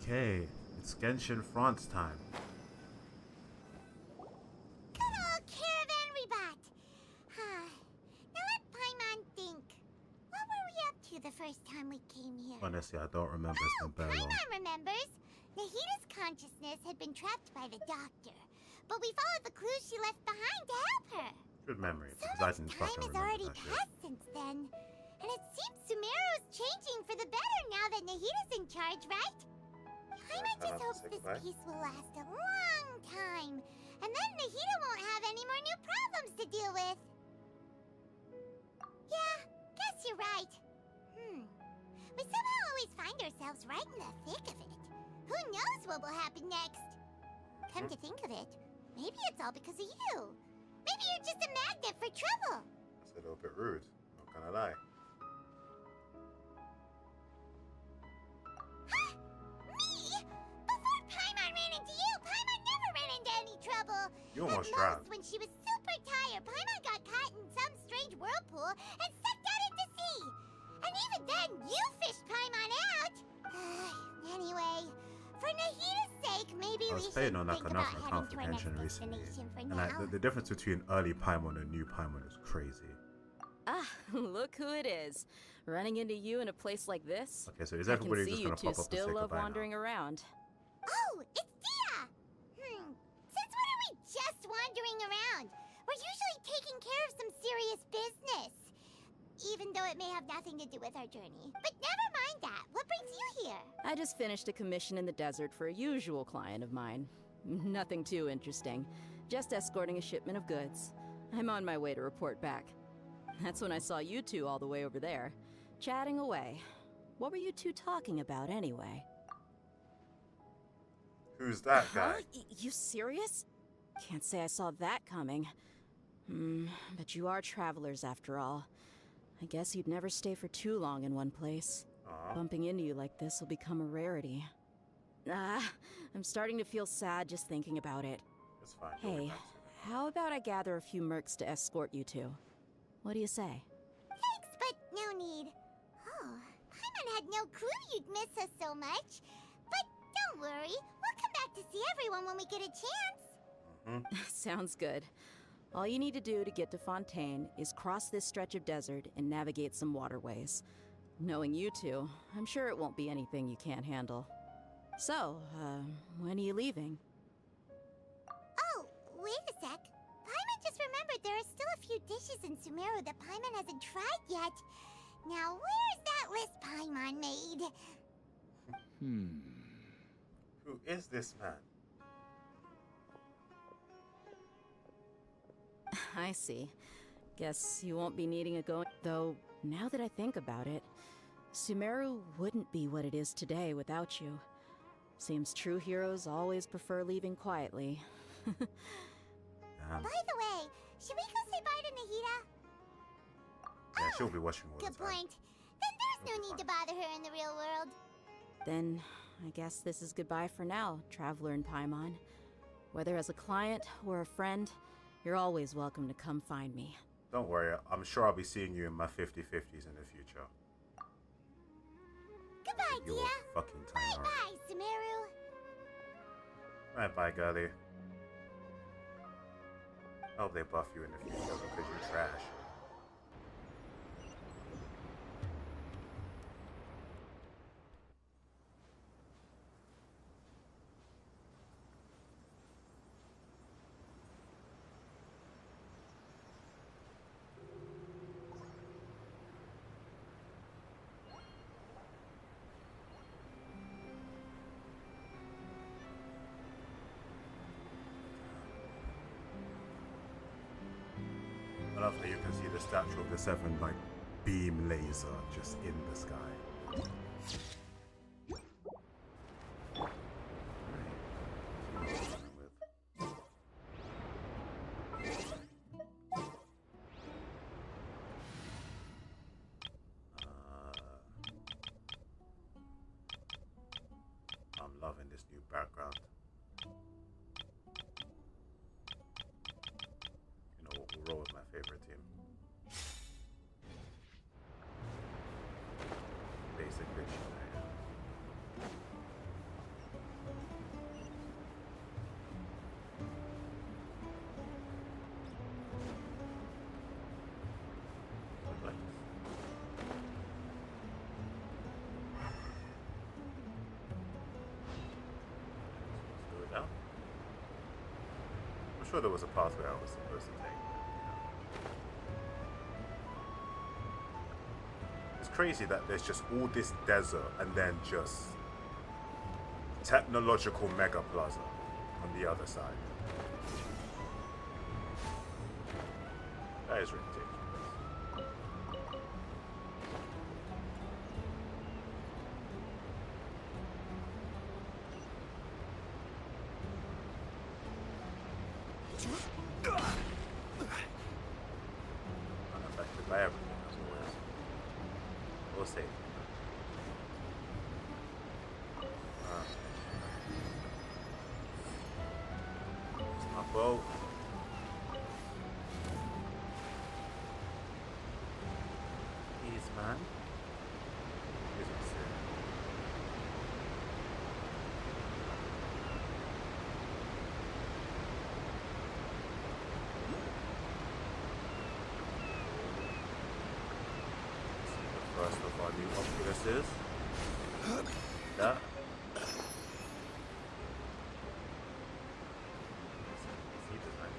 Okay, it's Genshin France time. Good old caravan rebot. Now let Paimon think. What were we up to the first time we came here? Honestly, I don't remember. It's been very long. Paimon remembers. Nahita's consciousness had been trapped by the doctor, but we followed the clues she left behind to help her. Good memory, So because I much didn't time fucking has remember already that shit. passed since then. And it seems Sumeru's changing for the better now that Nahita's in charge, right? Paimon just hopes this peace will last a long time. And then Nahita won't have any more new problems to deal with. Yeah, guess you're right. We somehow always find ourselves right in the thick of it. Who knows what will happen next? Come to think of it, maybe it's all because of you. Maybe you're just a magnet for trouble. That's a little bit rude, not gonna lie. Huh? Me? Before Paimon ran into you, Paimon never ran into any trouble. You almost At drowned. most, when she was super tired, Paimon got caught in some strange whirlpool and sucked out into sea. And even then, you fished Paimon out. Anyway, for Nahita's sake, maybe I we was should playing on think like about enough heading to our next comprehension recently, destination for and now. like the difference between early Paimon and new Paimon is crazy. Ah, look who it is. Running into you in a place like this? Okay, so is I everybody can just see gonna you two pop up and still say love goodbye wandering now? around. Oh, it's Dia! Since when are we just wandering around? We're usually taking care of some serious business. Even though it may have nothing to do with our journey. But never mind that. What brings you here? I just finished a commission in the desert for a usual client of mine. Nothing too interesting. Just escorting a shipment of goods. I'm on my way to report back. That's when I saw you two all the way over there, chatting away. What were you two talking about anyway? Who's that guy? You serious? Can't say I saw that coming. But you are travelers after all. I guess you'd never stay for too long in one place. Bumping into you like this will become a rarity. I'm starting to feel sad just thinking about it. It's fine. Hey, how about I gather a few mercs to escort you two? What do you say? Thanks, but no need. Oh, Paimon had no clue you'd miss us so much. But don't worry, we'll come back to see everyone when we get a chance. Sounds good. All you need to do to get to Fontaine is cross this stretch of desert and navigate some waterways. Knowing you two, I'm sure it won't be anything you can't handle. So, when are you leaving? Oh, wait a sec. Paimon just remembered there are still a few dishes in Sumeru that Paimon hasn't tried yet. Now, where's that list Paimon made? Who is this man? I see. Guess you won't be needing a going. Though, now that I think about it, Sumeru wouldn't be what it is today without you. Seems true heroes always prefer leaving quietly. Damn. By the way, should we go say bye to Nahita? Yeah, she'll be watching all the Good time. point. Then there's no need to bother her in the real world. Then, I guess this is goodbye for now, Traveler in Paimon. Whether as a client or a friend, you're always welcome to come find me. Don't worry, I'm sure I'll be seeing you in my 50-50s in the future. Goodbye, Your Dia. fucking time. Bye-bye, Sumeru. Right, bye, girlie. I hope they buff you in the future because you're trash. I love how you can see the statue of the Seven like beam laser just in the sky. I'm loving this new background. You know, we'll roll with my favorite team. Basic bitch. sure there was a pathway I was supposed to take. It's crazy that there's just all this desert and then just technological mega plaza on the other side. That is ridiculous. Unaffected by everything, as always. We'll see. It's my boat. Please, man. Please, I'm serious. First of our new Oculuses. That. See design.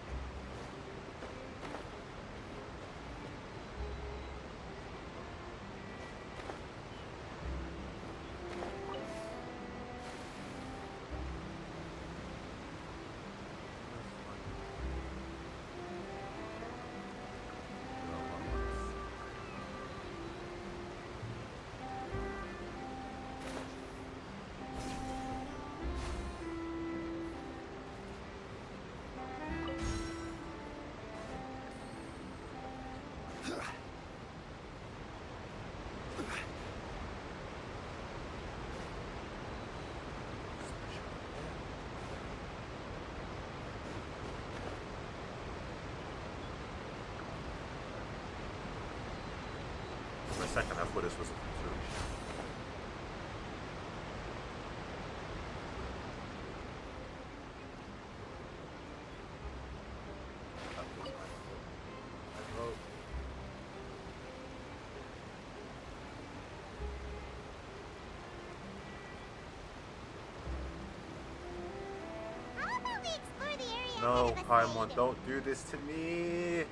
For a second, I thought this was a future. How about we explore the area No, ahead of us Paimon, later? don't do this to me.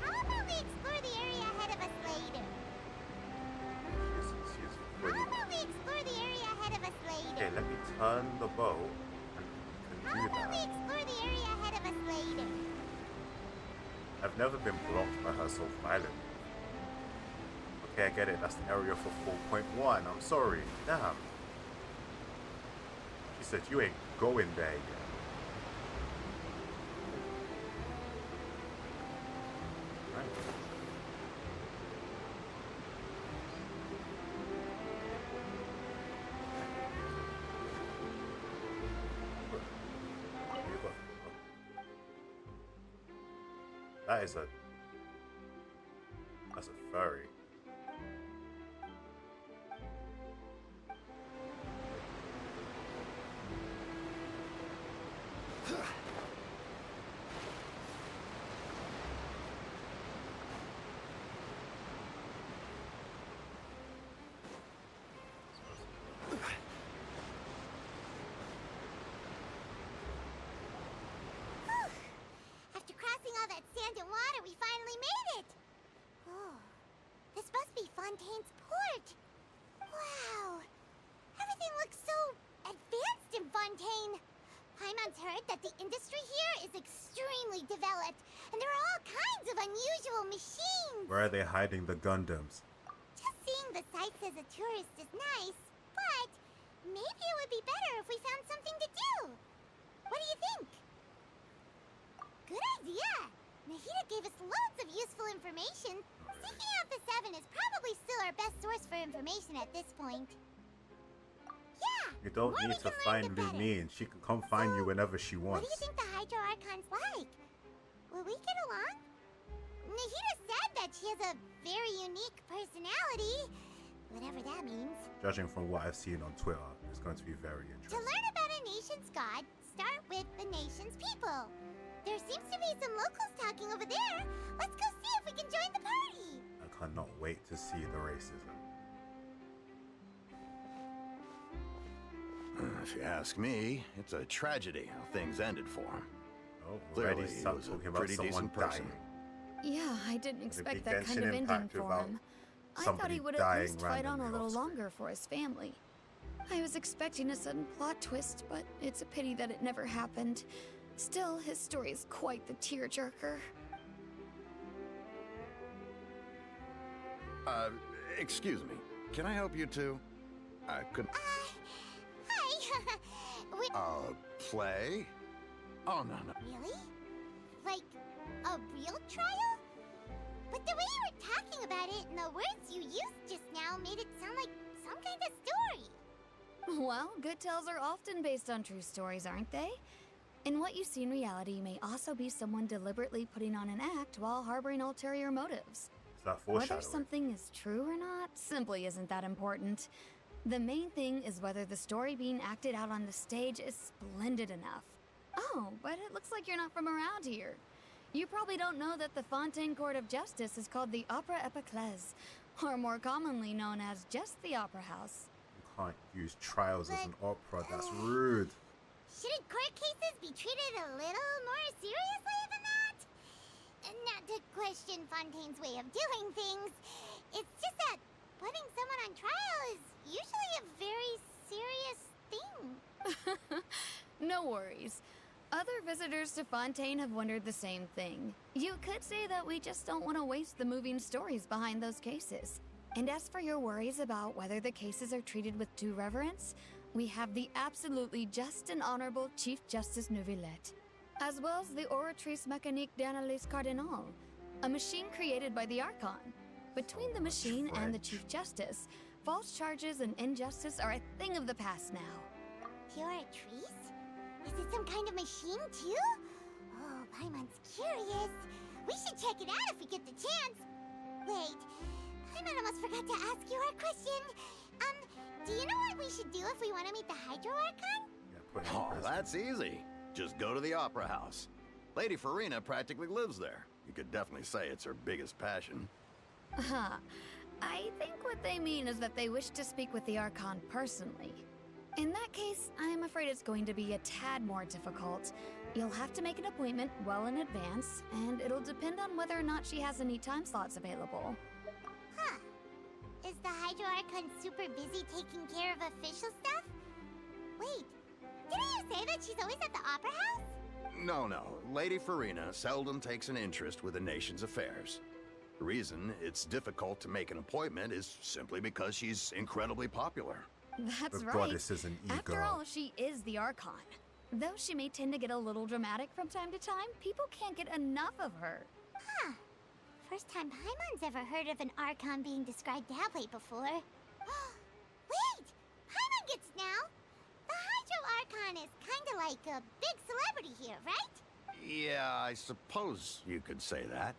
How about we explore the area ahead of us later? She's How really... about we explore the area ahead of us later? Okay, let me turn the boat and we How can do about we that. explore the area ahead of us later? I've never been blocked by her so violently. Okay, I get it. That's the area for 4.1. I'm sorry. Damn. She said you ain't going there yet. Right. That is a... That's a furry. After crossing all that sand and water, we finally made it! Oh, this must be Fontaine's port! Wow! Everything looks so advanced in Fontaine! Paimon's heard that the industry here is extremely developed, and there are all kinds of unusual machines! Where are they hiding the Gundams? Just seeing the sights as a tourist is nice, but maybe it would be better if we found something to do. What do you think? Good idea! Nahida gave us loads of useful information. Seeking out the Seven is probably still our best source for information at this point. Yeah! You don't the more need we to can learn, find the better. Lumine. She can come find you whenever she What wants. do you think the Hydro Archon's like? Will we get along? Nahida said that she has a very unique personality. Whatever that means. Judging from what I've seen on Twitter, it's going to be very To interesting. learn about a nation's god, start with the nation's people. There seems to be some locals talking over there. Let's go see if we can join the party. I cannot wait to see the racism. If you ask me, it's a tragedy how things ended for him. Oh, Clearly, already he start was a talking about pretty someone decent person. dying. Yeah, I didn't Would it expect be that kind Genshin of ending Impact for without him. I thought somebody he would at dying least fight on a randomly little off screen? longer for his family. I was expecting a sudden plot twist, but it's a pity that it never happened. Still, his story is quite the tearjerker. Excuse me. Can I help you two? I could... Hi. Wait, Play? Oh, no. really? Like, a real trial? But the way you were talking about it and the words you used just now made it sound like some kind of story. Well, good tales are often based on true stories, aren't they? And what you see in reality may also be someone deliberately putting on an act while harboring ulterior motives. Is that Whether foreshadowing? something is true or not simply isn't that important. The main thing is whether the story being acted out on the stage is splendid enough. Oh, but it looks like you're not from around here. You probably don't know that the Fontaine Court of Justice is called the Opera Epiclese, or more commonly known as just the Opera House. You can't use trials as an opera. That's rude. Shouldn't court cases be treated a little more seriously than that? Not to question Fontaine's way of doing things. It's just that putting someone on trial is usually a very serious thing. No worries. Other visitors to Fontaine have wondered the same thing. You could say that we just don't want to waste the moving stories behind those cases. And as for your worries about whether the cases are treated with due reverence, we have the absolutely just and honorable Chief Justice Neuvillette, as well as the Oratrice Mécanique d'Analyse Cardinal, a machine created by the Archon. Between the machine and the Chief Justice, false charges and injustice are a thing of the past now. You're a trees? Is it some kind of machine too? Oh, Paimon's curious. We should check it out if we get the chance. Wait, Paimon almost forgot to ask you our question. Do you know what we should do if we want to meet the Hydro Archon? Yeah, put it in Oh, prison. that's easy. Just go to the Opera House. Lady Farina practically lives there. You could definitely say it's her biggest passion. I think what they mean is that they wish to speak with the Archon personally. In that case, I am afraid it's going to be a tad more difficult. You'll have to make an appointment well in advance, and it'll depend on whether or not she has any time slots available. Huh. Is the Hydro Archon super busy taking care of official stuff? Wait, didn't you say that she's always at the Opera House? No. Lady Farina seldom takes an interest with the nation's affairs. The reason it's difficult to make an appointment is simply because she's incredibly popular. That's The right. goddess is an After ego. all, she is the Archon. Though she may tend to get a little dramatic from time to time, people can't get enough of her. Huh. First time Paimon's ever heard of an Archon being described that way before. Wait! Paimon gets it now! The Hydro Archon is kinda like a big celebrity here, right? Yeah, I suppose you could say that.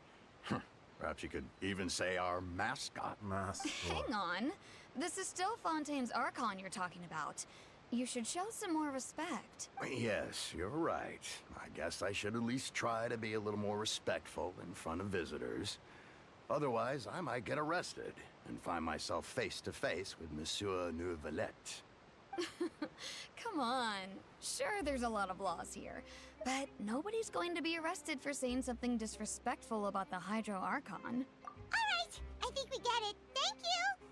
Perhaps you could even say our mascot. Mascot. Hang on. This is still Fontaine's Archon you're talking about. You should show some more respect. Yes, you're right. I guess I should at least try to be a little more respectful in front of visitors. Otherwise, I might get arrested and find myself face to face with Monsieur Neuvillette. Come on. Sure, there's a lot of laws here, but nobody's going to be arrested for saying something disrespectful about the Hydro Archon. Alright, I think we get it. Thank you!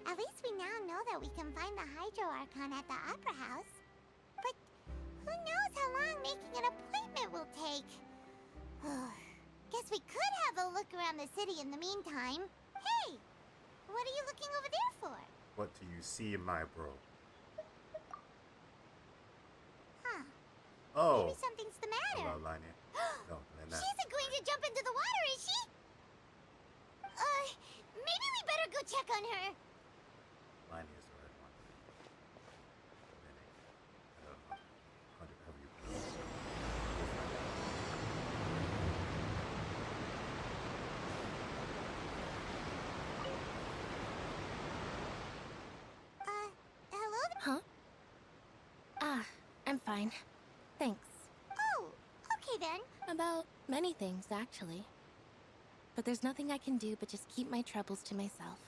At least we now know that we can find the Hydro Archon at the Opera House. But who knows how long making an appointment will take? Guess we could have a look around the city in the meantime. Hey! What are you looking over there for? What do you see, my bro? Huh. Oh. Maybe something's the matter. Hello, Lania. No, Lena. She isn't going to jump into the water, is she? Maybe we better go check on her. Lania is the red one. Lena. I don't know. How you pronounce it? Hello? Huh? I'm fine. Thanks. Oh, okay then. About many things, actually. But there's nothing I can do but just keep my troubles to myself.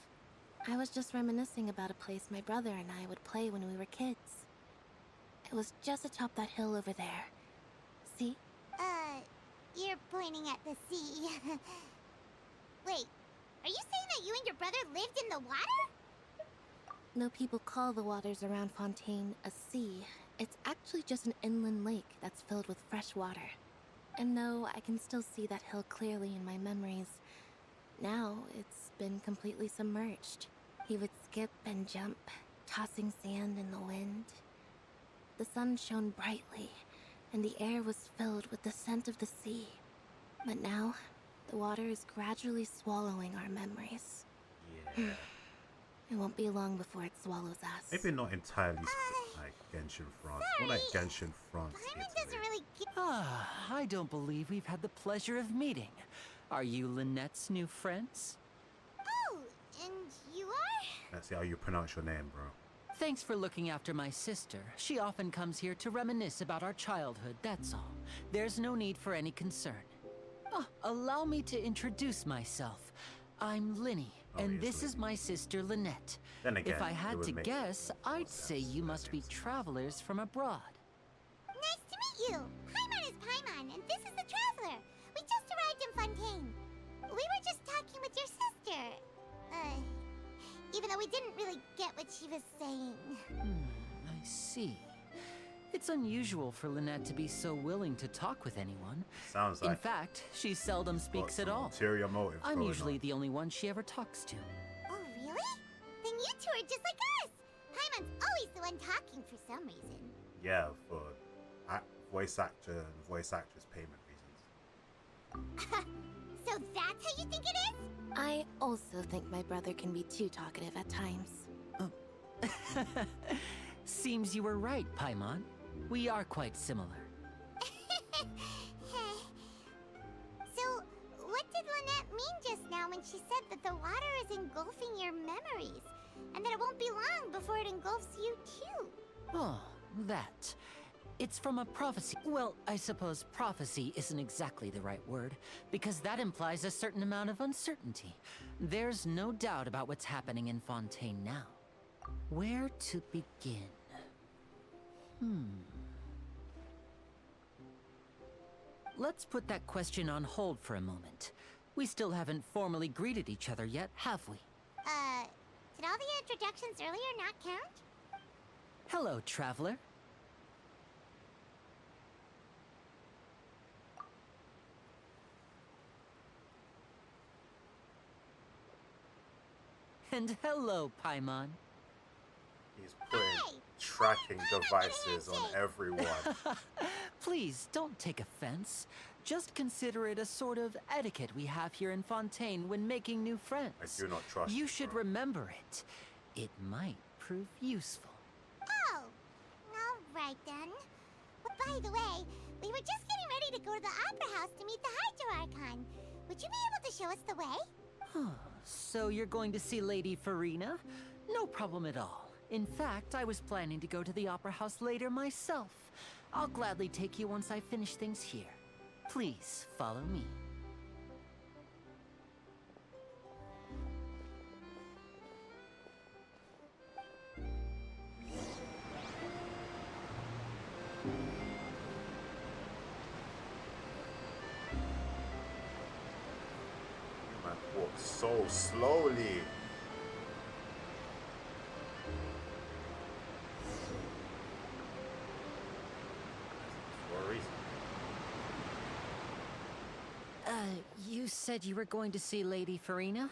I was just reminiscing about a place my brother and I would play when we were kids. It was just atop that hill over there. See? You're pointing at the sea. Wait, are you saying that you and your brother lived in the water? No people call the waters around Fontaine a sea. It's actually just an inland lake that's filled with fresh water. And no, I can still see that hill clearly in my memories. Now, it's been completely submerged. He would skip and jump, tossing sand in the wind. The sun shone brightly, and the air was filled with the scent of the sea. But now, the water is gradually swallowing our memories. Yeah. It won't be long before it swallows us. Maybe not entirely like Genshin France. More like Genshin France. Paimon doesn't really get. I don't believe we've had the pleasure of meeting. Are you Lynette's new friends? Oh, and you are? Let's see how you pronounce your name, bro. Thanks for looking after my sister. She often comes here to reminisce about our childhood, that's all. There's no need for any concern. Allow me to introduce myself. I'm Linny, and this is my sister Lynette. Then again, if I had it would to make guess, I'd say you must be travelers from abroad. Nice to meet you. Paimon is Paimon, and this is the Traveler. We just arrived in Fontaine. We were just talking with your sister. Even though we didn't really get what she was saying. I see. It's unusual for Lynette to be so willing to talk with anyone. Sounds like. In fact, she seldom speaks at all. Ulterior motive. I'm going usually on. the only one she ever talks to. Oh, really? Then you two are just like us. Paimon's always the one talking for some reason. Yeah, for voice actor and voice actress payment reasons. So that's how you think it is? I also think my brother can be too talkative at times. Seems you were right, Paimon. We are quite similar. So, what did Lynette mean just now when she said that the water is engulfing your memories? And that it won't be long before it engulfs you too? Oh, that. It's from a prophecy. Well, I suppose prophecy isn't exactly the right word, because that implies a certain amount of uncertainty. There's no doubt about what's happening in Fontaine now. Where to begin? Let's put that question on hold for a moment. We still haven't formally greeted each other yet, have we? Did all the introductions earlier not count? Hello, traveler. And hello, Paimon. He's putting tracking devices on everyone. Please, don't take offense. Just consider it a sort of etiquette we have here in Fontaine when making new friends. I do not trust you. you, Should bro. remember it. It might prove useful. Oh, alright then. Well, by the way, we were just getting ready to go to the Opera House to meet the Hydro Archon. Would you be able to show us the way? So you're going to see Lady Farina? No problem at all. In fact, I was planning to go to the Opera House later myself. I'll gladly take you once I finish things here. Please, follow me. Man, walk so slowly. For a reason. You said you were going to see Lady Farina?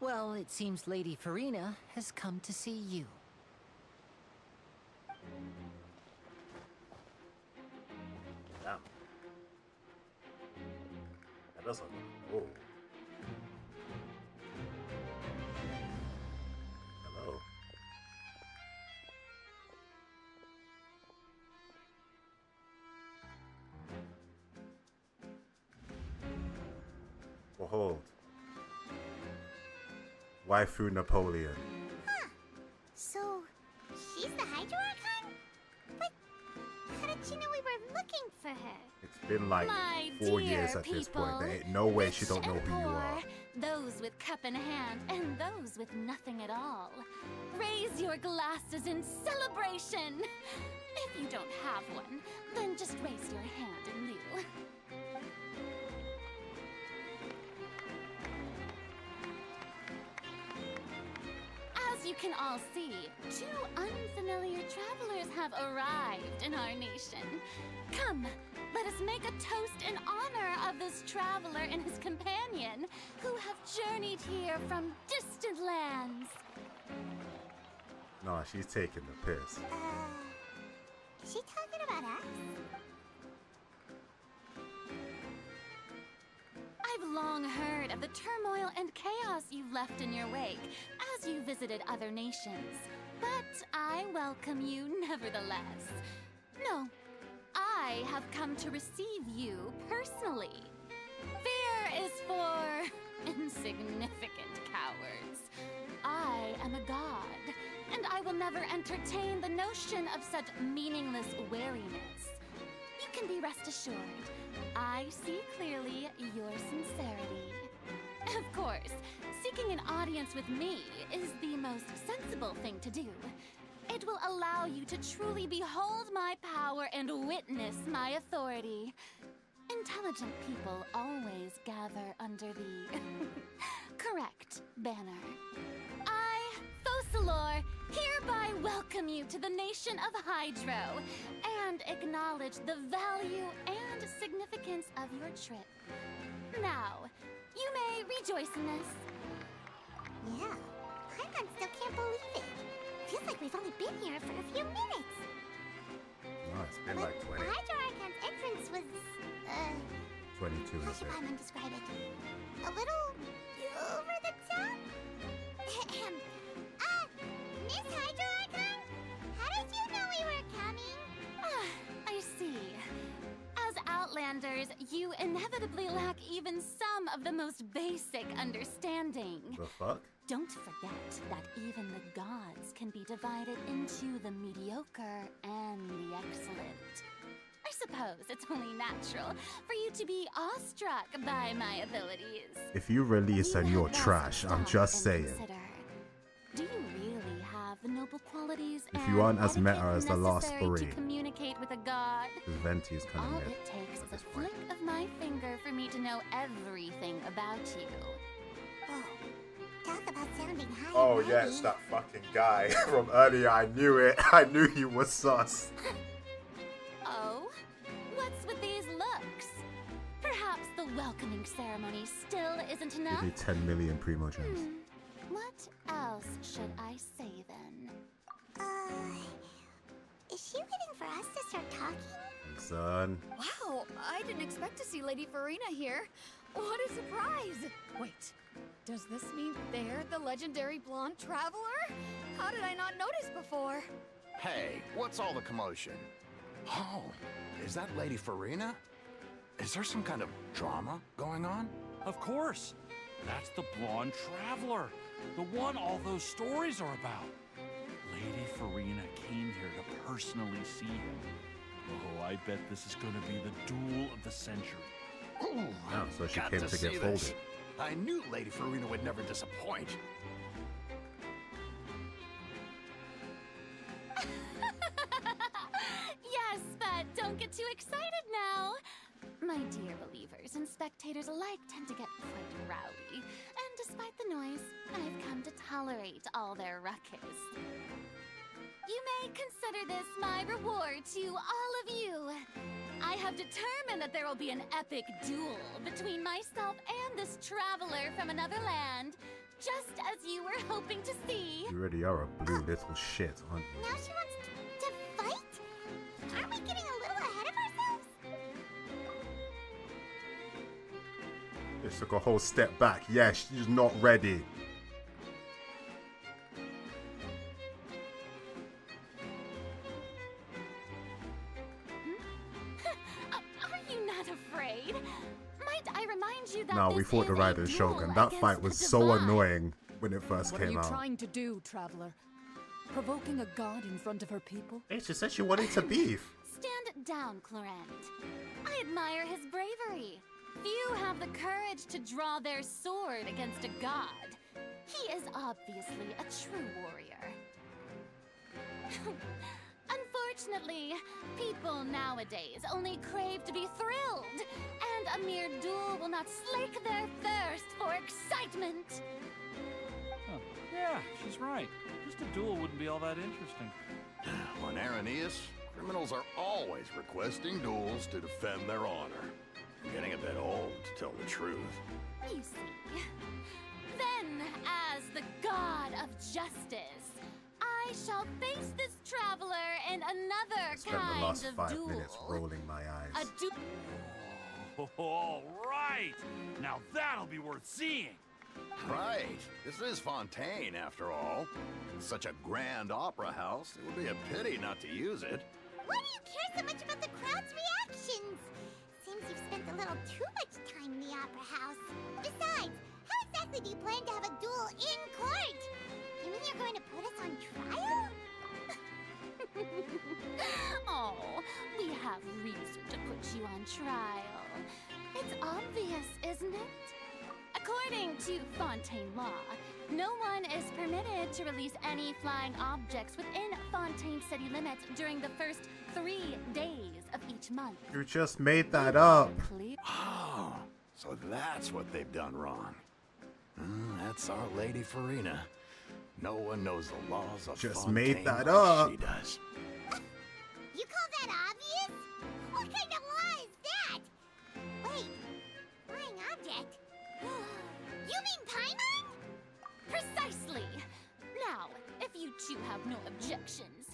Well, it seems Lady Farina has come to see you. Damn. That doesn't look. Oh. Hello. Behold. Waifu Napoleon. So, she's the Hydro Archon? But how did she know we were looking for her? It's been like My 4 years dear at this point. people, There ain't no way she rich don't know and who you poor, are. Those with cup in hand and those with nothing at all. Raise your glasses in celebration. If you don't have one, then just raise your hand in lieu. you can all see, 2 unfamiliar travelers have arrived in our nation. Come, let us make a toast in honor of this traveler and his companion, who have journeyed here from distant lands. Nah, she's taking the piss. Is she talking about us? I've long heard of the turmoil and chaos you've left in your wake as you visited other nations, but I welcome you nevertheless. No, I have come to receive you personally. Fear is for insignificant cowards. I am a god, and I will never entertain the notion of such meaningless wariness. You can be rest assured, I see clearly your sincerity. Of course, seeking an audience with me is the most sensible thing to do. It will allow you to truly behold my power and witness my authority. Intelligent people always gather under the correct banner. I, Focalor, hereby welcome you to the nation of Hydro and acknowledge the value and significance of your trip. Now, you may rejoice in this. Yeah, Paimon still can't believe it. Feels like we've only been here for a few minutes. No, it's been But like 20. the Hydro Archon's entrance was, 22 how is should it? Paimon describe it? A little over the top? Miss Hydro Archon? How did you know we were coming? I see. As Outlanders, you inevitably lack even some of the most basic understanding. The fuck? Don't forget that even the gods can be divided into the mediocre and the excellent. I suppose it's only natural for you to be awestruck by my abilities. If you release and You you're had best trash, I'm stop just and saying. consider, do you really have the noble qualities If and you aren't as meta etiquette as the last necessary three, to communicate with a god? Venti's kind All of mid it takes at is this a point. flick of my finger for me to know everything about you. Oh, talk about sounding high Oh and yeah, mighty. it's that fucking guy from earlier. I knew it. I knew he was sus. Oh? What's with these looks? Perhaps the welcoming ceremony still isn't Give enough? me 10 million primo gems. What else should I say then? Is she waiting for us to start talking? Son. Wow, I didn't expect to see Lady Farina here. What a surprise! Wait, does this mean they're the legendary blonde traveler? How did I not notice before? Hey, what's all the commotion? Oh, is that Lady Farina? Is there some kind of drama going on? Of course. That's the blonde traveler. The one all those stories are about. Lady Farina came here to personally see him. Oh, I bet this is going to be the duel of the century. Ooh, Yeah, so she got came to to see get this. folded. I knew Lady Farina would never disappoint. Yes, but don't get too excited now. My dear believers and spectators alike tend to get quite rowdy, and despite the noise, I've come to tolerate all their ruckus. You may consider this my reward to all of you. I have determined that there will be an epic duel between myself and this traveler from another land, just as you were hoping to see. You really are a blue little shit, aren't you? Now she wants to fight? Aren't we getting a little ahead of ourselves? Just took a whole step back. Yeah, she's not ready. Are you not afraid? Might I remind you that No, this we fought the is a Riders duel Shogun. That against fight was the so divine. annoying when it first What are came you out. trying to do, traveler? Provoking a god in front of her people? Hey, she said she wanted to beef. Stand down, Clorent. I admire his bravery. Few have the courage to draw their sword against a god. He is obviously a true warrior. Unfortunately, people nowadays only crave to be thrilled, and a mere duel will not slake their thirst for excitement. Huh. Yeah, she's right. Just a duel wouldn't be all that interesting. On Aranias, criminals are always requesting duels to defend their honor. I'm getting a bit old, to tell the truth. You see. Then, as the god of justice, I shall face this traveler in another I spent the kind last of 5 duel. minutes rolling my eyes. A duel. All right! Now that'll be worth seeing! Right. This is Fontaine, after all. It's such a grand opera house, it would be a pity not to use it. Why do you care so much about the crowd's reactions? Seems you've spent a little too much time in the opera house. Besides, how exactly do you plan to have a duel in court? You mean you're going to put us on trial? Oh, we have reason to put you on trial. It's obvious, isn't it? According to Fontaine law, no one is permitted to release any flying objects within Fontaine city limits during the first 3 days of each month. You just made that up. Oh, so that's what they've done wrong. That's Our Lady Farina. No one knows the laws of Just Fontaine made that like up. she does. You call that obvious? What kind of law is that? Wait, flying object? You mean Paimon? Precisely. Now, if you two have no objections,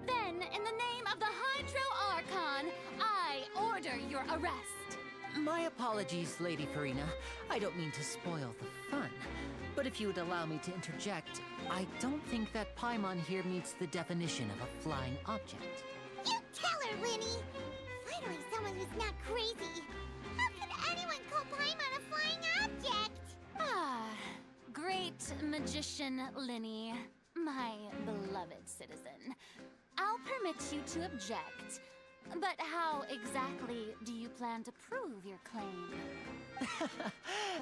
then in the name of the Hydro Archon, I order your arrest. My apologies, Lady Farina. I don't mean to spoil the fun. But if you would allow me to interject, I don't think that Paimon here meets the definition of a flying object. You tell her, Winnie! Finally someone who's not crazy. How could anyone call Paimon a flying object? Ah, great magician Linny, my beloved citizen. I'll permit you to object. But how exactly do you plan to prove your claim?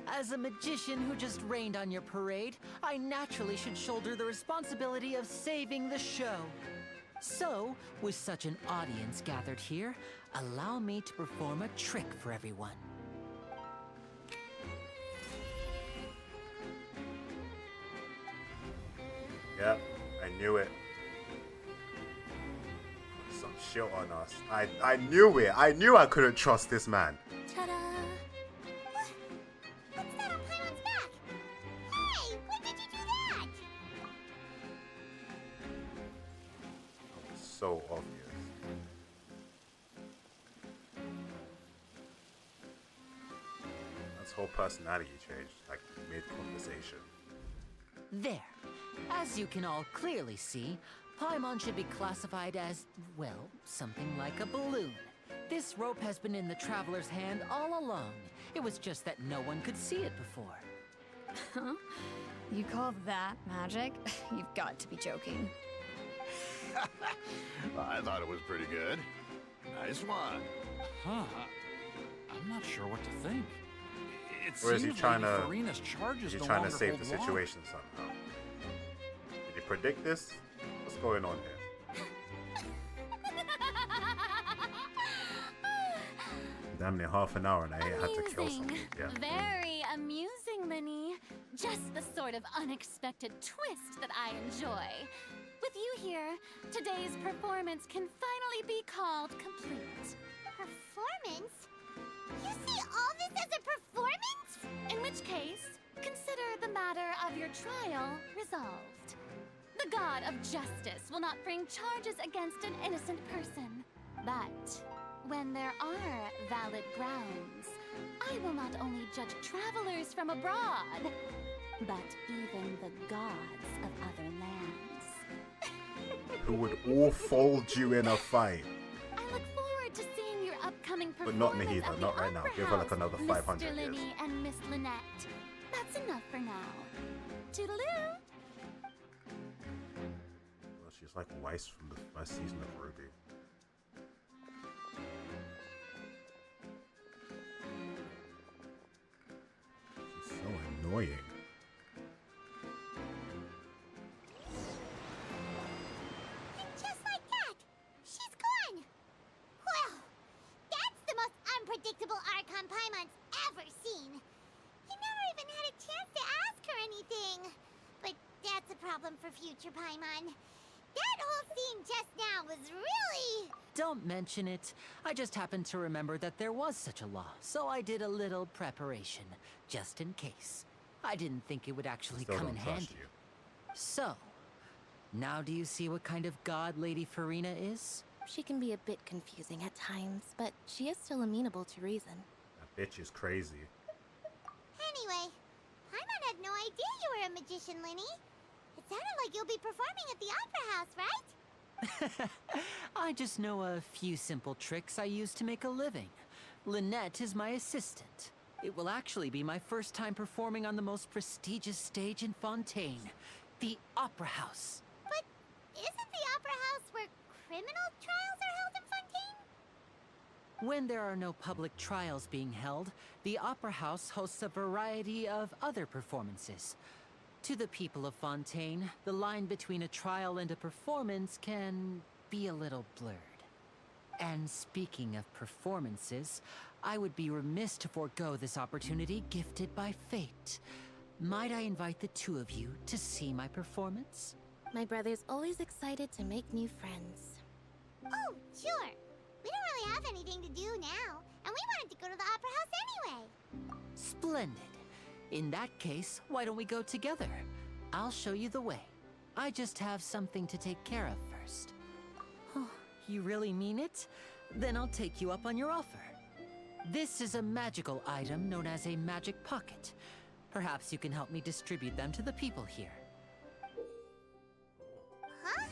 As a magician who just rained on your parade, I naturally should shoulder the responsibility of saving the show. So, with such an audience gathered here, allow me to perform a trick for everyone. Yep, I knew it. Some shit on us. I knew it. I knew I couldn't trust this man. Ta-da! What's that on Paimon's back? Hey, when did you do that? So obvious. His whole personality changed, like mid-conversation. There. As you can all clearly see, Paimon should be classified as, well, something like a balloon. This rope has been in the Traveler's hand all along. It was just that no one could see it before. Huh? You call that magic? You've got to be joking. I thought it was pretty good. Nice one. Huh. I'm not sure what to think. It Or is he seems trying Lady to? Farina's charges Is he no trying to longer save hold the water. situation somehow? Did he predict this? What's going on here? Damn near half an hour and I had to kill Amusing. someone. Yeah. Very amusing, Linny. Just the sort of unexpected twist that I enjoy. With you here, today's performance can finally be called complete. Performance? You see all this as a performance? In which case, consider the matter of your trial resolved. The god of justice will not bring charges against an innocent person. But when there are valid grounds, I will not only judge travelers from abroad, but even the gods of other lands. Who would all fold you in a fight? I look forward to seeing your upcoming But performance not Nahida, of the not right now. Opera Give her like House, another Mr. 500 years. Linney and Miss Lynette. That's enough for now. Toodaloo! Well, she's like Weiss from the first season of Ruby. She's so annoying. And just like that, she's gone. Well, that's the most unpredictable Archon Paimon's ever seen. He never even had a chance to ask her anything. But problem for future Paimon. That whole scene just now was really... Don't mention it. I just happened to remember that there was such a law, so I did a little preparation, just in case. I didn't think it would actually Still come in don't trust handy. you. So, now do you see what kind of god Lady Farina is? She can be a bit confusing at times, but she is still amenable to reason. That bitch is crazy. Anyway, Paimon had no idea you were a magician, Linny. It sounded like you'll be performing at the Opera House, right? I just know a few simple tricks I use to make a living. Lynette is my assistant. It will actually be my first time performing on the most prestigious stage in Fontaine, the Opera House. But isn't the Opera House where criminal trials are held in Fontaine? When there are no public trials being held, the Opera House hosts a variety of other performances. To the people of Fontaine, the line between a trial and a performance can be a little blurred. And speaking of performances, I would be remiss to forego this opportunity gifted by fate. Might I invite the two of you to see my performance? My brother's always excited to make new friends. Oh, sure. We don't really have anything to do now, and we wanted to go to the Opera House anyway. Splendid. In that case, why don't we go together? I'll show you the way. I just have something to take care of first. Oh, you really mean it? Then I'll take you up on your offer. This is a magical item known as a magic pocket. Perhaps you can help me distribute them to the people here. Huh?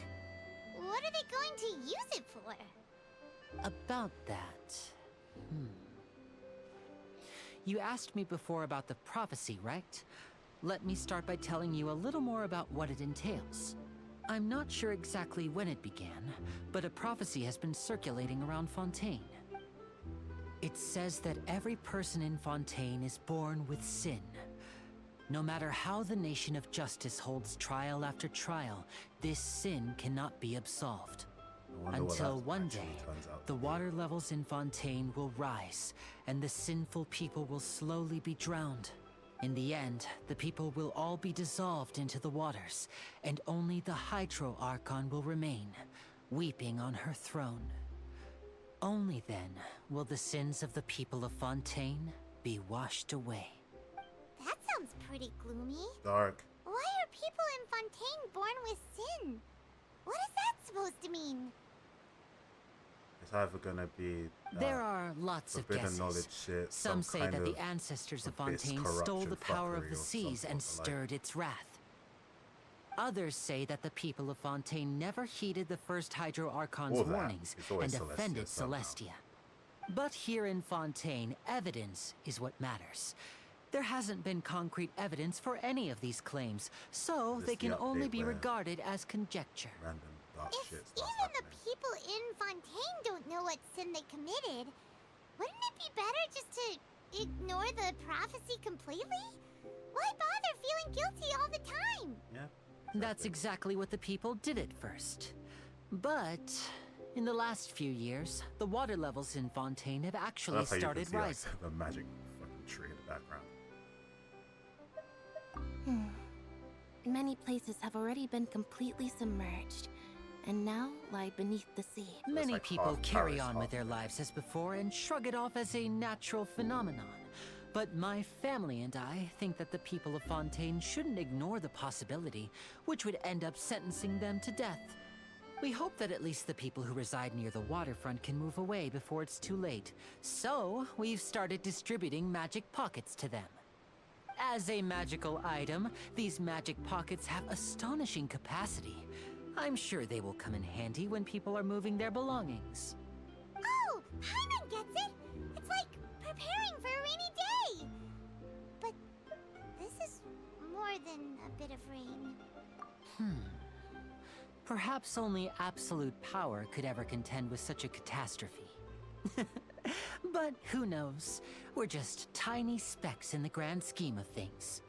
What are they going to use it for? About that... You asked me before about the prophecy, right? Let me start by telling you a little more about what it entails. I'm not sure exactly when it began, but a prophecy has been circulating around Fontaine. It says that every person in Fontaine is born with sin. No matter how the nation of justice holds trial after trial, this sin cannot be absolved. Until one day, the water levels in Fontaine will rise, and the sinful people will slowly be drowned. In the end, the people will all be dissolved into the waters, and only the Hydro Archon will remain, weeping on her throne. Only then will the sins of the people of Fontaine be washed away. That sounds pretty gloomy. Dark. Why are people in Fontaine born with sin? What is that supposed to mean? It's either gonna be There are lots of forbidden knowledge guesses. shit. Some say kind that of the ancestors of abyss Fontaine stole the corruption power of fuckery the or seas something and like. stirred its wrath. Others say that the people of Fontaine never heeded the first Hydro Archon's Or that. warnings It's always and Celestia offended somehow. Celestia. But here in Fontaine, evidence is what matters. There hasn't been concrete evidence for any of these claims, so This they is can the only update be where- regarded as conjecture. Random dark If shit even starts the happening. people in Fontaine don't know what sin they committed, wouldn't it be better just to ignore the prophecy completely? Why bother feeling guilty all the time? Yeah. That's exactly what the people did at first. But in the last few years, the water levels in Fontaine have I actually love how you can started see, like, rising. the magic fucking tree in the background. Many places have already been completely submerged, and now lie beneath the sea. Many like people half carry Paris, on half with their lives as before and shrug it off as a natural phenomenon. But my family and I think that the people of Fontaine shouldn't ignore the possibility, which would end up sentencing them to death. We hope that at least the people who reside near the waterfront can move away before it's too late. So, we've started distributing magic pockets to them. As a magical item, these magic pockets have astonishing capacity. I'm sure they will come in handy when people are moving their belongings. Oh, Paimon gets it! It's like preparing for a rainy day! But this is more than a bit of rain. Perhaps only absolute power could ever contend with such a catastrophe. But who knows? We're just tiny specks in the grand scheme of things.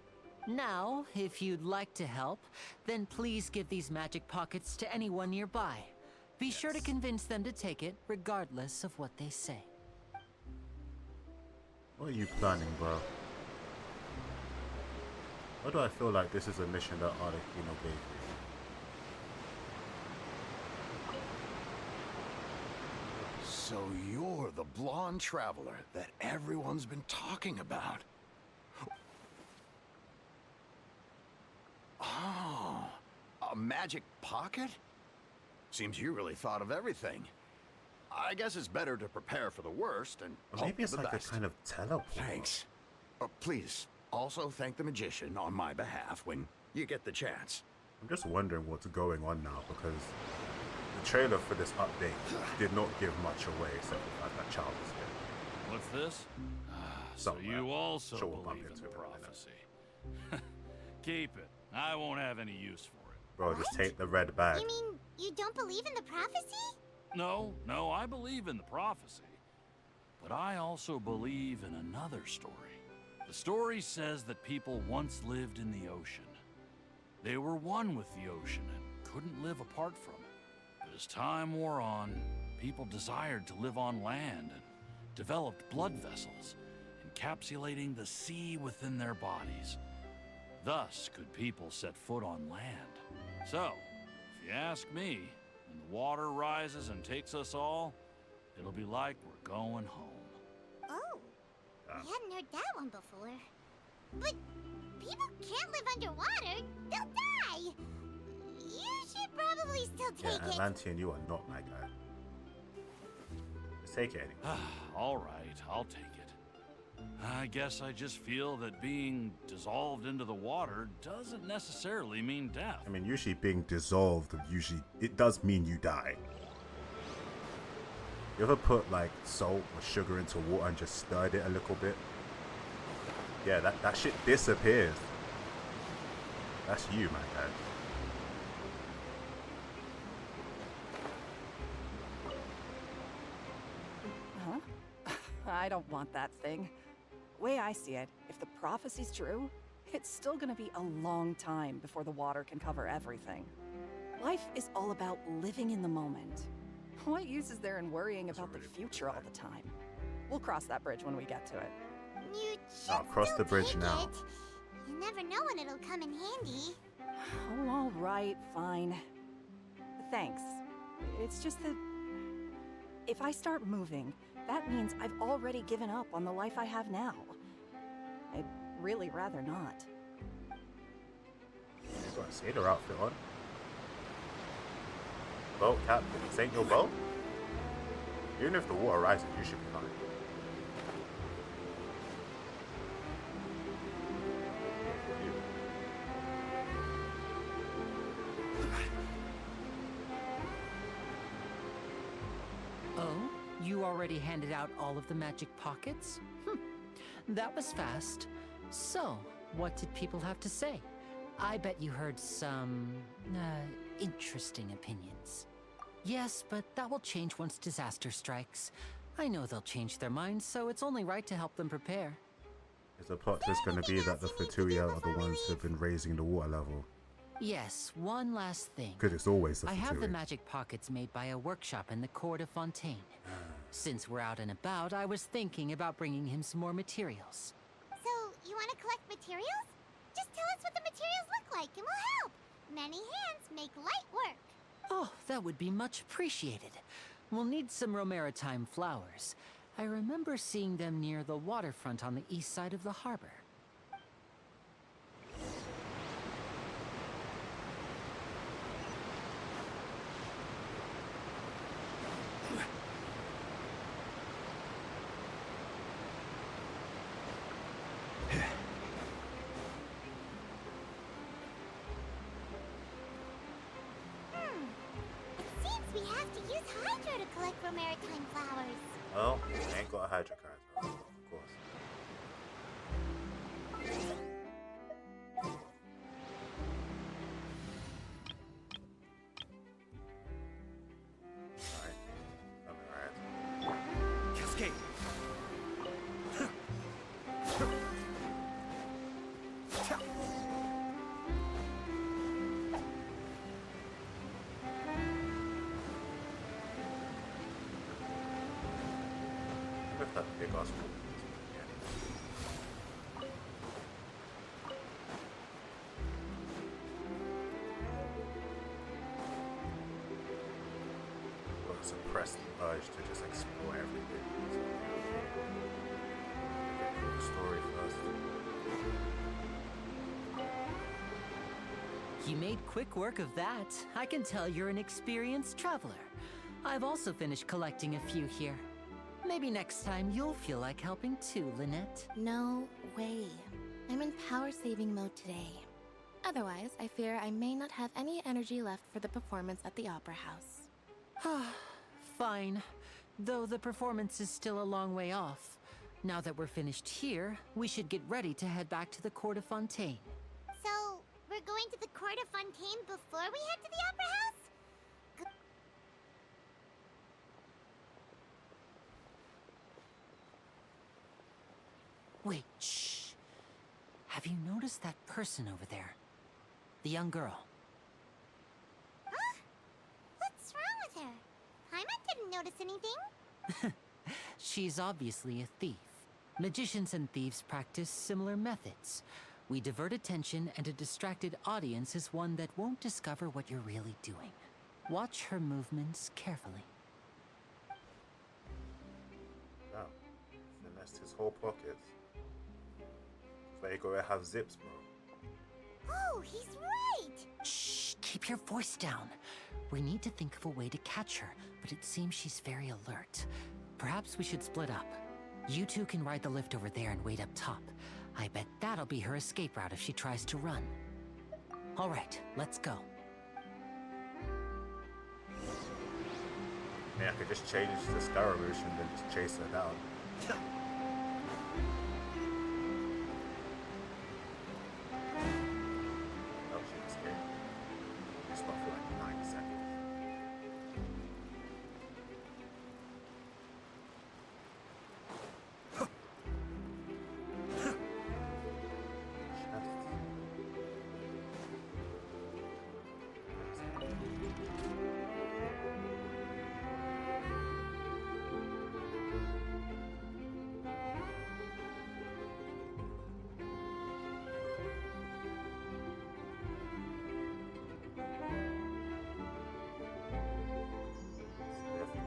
Now, if you'd like to help, then please give these magic pockets to anyone nearby. Be sure to convince them to take it, regardless of what they say. What are you planning, bro? Why do I feel like this is a mission that Arlecchino gave you? So you're the blonde traveler that everyone's been talking about. Oh, a magic pocket? Seems you really thought of everything. I guess it's better to prepare for the worst and Or hope maybe it's for the like best. a kind of teleport. Thanks. Please, also thank the magician on my behalf when you get the chance. I'm just wondering what's going on now because the trailer for this update did not give much away except for the fact that child is here. What's this? So Somewhere. you also Sure, we'll bump believe in into the it in a minute. prophecy. Keep it. I won't have any use for it. Bro, just What? take the red bag. You mean you don't believe in the prophecy? No, I believe in the prophecy. But I also believe in another story. The story says that people once lived in the ocean. They were one with the ocean and couldn't live apart from it. But as time wore on, people desired to live on land and developed blood vessels, encapsulating the sea within their bodies. Thus could people set foot on land. So, if you ask me, when the water rises and takes us all, it'll be like we're going home. Oh, I hadn't heard that one before. But people can't live underwater. They'll die. You should probably still Yeah, take it. Atlantean, you are not my guy. Just take it anyway. All right, I'll take it. I guess I just feel that being dissolved into the water doesn't necessarily mean death. I mean, usually being dissolved, it does mean you die. You ever put like salt or sugar into water and just stirred it a little bit? Yeah, that shit disappears. That's you, my guy. Huh? I don't want that thing. Way I see it, if the prophecy's true, it's still gonna be a long time before the water can cover everything. Life is all about living in the moment. What use is there in worrying about the future all the time? We'll cross that bridge when we get to it. You should I'll cross still the bridge take now. it. You never know when it'll come in handy. Oh, all right, fine. Thanks. It's just that if I start moving, that means I've already given up on the life I have now. I'd really rather not. You got a sailor outfit on. Boat captain, this ain't your boat? Even if the water rises, you should be fine. Oh, you already handed out all of the magic pockets? That was fast. So, what did people have to say? I bet you heard some, interesting opinions. Yes, but that will change once disaster strikes. I know they'll change their minds, so it's only right to help them prepare. Is the plot twist going to be that the Fatuia are the ones who've been raising the water level? Yes, one last thing. Because it's always the I have the Fatuia. magic pockets made by a workshop in the court of Fontaine. Since we're out and about, I was thinking about bringing him some more materials. So, you want to collect materials? Just tell us what the materials look like and we'll help. Many hands make light work. Oh, that would be much appreciated. We'll need some Romaritime flowers. I remember seeing them near the waterfront on the east side of the harbor. It seems we have to use Hydro to collect Romaritime flowers. Well, I ain't got a Hydra card, of course. Alright. Cascade. Lift that big ass one. suppressed urge to just explore everything. So, get through the story first. You made quick work of that. I can tell you're an experienced traveler. I've also finished collecting a few here. Maybe next time you'll feel like helping too, Lynette. No way. I'm in power-saving mode today. Otherwise, I fear I may not have any energy left for the performance at the Opera House. Fine. Though the performance is still a long way off. Now that we're finished here, we should get ready to head back to the court of Fontaine. So, we're going to the court of Fontaine before we head to the Opera House? Wait, shh. Have you noticed that person over there? The young girl. Huh? What's wrong with her? Paimon didn't notice anything. She's obviously a thief. Magicians and thieves practice similar methods. We divert attention, and a distracted audience is one that won't discover what you're really doing. Watch her movements carefully. No. Finessed his whole pockets. There you go, I have zips, bro. Oh, he's right! Shh, keep your voice down. We need to think of a way to catch her, but it seems she's very alert. Perhaps we should split up. You two can ride the lift over there and wait up top. I bet that'll be her escape route if she tries to run. All right, let's go. Yeah, I could just change the Scaramouche and then just chase her down. Oh, she escaped. Just not for like 9 seconds.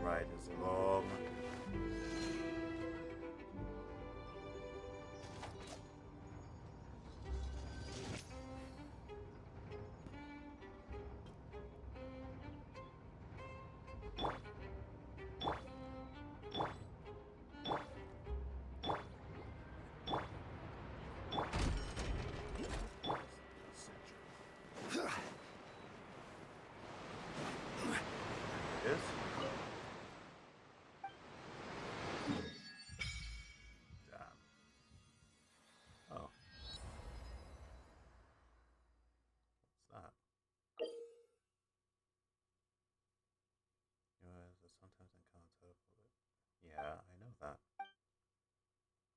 Ride is long. Yes. Sometimes encounter. Yeah, I know that.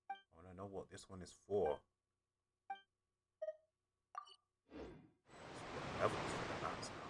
I want to know what this one is for. What levels for the maps now?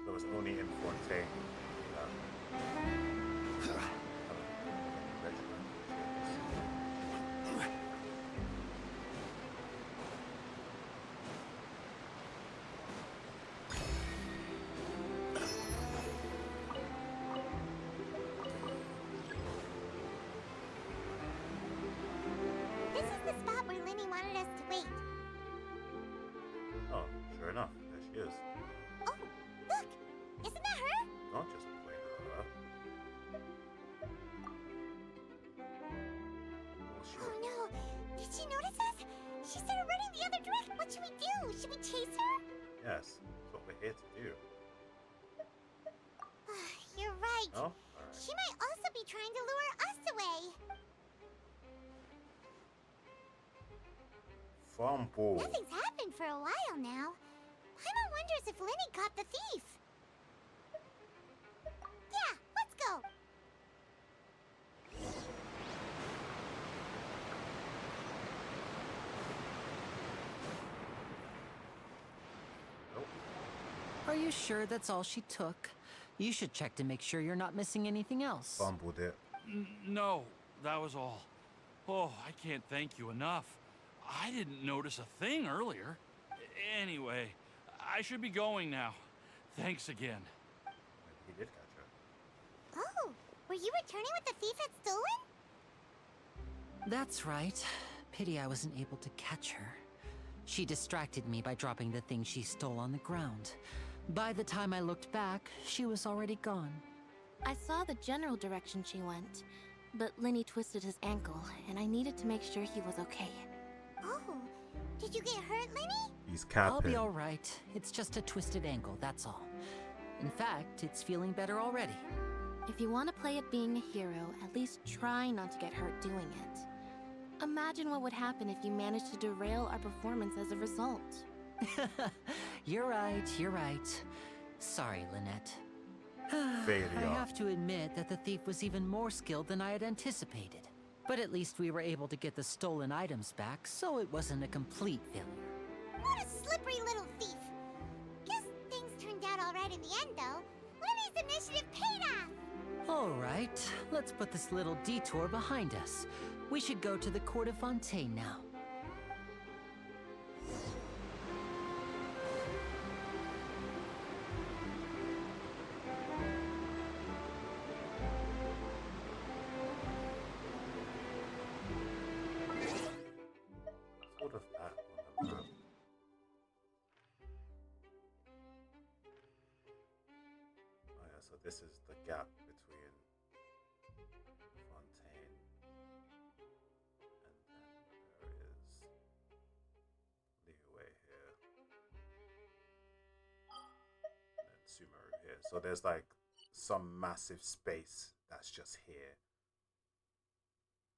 So it's only in Fontaine. This is the spot where Linny wanted us to wait. Oh, sure enough, there she is. Oh, look! Isn't that her? Not just plain her. Oh, shit. Oh no! Did she notice us? She started running the other direction. What should we do? Should we chase her? Yes, that's what we're here to do. You're right. Oh, alright. She might also be trying to lure us away. Fumble. Nothing's happened for a while now. Paimon wonders if Lenny caught the thief. Yeah, let's go. Are you sure that's all she took? You should check to make sure you're not missing anything else. Fumbled it. No, that was all. Oh, I can't thank you enough. I didn't notice a thing earlier. Anyway, I should be going now. Thanks again. He did catch her. Oh, were you returning what the thief had stolen? That's right. Pity I wasn't able to catch her. She distracted me by dropping the thing she stole on the ground. By the time I looked back, she was already gone. I saw the general direction she went, but Lenny twisted his ankle, and I needed to make sure he was okay. Oh, did you get hurt, Lenny? He's capping. I'll be all right. It's just a twisted ankle, that's all. In fact, it's feeling better already. If you want to play at being a hero, at least try not to get hurt doing it. Imagine what would happen if you managed to derail our performance as a result. You're right, you're right. Sorry, Lynette. Failure. I have to admit that the thief was even more skilled than I had anticipated. But at least we were able to get the stolen items back, so it wasn't a complete failure. What a slippery little thief. Guess things turned out all right in the end, though. Lenny's initiative paid off. All right, let's put this little detour behind us. We should go to the court of Fontaine now. Sort of that on the map. Oh yeah, so this is the gap between Fontaine and then there is Leeway here. And then Sumeru here. So there's like some massive space that's just here.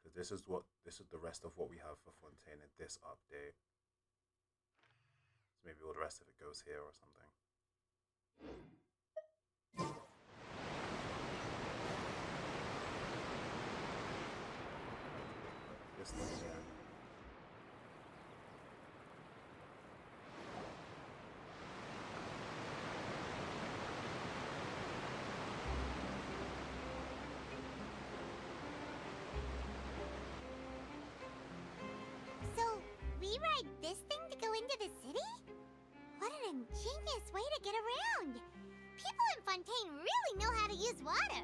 Because this is the rest of what we have for Fontaine in this update. So maybe all the rest of it goes here or something. This thing here. So, we ride this thing to go into the city? What an ingenious way to get around! People in Fontaine really know how to use water!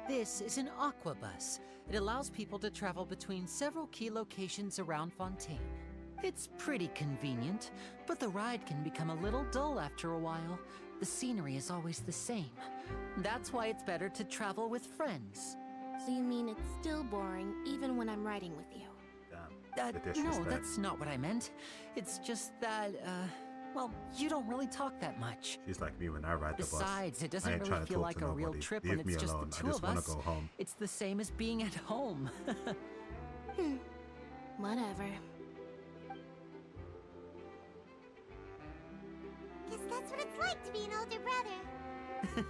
This is an aquabus. It allows people to travel between several key locations around Fontaine. It's pretty convenient, but the ride can become a little dull after a while. The scenery is always the same. That's why it's better to travel with friends. So you mean it's still boring even when I'm riding with you? Damn. The No, disrespect. that's not what I meant. It's just that, well, you don't really talk that much. She's like me when I ride the bus. Besides, it I doesn't ain't really trying to feel talk like to a real nobody. trip Leave when me it's just alone. the I two just of want us. to go home. It's the same as being at home. Whatever. Guess that's what it's like to be an older brother.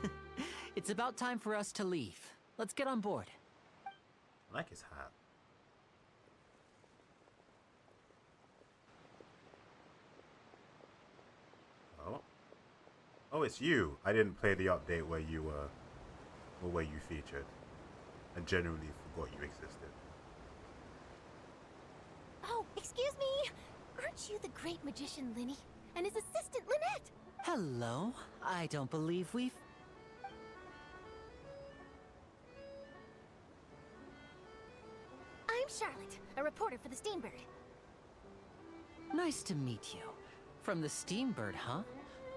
It's about time for us to leave. Let's get on board. I like his hat. Oh. Oh, it's you. I didn't play the update where you were, or where you featured, and genuinely forgot you existed. Oh, excuse me! Aren't you the great magician Lenny? And his assistant Lynette? Hello. I don't believe we've... I'm Charlotte, a reporter for the Steambird. Nice to meet you. From the Steambird, huh?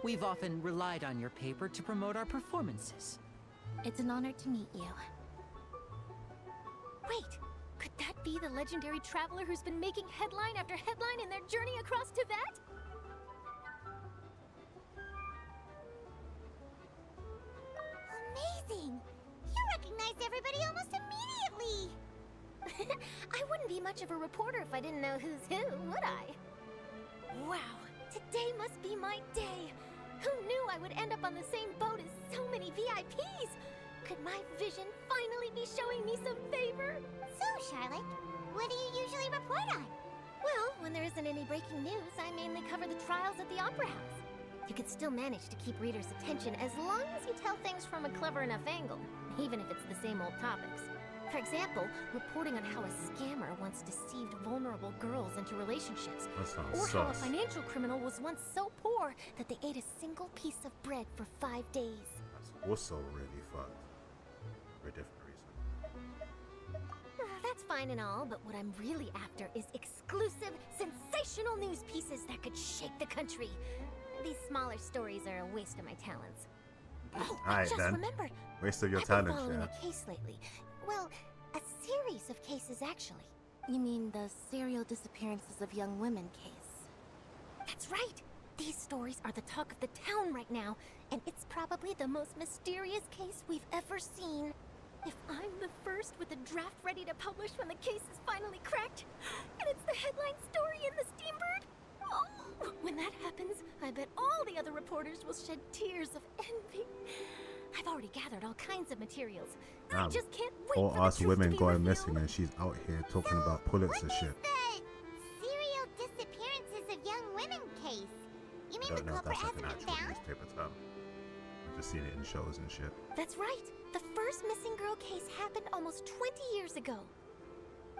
We've often relied on your paper to promote our performances. It's an honor to meet you. Wait, could that be the legendary traveler who's been making headline after headline in their journey across Tibet? Amazing! You recognized everybody almost immediately! I wouldn't be much of a reporter if I didn't know who's who, would I? Wow, today must must be my day. Who knew I would end up on the same boat as so many VIPs? Could my vision finally be showing me some favor? So, Charlotte, what do you usually report on? Well, when there isn't any breaking news, I mainly cover the trials at the Opera House. You can still manage to keep readers' attention as long as you tell things from a clever enough angle, even if it's the same old topics. For example, reporting on how a scammer once deceived vulnerable girls into relationships. Or how a financial criminal was once so poor that they ate a single piece of bread for 5 days. That's also really fun. For a different reason. That's fine and all, but what I'm really after is exclusive, sensational news pieces that could shake the country. These smaller stories are a waste of my talents. Oh, I just remembered. Waste of your I've been talents, following yeah. a case lately. Well, a series of cases, actually. You mean the serial disappearances of young women case? That's right! These stories are the talk of the town right now, and it's probably the most mysterious case we've ever seen. If I'm the first with a draft ready to publish when the case is finally cracked, and it's the headline story in the Steambird, oh, when that happens, I bet all the other reporters will shed tears of envy. I've already gathered all kinds of materials. I just can't wait all for the us truth women to be going revealed. missing, and she's out here talking about Pulitzer shit. The serial disappearances of young women case. You I mean don't the know if culprit that's like an hasn't been actual found? newspaper term. I've just seen it in shows and shit. That's right. The first missing girl case happened almost 20 years ago.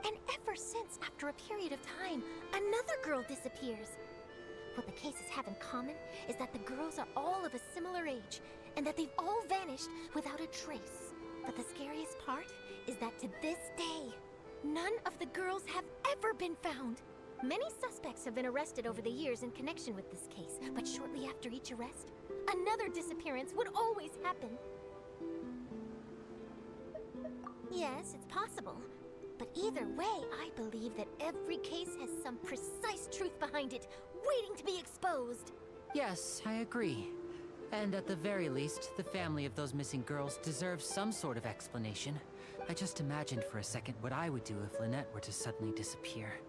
And ever since, after a period of time, another girl disappears. What the cases have in common is that the girls are all of a similar age, and that they've all vanished without a trace. But the scariest part is that to this day, none of the girls have ever been found. Many suspects have been arrested over the years in connection with this case, but shortly after each arrest, another disappearance would always happen. Yes, it's possible. But either way, I believe that every case has some precise truth behind it, waiting to be exposed. Yes, I agree. And at the very least, the family of those missing girls deserves some sort of explanation. I just imagined for a second what I would do if Lynette were to suddenly disappear.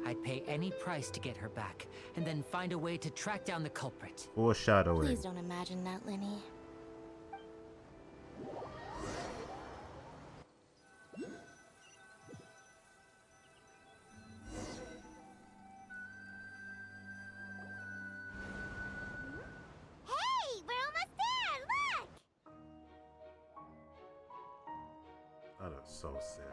I'd pay any price to get her back, and then find a way to track down the culprit. Foreshadowing. Please don't imagine that, Lenny. Hey, we're almost there! Look! That is so sick.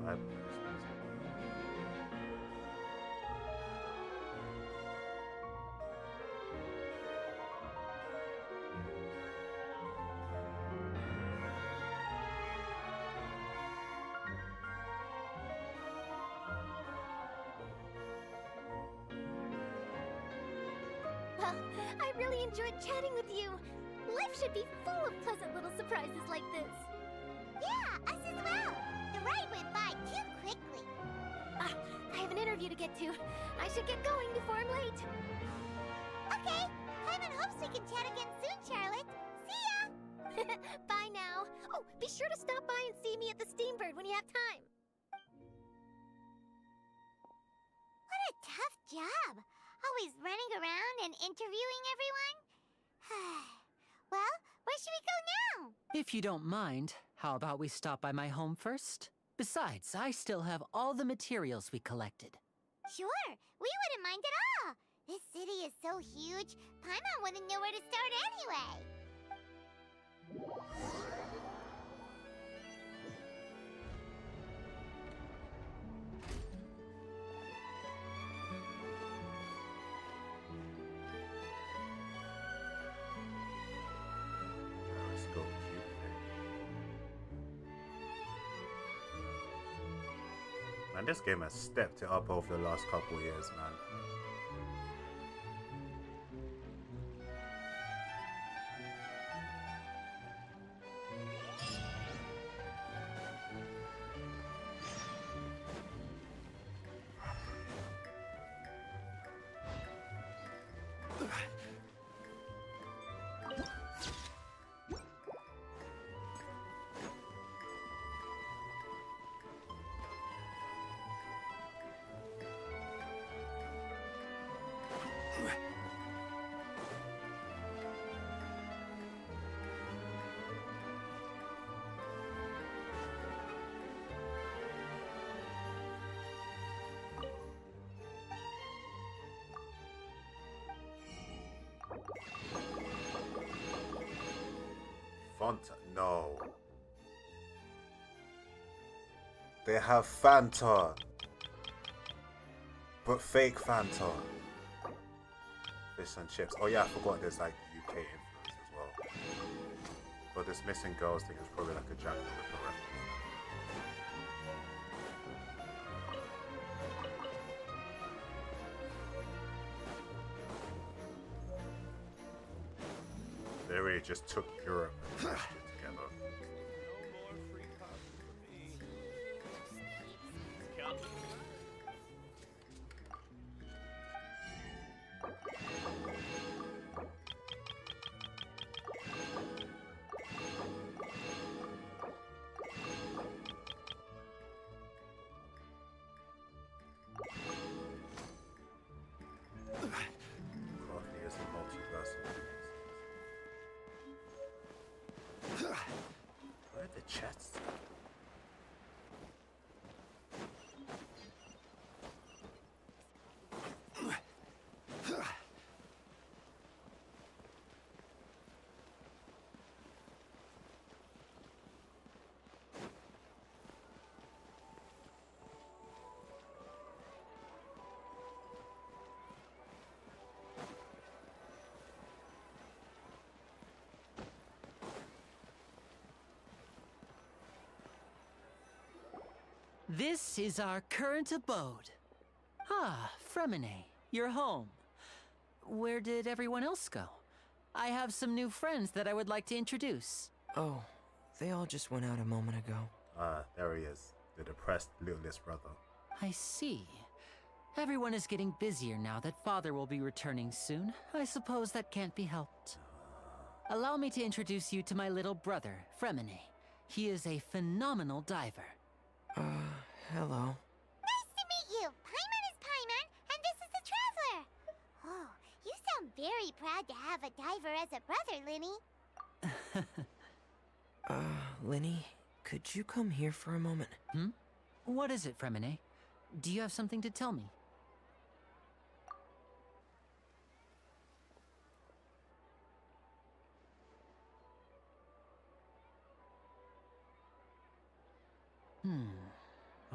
Vibe with this music. Well, I really enjoyed chatting with you. Life should be full of pleasant little surprises like this. Yeah, us as well. The ride went by too quickly. I have an interview to get to. I should get going before I'm late. Okay, Hyman hopes we can chat again soon, Charlotte. See ya! Bye now. Oh, be sure to stop by and see me at the Steambird when you have time. What a tough job. Always running around and interviewing everyone. Well, where should we go now? If you don't mind, how about we stop by my home first? Besides, I still have all the materials we collected. Sure, we wouldn't mind at all. This city is so huge, Paimon wouldn't know where to start anyway. Let's go cute thing. Man, this game has stepped it up over the last couple years, man. Fontaine. No. They have Fanta. But fake Fanta. Fish and chips. Oh yeah, I forgot there's like UK influence as well. But this missing girls thing is probably like a Jack the Ripper reference. They really just took Europe and mashed it together. Coffee is a multiversal. Where are the chests? This is our current abode. Ah, Fremine, you're home. Where did everyone else go? I have some new friends that I would like to introduce. Oh, they all just went out a moment ago. There he is. The depressed littlest brother. I see. Everyone is getting busier now that Father will be returning soon. I suppose that can't be helped. Allow me to introduce you to my little brother, Fremine. He is a phenomenal diver. Hello. Nice to meet you. Paimon is Paimon, and this is the Traveler. Oh, you sound very proud to have a diver as a brother, Linny. Linny, could you come here for a moment? What is it, Fremine? Do you have something to tell me?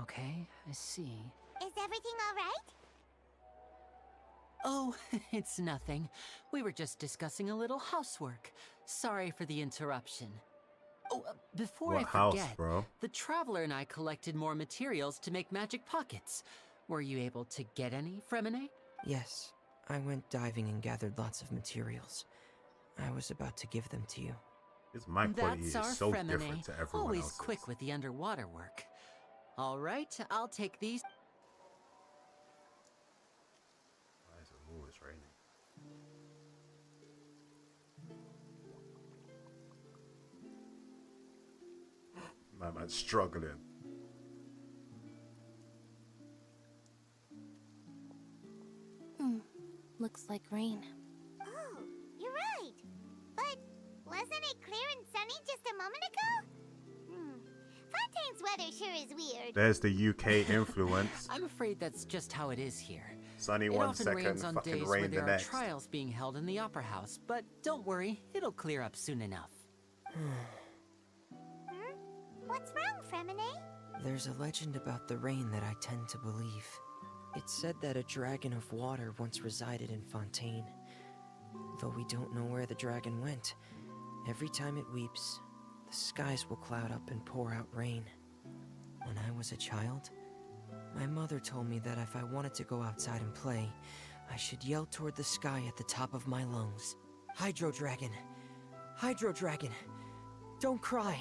Okay, I see. Is everything all right? Oh, it's nothing. We were just discussing a little housework. Sorry for the interruption. Oh, before What I house, forget, bro? the Traveler and I collected more materials to make magic pockets. Were you able to get any, Fremine? Yes, I went diving and gathered lots of materials. I was about to give them to you. His mind quality That's is our so Fremine. different to everyone Always else's. quick with the underwater work. All right, I'll take these. Why is it always raining? My man's struggling. Looks like rain. Oh, you're right. But wasn't it clear and sunny just a moment ago? Fontaine's weather sure is weird. There's the UK influence. I'm afraid that's just how it is here. Sunny It one often second, rains on fucking days rain where the there are next. trials being held in the Opera House, but don't worry, it'll clear up soon enough. What's wrong, Fremine? There's a legend about the rain that I tend to believe. It's said that a dragon of water once resided in Fontaine. Though we don't know where the dragon went, every time it weeps, the skies will cloud up and pour out rain. When I was a child, my mother told me that if I wanted to go outside and play, I should yell toward the sky at the top of my lungs. Hydro Dragon! Hydro Dragon! Don't cry!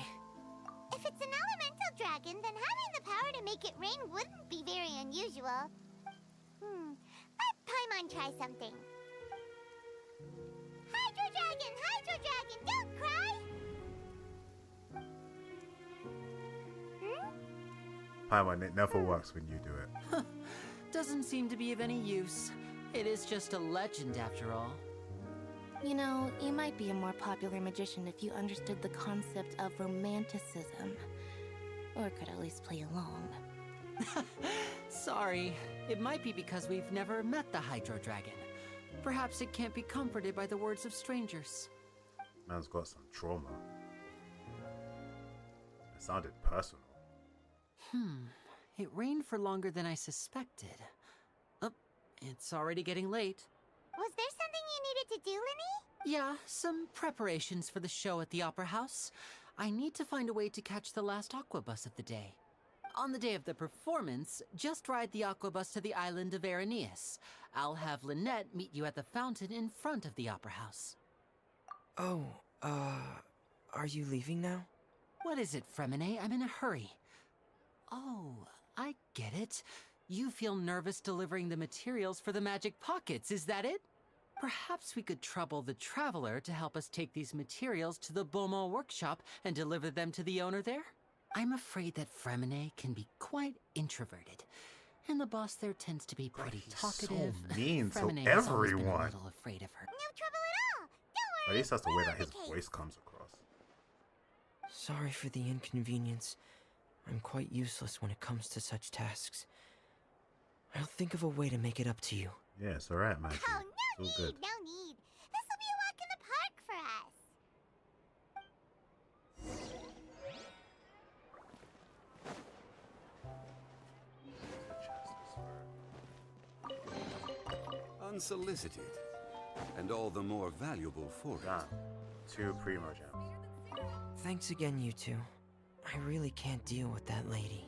If it's an elemental dragon, then having the power to make it rain wouldn't be very unusual. Let Paimon try something. Hydro Dragon, don't cry! Paimon, it never works when you do it. Doesn't seem to be of any use. It is just a legend after all. You know, you might be a more popular magician if you understood the concept of romanticism. Or could at least play along. Sorry, it might be because we've never met the Hydro Dragon. Perhaps it can't be comforted by the words of strangers. Man's got some trauma. It sounded personal. It rained for longer than I suspected. Oh, it's already getting late. Was there something you needed to do, Linny? Yeah, some preparations for the show at the Opera House. I need to find a way to catch the last aqua bus of the day. On the day of the performance, just ride the aqua bus to the island of Aeneas. I'll have Lynette meet you at the fountain in front of the Opera House. Oh, are you leaving now? What is it, Fremine? I'm in a hurry. Oh, I get it. You feel nervous delivering the materials for the magic pockets, is that it? Perhaps we could trouble the Traveler to help us take these materials to the Beaumont workshop and deliver them to the owner there? I'm afraid that Fremine can be quite introverted, and the boss there tends to be pretty talkative. So mean to Fremine has always been a everyone. little afraid of her. No trouble at all. Don't worry. At least that's the way that his We're on the voice case. comes across. Sorry for the inconvenience. I'm quite useless when it comes to such tasks. I'll think of a way to make it up to you. Yeah, it's alright, man. Oh, no It's all need, good. no need. This will be a walk in the park for us. Unsolicited, and all the more valuable for it. Damn. 2 primo gems. Thanks again, you two. I really can't deal with that lady.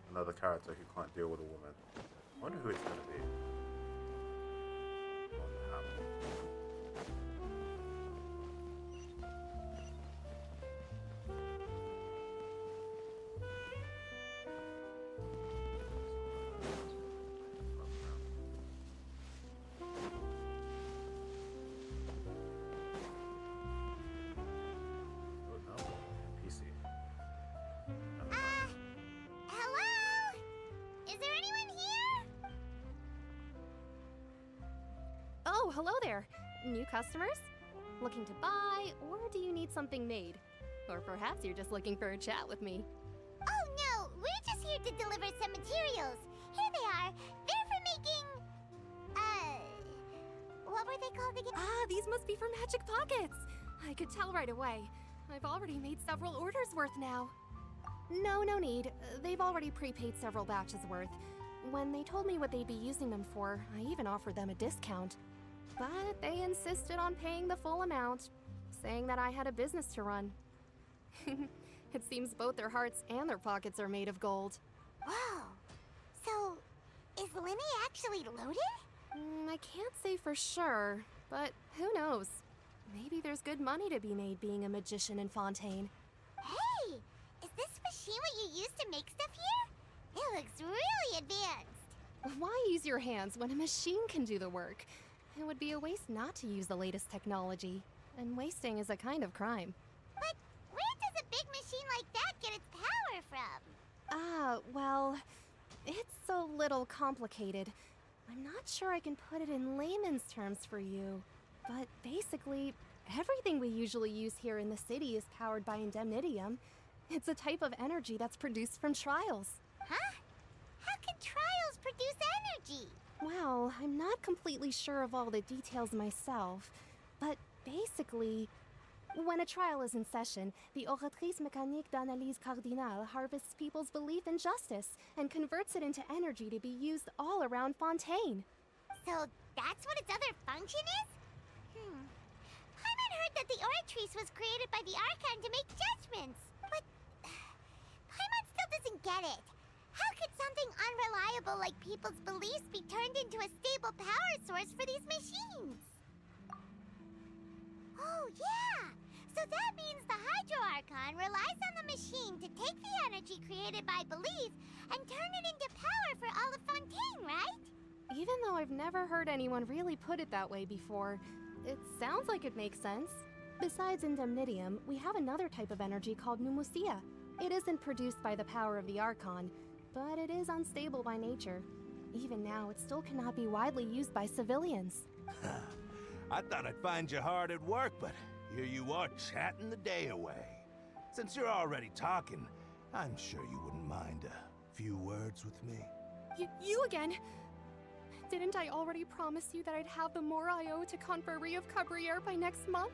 Another character who can't deal with a woman. I wonder who it's gonna be. Hello? Is there anyone here? Oh, hello there. New customers? Looking to buy, or do you need something made? Or perhaps you're just looking for a chat with me. Oh no, we're just here to deliver some materials. Here they are. They're for making... what were they called again? Ah, these must be for Magic Pockets. I could tell right away. I've already made several orders worth now. No need. They've already prepaid several batches worth. When they told me what they'd be using them for, I even offered them a discount. But they insisted on paying the full amount, saying that I had a business to run. It seems both their hearts and their pockets are made of gold. Whoa. So, is Linny actually loaded? I can't say for sure, but who knows? Maybe there's good money to be made being a magician in Fontaine. Hey! Is this machine what you use to make stuff here? It looks really advanced. Why use your hands when a machine can do the work? It would be a waste not to use the latest technology, and wasting is a kind of crime. But where does a big machine like that get its power from? Well, it's a little complicated. I'm not sure I can put it in layman's terms for you, but basically, everything we usually use here in the city is powered by indemnitium. It's a type of energy that's produced from trials. Huh? How can trials produce energy? Well, I'm not completely sure of all the details myself, but basically, when a trial is in session, the Oratrice Mécanique d'Analyse Cardinale harvests people's belief in justice and converts it into energy to be used all around Fontaine. So that's what its other function is? Paimon heard that the Oratrice was created by the Archon to make judgments, but Paimon still doesn't get it. How could something unreliable like people's beliefs be turned into a stable power source for these machines? Oh, yeah! So that means the Hydro Archon relies on the machine to take the energy created by belief and turn it into power for all of Fontaine, right? Even though I've never heard anyone really put it that way before, it sounds like it makes sense. Besides indemnitium, we have another type of energy called pneumosia. It isn't produced by the power of the Archon, but it is unstable by nature. Even now, it still cannot be widely used by civilians. I thought I'd find you hard at work, but here you are chatting the day away. Since you're already talking, I'm sure you wouldn't mind a few words with me. You again? Didn't I already promise you that I'd have the more I owe to Conferrie of Cabriere by next month?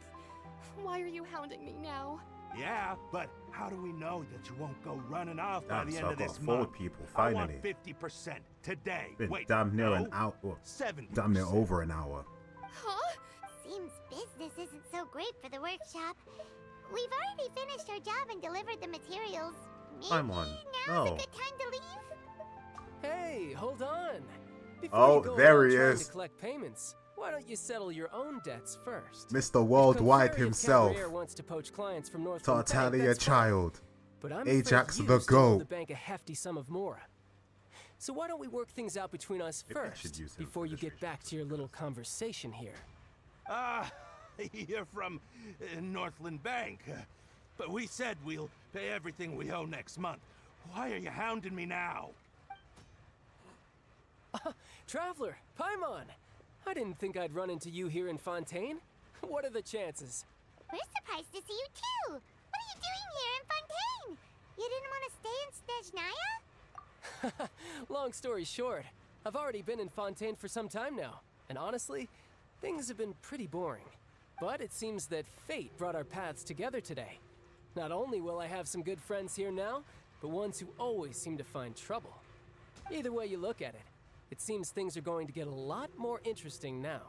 Why are you hounding me now? Yeah, but how do we know that you won't go running off by Damn, the so end I of got this forward month? people I finally. want 50% today. Been Wait, damn near no? an hour. 70%. Damn near over an hour. Huh? Seems business isn't so great for the workshop. We've already finished our job and delivered the materials. Maybe I'm on. now's No. a good time to leave? Hey, hold on. Before Oh, you go there around he trying is. to collect payments, why don't you settle your own debts first? Mr. Worldwide Contrary, if himself. Cabrera wants to poach clients from Northland Bank, Tartaglia that's fine. child. But I'm Ajax afraid the you still owe GOAT. the bank a hefty sum of mora. So why don't we work things out between us Maybe I should first, use him before for you this get back to your little conversation here? You're from Northland Bank. But we said we'll pay everything we owe next month. Why are you hounding me now? Traveler, Paimon! I didn't think I'd run into you here in Fontaine. What are the chances? We're surprised to see you too. What are you doing here in Fontaine? You didn't want to stay in Snezhnaya? Long story short, I've already been in Fontaine for some time now, and honestly, things have been pretty boring. But it seems that fate brought our paths together today. Not only will I have some good friends here now, but ones who always seem to find trouble. Either way you look at it, it seems things are going to get a lot more interesting now.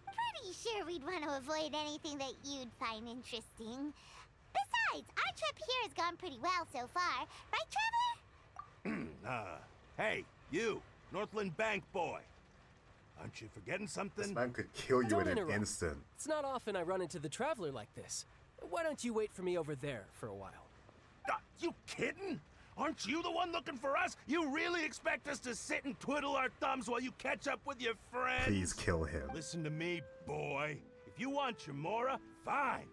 Pretty sure we'd want to avoid anything that you'd find interesting. Besides, our trip here has gone pretty well so far. Right, Traveler? Hey, you, Northland Bank boy. Aren't you forgetting something? This man could kill you Don't in an interrupt. instant. It's not often I run into the Traveler like this. Why don't you wait for me over there for a while? You kidding? Aren't you the one looking for us? You really expect us to sit and twiddle our thumbs while you catch up with your friends? Please kill him. Listen to me, boy. If you want your Mora, fine.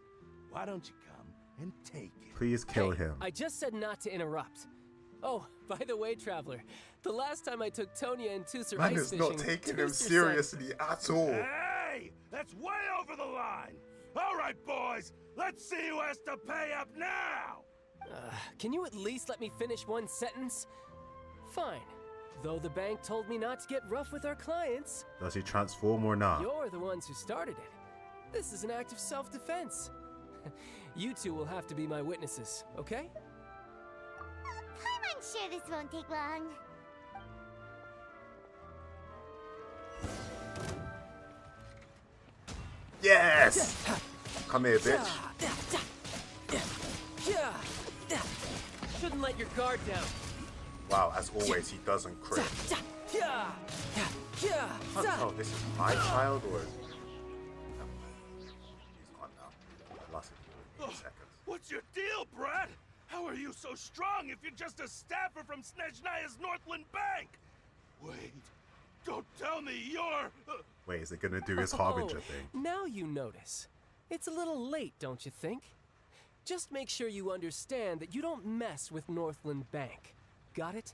Why don't you come and take it? Please kill Hey, him. I just said not to interrupt. Oh, by the way, Traveler, the last time I took Tonya and Tusser Man ice is fishing, not taking him Tusser said- seriously at all. Hey! That's way over the line! All right, boys, let's see who has to pay up now! Can you at least let me finish one sentence? Fine. Though the bank told me not to get rough with our clients, Does he transform or not? you're the ones who started it. This is an act of self-defense. You two will have to be my witnesses, okay? I'm sure this won't take long. Yes! Come here, bitch. Shouldn't let your guard down. Wow, as always, he doesn't crit. Oh, this is my child, or is he's gone now? I lost it in seconds. What's your deal, Brad? How are you so strong if you're just a staffer from Snezhnaya's Northland Bank? Wait, don't tell me you're... Wait, is it gonna do his Harbinger thing? Now you notice. It's a little late, don't you think? Just make sure you understand that you don't mess with Northland Bank. Got it?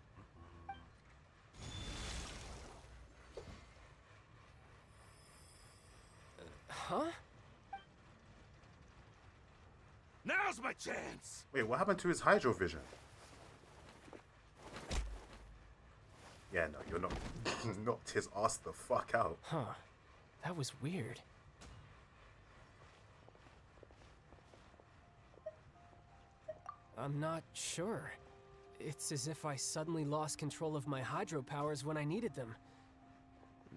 Huh? Now's my chance! Wait, what happened to his Hydro Vision? Yeah, no, you're not. Knocked his ass the fuck out. Huh. That was weird. I'm not sure. It's as if I suddenly lost control of my hydro powers when I needed them.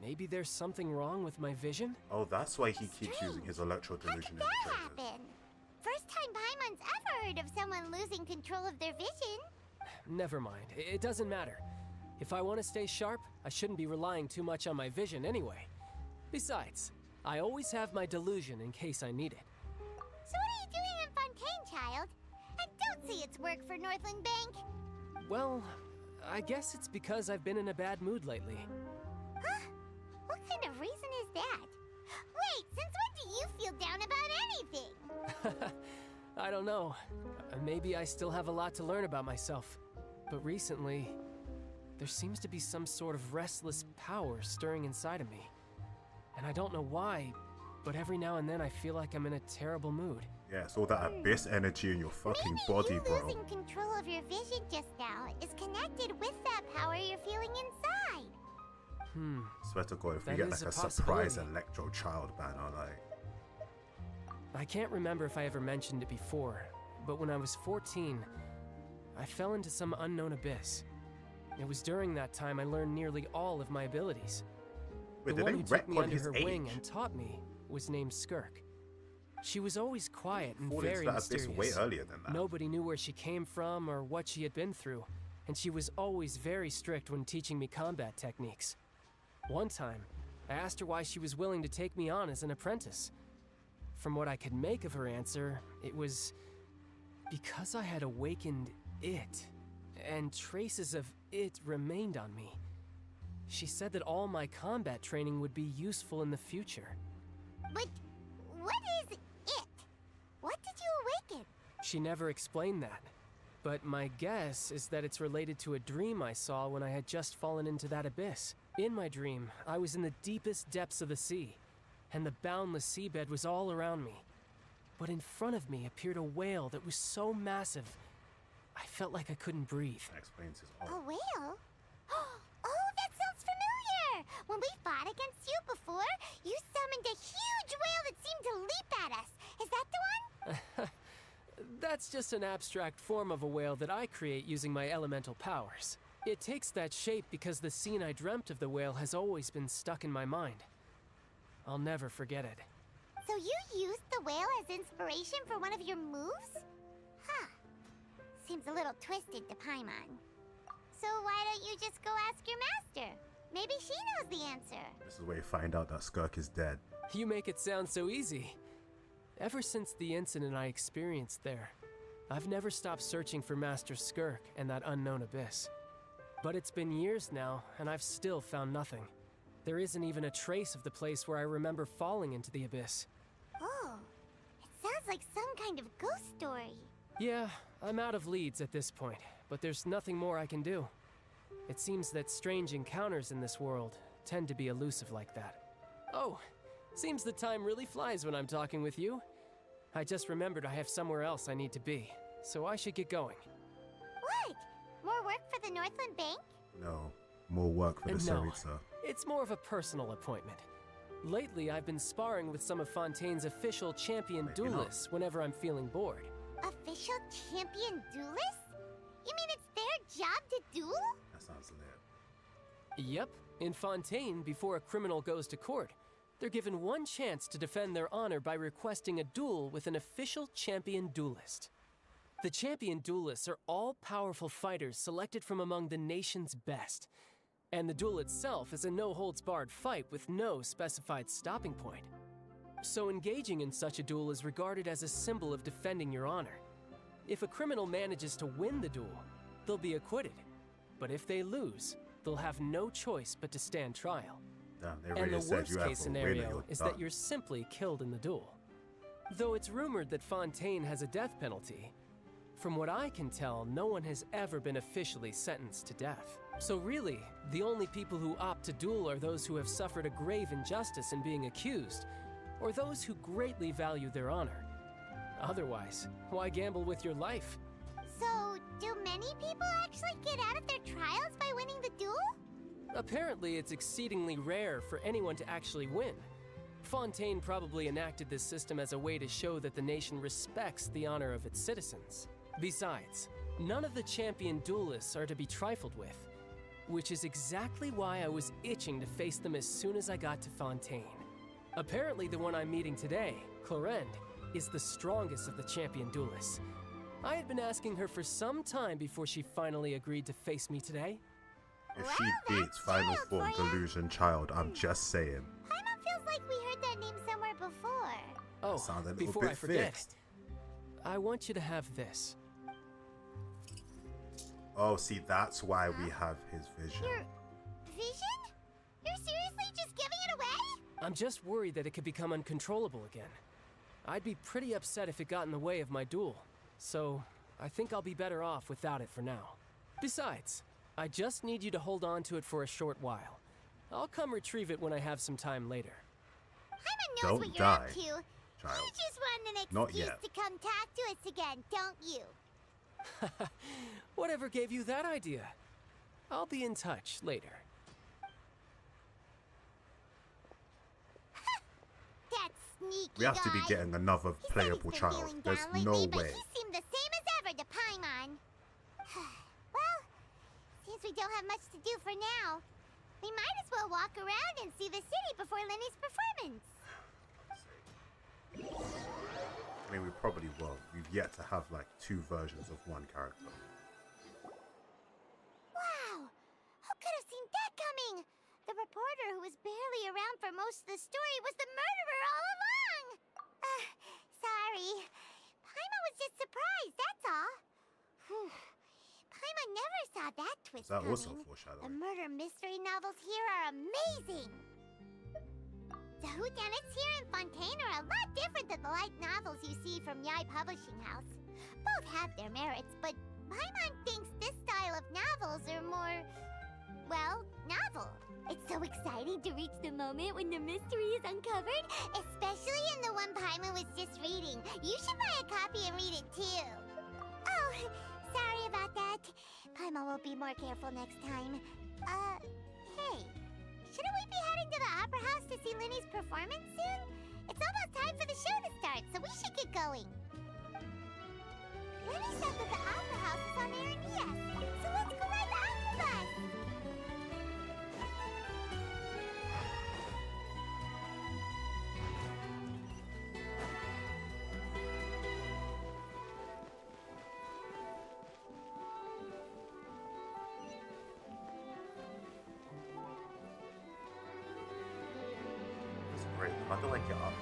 Maybe there's something wrong with my vision? Oh, that's why he keeps using his Electro Delusion in the That trailers. happened. First time Paimon's ever heard of someone losing control of their vision. Never mind. It doesn't matter. If I want to stay sharp, I shouldn't be relying too much on my vision anyway. Besides, I always have my delusion in case I need it. So what are you doing in Fontaine, child? And don't say it's work for Northland Bank. Well, I guess it's because I've been in a bad mood lately. Huh? What kind of reason is that? Wait, since when do you feel down about anything? I don't know. Maybe I still have a lot to learn about myself. But recently, there seems to be some sort of restless power stirring inside of me. And I don't know why, but every now and then I feel like I'm in a terrible mood. Yeah, it's all that abyss energy in your fucking Maybe body, you bro. losing control of your vision just now is connected with that power you're feeling inside. Swear to God, if we That get is like a a surprise possibility. Electro Child banner, like. I can't remember if I ever mentioned it before, but when I was 14, I fell into some unknown abyss. It was during that time I learned nearly all of my abilities. Wait, The did one they who took me retcon under his her age? wing and taught me was named Skirk. She was always quiet and Fall into very that abyss mysterious. way earlier than that. Nobody knew where she came from or what she had been through, and she was always very strict when teaching me combat techniques. One time, I asked her why she was willing to take me on as an apprentice. From what I could make of her answer, it was because I had awakened it, and traces of it remained on me. She said that all my combat training would be useful in the future. But what is it? What did you awaken? She never explained that, but my guess is that it's related to a dream I saw when I had just fallen into that abyss. In my dream, I was in the deepest depths of the sea, and the boundless seabed was all around me. But in front of me appeared a whale that was so massive, I felt like I couldn't breathe. That explains his A art. whale? Oh, that sounds familiar! When we fought against you before, you summoned a huge whale that seemed to leap at us. Is that the one? That's just an abstract form of a whale that I create using my elemental powers. It takes that shape because the scene I dreamt of the whale has always been stuck in my mind. I'll never forget it. So you used the whale as inspiration for one of your moves? Huh. Seems a little twisted to Paimon. So why don't you just go ask your master? Maybe she knows the answer. This is where you find out that Skirk is dead. You make it sound so easy. Ever since the incident I experienced there, I've never stopped searching for Master Skirk and that unknown abyss. But it's been years now, and I've still found nothing. There isn't even a trace of the place where I remember falling into the abyss. Oh, it sounds like some kind of ghost story. Yeah, I'm out of leads at this point, but there's nothing more I can do. It seems that strange encounters in this world tend to be elusive like that. Oh, seems the time really flies when I'm talking with you. I just remembered I have somewhere else I need to be, so I should get going. What? More work for the Northland Bank? No, more work for the No, Saritsa. it's more of a personal appointment. Lately, I've been sparring with some of Fontaine's official champion Maybe not. duelists whenever I'm feeling bored. Official champion duelists? You mean it's their job to duel? That sounds lit. Yep, in Fontaine, before a criminal goes to court, they're given one chance to defend their honor by requesting a duel with an official champion duelist. The champion duelists are all-powerful fighters selected from among the nation's best. And the duel itself is a no-holds-barred fight with no specified stopping point. So engaging in such a duel is regarded as a symbol of defending your honor. If a criminal manages to win the duel, they'll be acquitted. But if they lose, they'll have no choice but to stand trial. Damn, they And really the said you have worst-case to win or scenario you're is done. that you're simply killed in the duel. Though it's rumored that Fontaine has a death penalty, from what I can tell, no one has ever been officially sentenced to death. So really, the only people who opt to duel are those who have suffered a grave injustice in being accused, or those who greatly value their honor. Otherwise, why gamble with your life? So, do many people actually get out of their trials by winning the duel? Apparently, it's exceedingly rare for anyone to actually win. Fontaine probably enacted this system as a way to show that the nation respects the honor of its citizens. Besides, none of the champion duelists are to be trifled with, which is exactly why I was itching to face them as soon as I got to Fontaine. Apparently, the one I'm meeting today, Clorinde, is the strongest of the champion duelists. I had been asking her for some time before she finally agreed to face me today. If she beats Final Form Delusion Child, I'm just saying. Paimon feels like we heard that name somewhere before. Oh, Sounds a little before bit I forget, fixed. I want you to have this. Oh, see, that's why we have his vision. Your vision? You're seriously just giving it away? I'm just worried that it could become uncontrollable again. I'd be pretty upset if it got in the way of my duel, so I think I'll be better off without it for now. Besides, I just need you to hold on to it for a short while. I'll come retrieve it when I have some time later. Paimon knows Don't what you're up die, to. child. You just want an Not excuse yet. to come talk to us again, don't you? Whatever gave you that idea? I'll be in touch later. That sneaky We have to be guy. getting another He said playable he's been child. feeling There's down no lately, but way. he seemed the same as ever to Paimon. Well, seems we don't have much to do for now. We might as well walk around and see the city before Lenny's performance. I mean, we probably will. We've yet to have like 2 versions of one character. Wow! Who could have seen that coming? The reporter who was barely around for most of the story was the murderer all along! Sorry. Paimon was just surprised, that's all. Whew. Paimon never saw that twist Is that coming. also foreshadowing? The murder mystery novels here are amazing! The whodunits here in Fontaine are a lot different than the light novels you see from Yai Publishing House. Both have their merits, but Paimon thinks this style of novels are more, well, novel. It's so exciting to reach the moment when the mystery is uncovered, especially in the one Paimon was just reading. You should buy a copy and read it too. Oh, sorry about that. Paimon will be more careful next time. Hey. Shouldn't we be heading to the Opera House to see Lenny's performance soon? It's almost time for the show to start, so we should get going. Lenny said that the Opera House is on Aranias, so let's go ride the Opera Bus! That's great. How do I get up?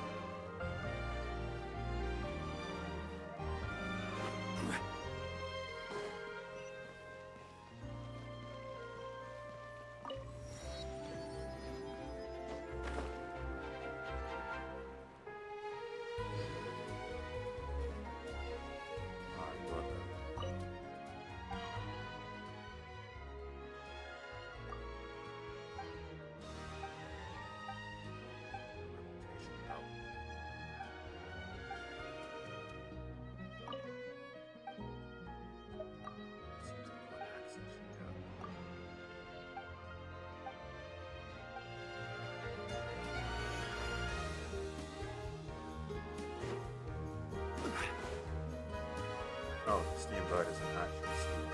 Oh, the Steambird is an actual steam.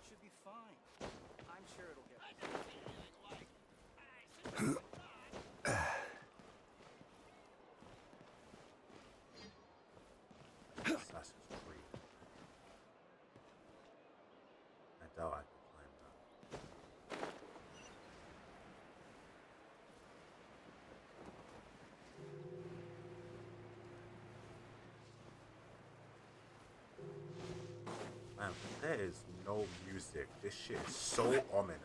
Should be fine. I'm sure it'll get. Assassin's Creed. I doubt I can climb that. Man, there is no music. This shit is so ominous.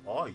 What are you?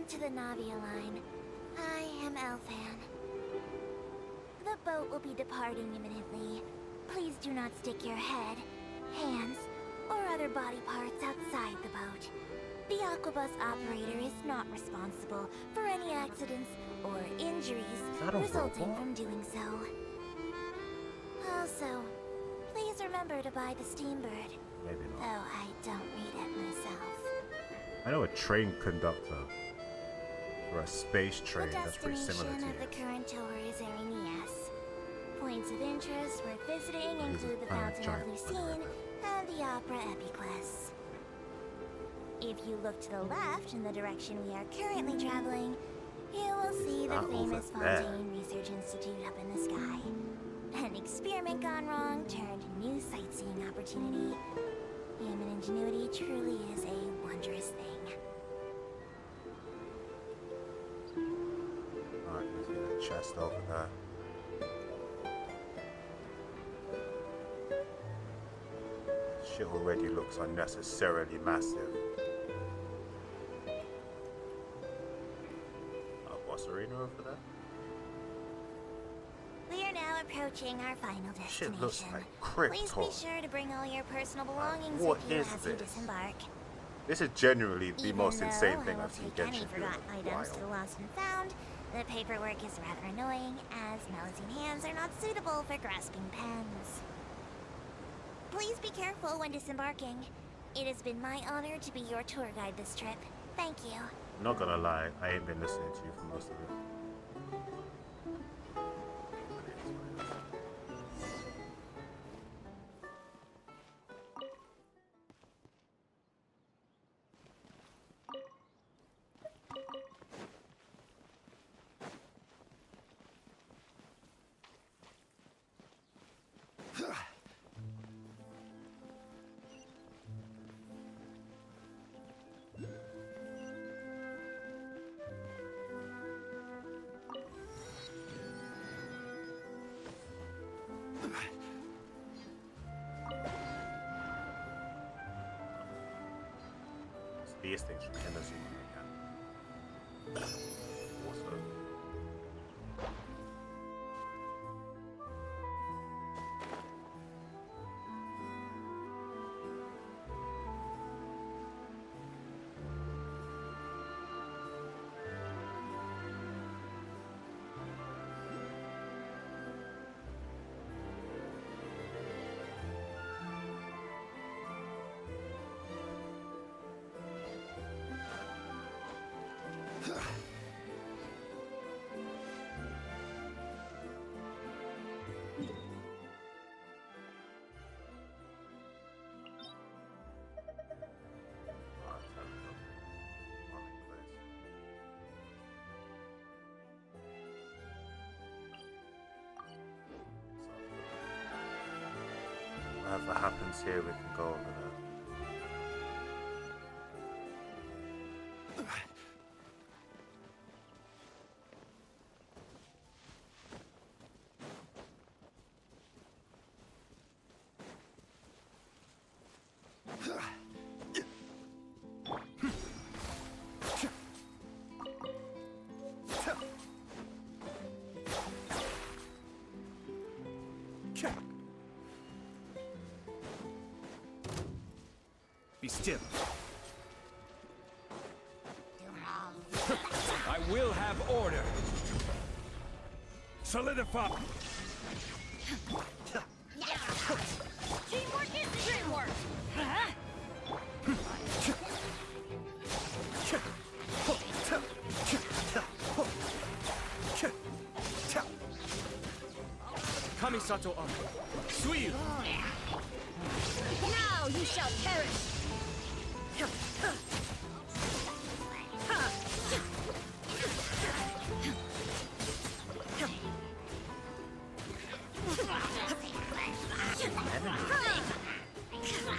to the Navia line. I am Elfan. The boat will be departing imminently. Please do not stick your head, hands, or other body parts outside the boat. The Aquabus operator is not responsible for any accidents or injuries resulting from doing so. Also, please remember to buy the Steambird. Maybe not. Though I don't read it myself. I know a train conductor for a space train that's pretty similar to The destination you. of the current tour is Arenias. Points of interest worth visiting include the Fountain of Lucine and the Opera Epiclese. If you look to the left in the direction we are currently traveling, you will see the famous Fontaine Research Institute up in the sky. An experiment gone wrong turned new sightseeing opportunity. Human ingenuity truly is a wondrous thing. Alright, you see the chest over there. Shit already looks unnecessarily massive. Boss arena over there? We are now approaching our final destination. Shit looks like Krypton. Please be sure to bring all your personal belongings What with you is as you this? disembark. This is genuinely the Even most though insane thing I will I've seen take any Genshin do. forgotten items to the lost and found, the paperwork is rather annoying, as Melusine hands are not suitable for grasping pens. Please be careful when disembarking. It has been my honor to be your tour guide this trip. Thank you. Not gonna lie, I ain't been listening to you for most of it. These things from Inazuma again. Awesome. Whatever happens here, we can go over there. Be still. I will have order. Solidify. Teamwork is dreamwork! Kamisato on. Suiyu. Now you shall perish!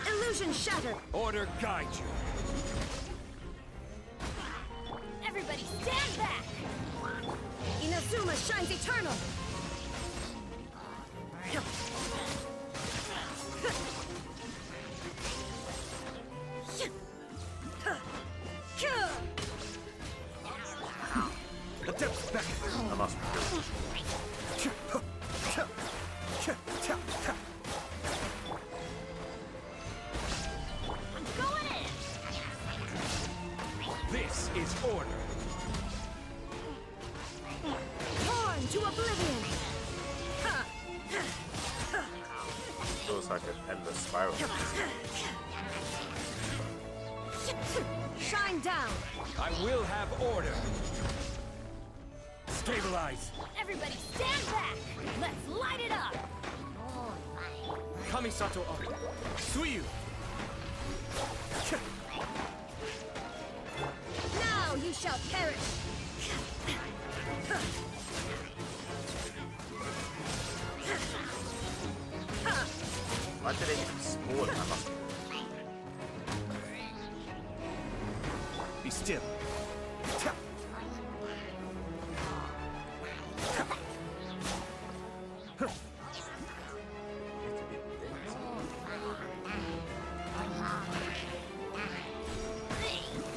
Illusion shattered! Order guide you. Everybody stand back! Inazuma shines eternal! That must be good. This is order. Torn to oblivion! Feels like an endless spiral. Shine down! I will have order. Stabilize. Everybody stand back! Let's light it up! Kamisato up. Suiyu. Now you shall perish! Why did they even spawn? I must Be still.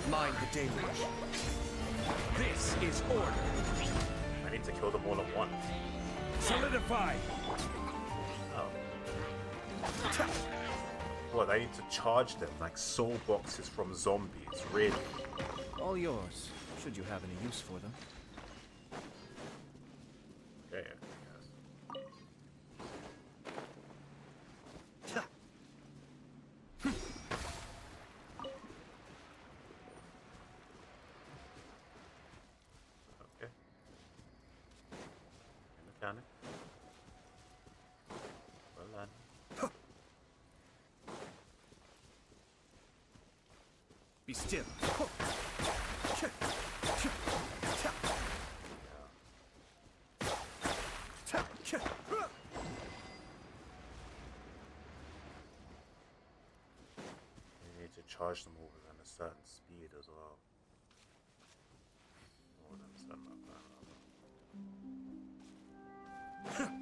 Mind the deluge. This is order. I need to kill them all at once. Solidify. Oh. What, I need to charge them like soul boxes from zombies, really? All yours, should you have any use for them. Okay, okay. Mechanic. Well done. Be still. You need to charge them all within a certain speed as well. More than a certain amount of time.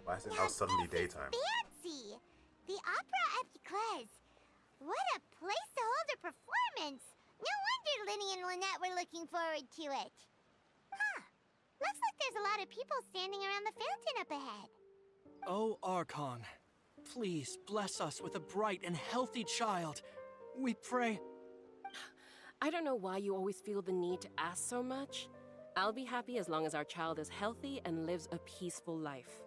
Why is it now suddenly daytime? Fancy! The opera at Eclairs. What a place to hold a performance! No wonder Linny and Lynette were looking forward to it. Huh. Looks like there's a lot of people standing around the fountain up ahead. Oh, Archon, please bless us with a bright and healthy child. We pray. I don't know why you always feel the need to ask so much. I'll be happy as long as our child is healthy and lives a peaceful life.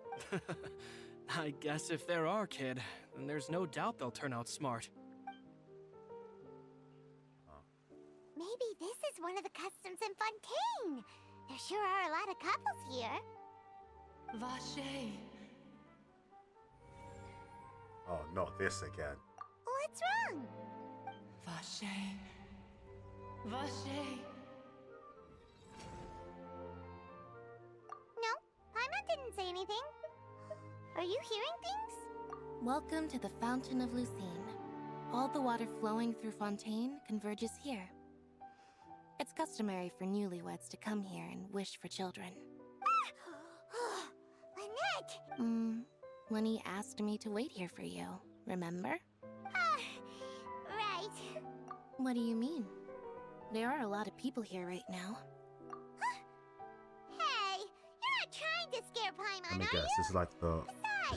I guess if they're our kid, then there's no doubt they'll turn out smart. Maybe this is one of the customs in Fontaine. There sure are a lot of couples here. Vache. Oh, not this again. What's wrong? Vache. Vache. No, Paimon didn't say anything. Are you hearing things? Welcome to the Fountain of Lucine. All the water flowing through Fontaine converges here. It's customary for newlyweds to come here and wish for children. Lynette! Lenny asked me to wait here for you, remember? Right. What do you mean? There are a lot of people here right now. Hey, you're not trying to scare Paimon, Let me are guess. you? This is like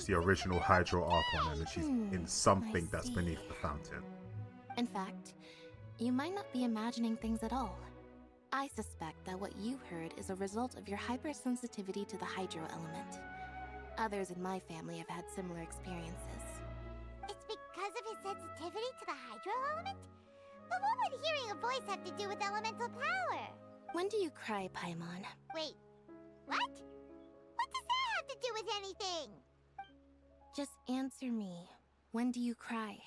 the original Hydro Archon, and then she's in something that's beneath the fountain. In fact, you might not be imagining things at all. I suspect that what you heard is a result of your hypersensitivity to the hydro element. Others in my family have had similar experiences. It's because of his sensitivity to the hydro element? But what would hearing a voice have to do with elemental power? When do you cry, Paimon? Wait, what? What does that have to do with anything? Just answer me. When do you cry?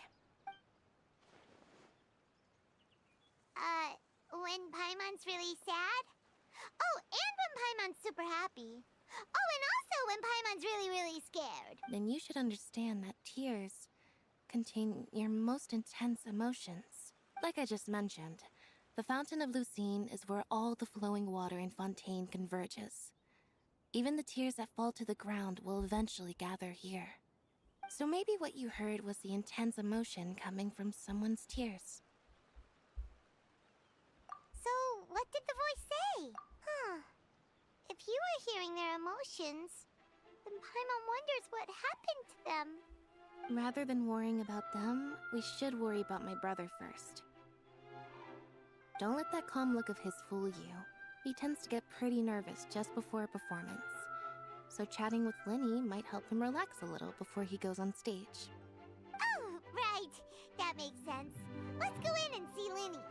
When Paimon's really sad? Oh, and when Paimon's super happy. Oh, and also when Paimon's really, really scared. Then you should understand that tears contain your most intense emotions. Like I just mentioned, the Fountain of Lucine is where all the flowing water in Fontaine converges. Even the tears that fall to the ground will eventually gather here. So maybe what you heard was the intense emotion coming from someone's tears. So, what did the voice say? Huh. If you were hearing their emotions, then Paimon wonders what happened to them. Rather than worrying about them, we should worry about my brother first. Don't let that calm look of his fool you. He tends to get pretty nervous just before a performance. So chatting with Linny might help him relax a little before he goes on stage. Oh, right. That makes sense. Let's go in and see Linny.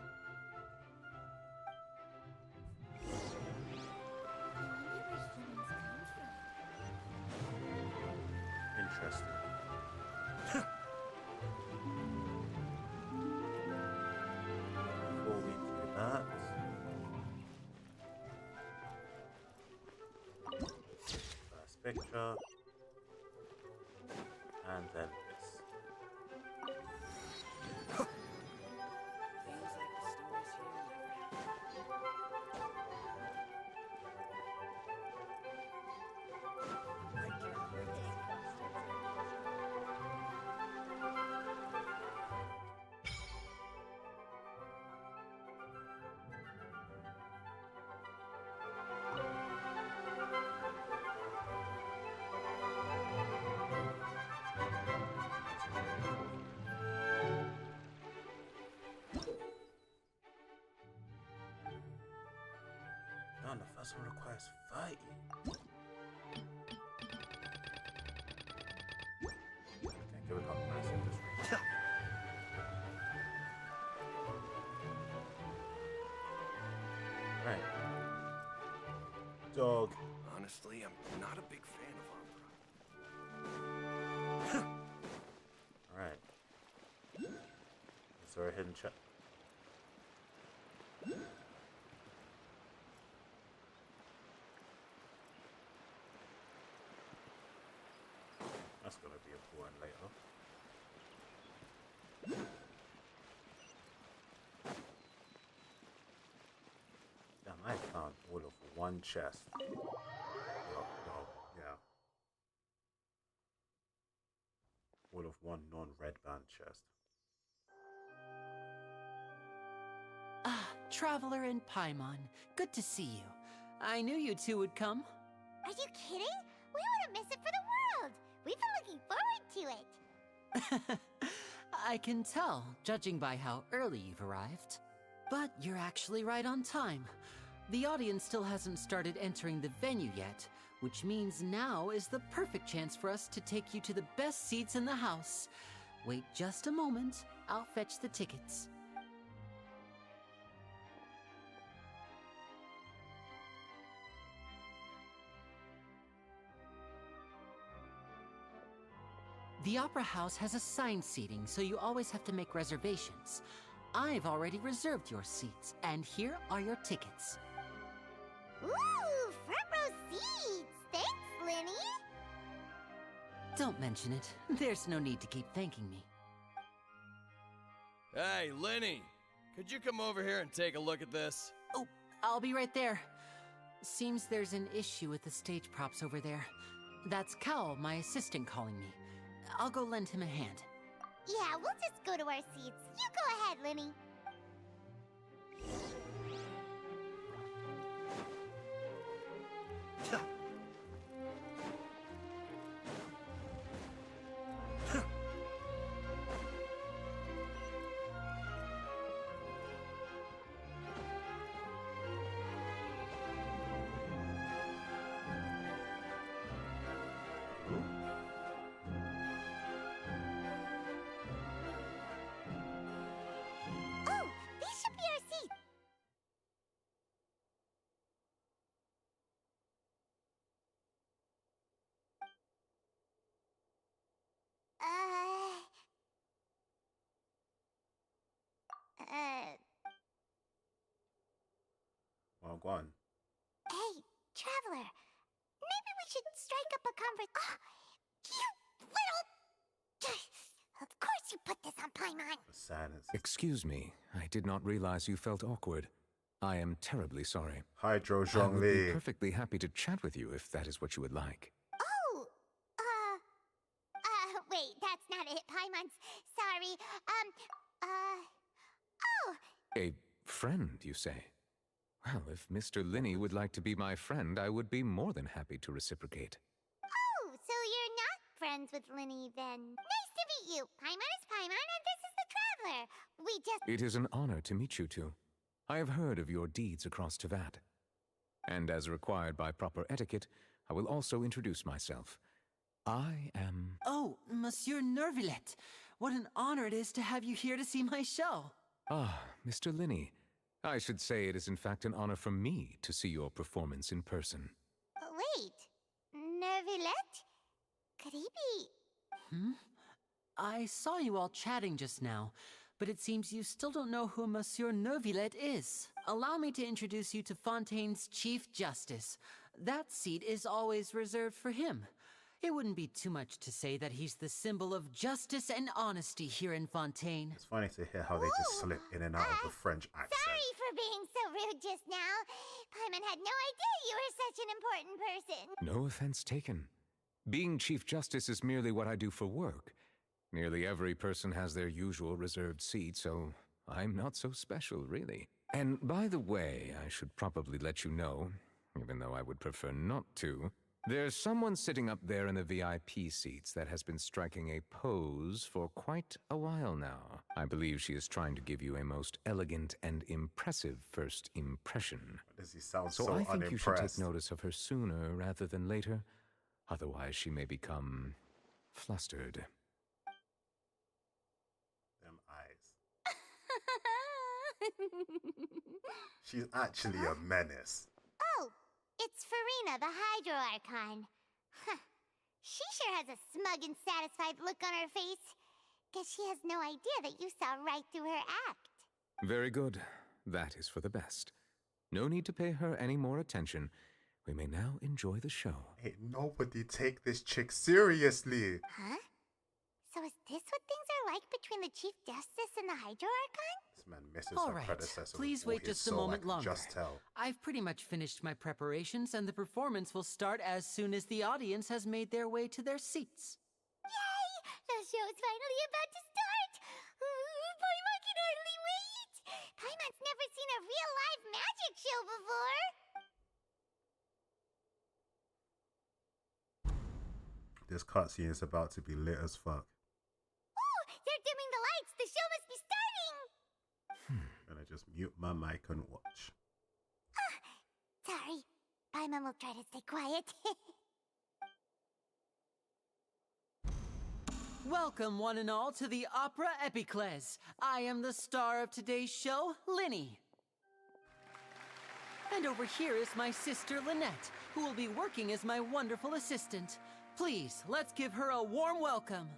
Interesting. Before we do that, first picture, and then this. No, the first one requires 30. Okay, give it up nice in this range. Right. Dog. Honestly, I'm not a big fan of opera. Alright. Is there a hidden check? That's gonna be important later. Damn, I found all of one chest. Yeah. All of one non-red band chest. Ah, Traveler and Paimon. Good to see you. I knew you two would come. Are you kidding? We wouldn't miss it for the world. We've been looking forward to it. I can tell, judging by how early you've arrived. But you're actually right on time. The audience still hasn't started entering the venue yet, which means now is the perfect chance for us to take you to the best seats in the house. Wait just a moment, I'll fetch the tickets. The Opera House has assigned seating, so you always have to make reservations. I've already reserved your seats, and here are your tickets. Ooh, front row seats! Thanks, Linny! Don't mention it. There's no need to keep thanking me. Hey, Linny! Could you come over here and take a look at this? Oh, I'll be right there. Seems there's an issue with the stage props over there. That's Cal, my assistant, calling me. I'll go lend him a hand. Yeah, we'll just go to our seats. You go ahead, Linny. Wagwan. Hey, traveler. Maybe we should strike up a conversation. You little... Of course you put this on Paimon. Silence. Excuse me, I did not realize you felt awkward. I am terribly sorry. Hydro I would be Zhongli. perfectly happy to chat with you if that is what you would like. Oh, wait, that's not it, Paimon's. Sorry. Oh. A friend, you say? Well, if Mr. Linney would like to be my friend, I would be more than happy to reciprocate. Oh, so you're not friends with Linny then. Nice to meet you. Paimon is Paimon, and this is the Traveler. We just... It is an honor to meet you two. I have heard of your deeds across Tevat. And as required by proper etiquette, I will also introduce myself. I am... Oh, Monsieur Nervillet. What an honor it is to have you here to see my show. Ah, Mr. Linney. I should say it is in fact an honor for me to see your performance in person. Wait. Nervillet? Could he be... I saw you all chatting just now, but it seems you still don't know who Monsieur Nervillet is. Allow me to introduce you to Fontaine's Chief Justice. That seat is always reserved for him. It wouldn't be too much to say that he's the symbol of justice and honesty here in Fontaine. It's funny to hear how they just slip in and out of the French accent. Sorry for being so rude just now. Paimon had no idea you were such an important person. No offense taken. Being Chief Justice is merely what I do for work. Nearly every person has their usual reserved seat, so I'm not so special, really. And by the way, I should probably let you know, even though I would prefer not to, there's someone sitting up there in the VIP seats that has been striking a pose for quite a while now. I believe she is trying to give you a most elegant and impressive first impression. Does he sound so I think unimpressed? you should take notice of her sooner rather than later. Otherwise, she may become flustered. Them eyes. She's actually a menace. Oh, it's Farina, the Hydro Archon. Huh. She sure has a smug and satisfied look on her face. Guess she has no idea that you saw right through her act. Very good. That is for the best. No need to pay her any more attention. We may now enjoy the show. Hey, nobody take this chick seriously. Huh? So is this what things are like between the Chief Justice and the Hydro Archon? This man misses All her right, predecessor. please with all wait his just a soul, I moment can longer. Just tell. I've pretty much finished my preparations, and the performance will start as soon as the audience has made their way to their seats. Yay! The show's finally about to start! Paimon can hardly wait! Paimon's never seen a real live magic show before! This cutscene is about to be lit as fuck. Oh, they're dimming the lights! The show must be starting! Gonna just mute my mic and watch. Sorry. Paimon will try to stay quiet. Welcome, one and all, to the Opera Epiclese. I am the star of today's show, Linny. And over here is my sister, Lynette, who will be working as my wonderful assistant. Please, let's give her a warm welcome.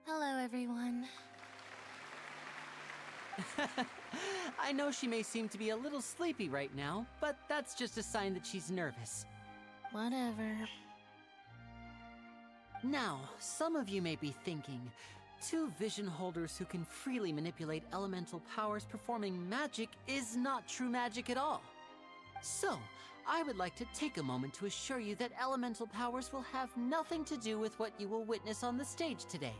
Hello, everyone. I know she may seem to be a little sleepy right now, but that's just a sign that she's nervous. Whatever. Now, some of you may be thinking, two vision holders who can freely manipulate elemental powers performing magic is not true magic at all. So, I would like to take a moment to assure you that elemental powers will have nothing to do with what you will witness on the stage today.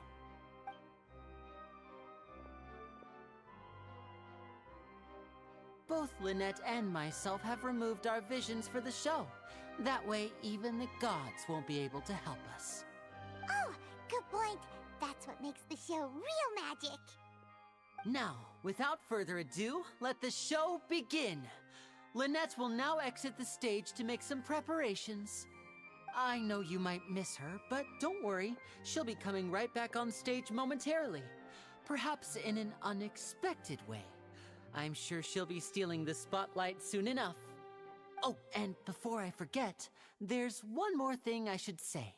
Both Lynette and myself have removed our visions for the show. That way, even the gods won't be able to help us. Oh, good point. That's what makes the show real magic. Now, without further ado, let the show begin. Lynette will now exit the stage to make some preparations. I know you might miss her, but don't worry. She'll be coming right back on stage momentarily. Perhaps in an unexpected way. I'm sure she'll be stealing the spotlight soon enough. Oh, and before I forget, there's one more thing I should say.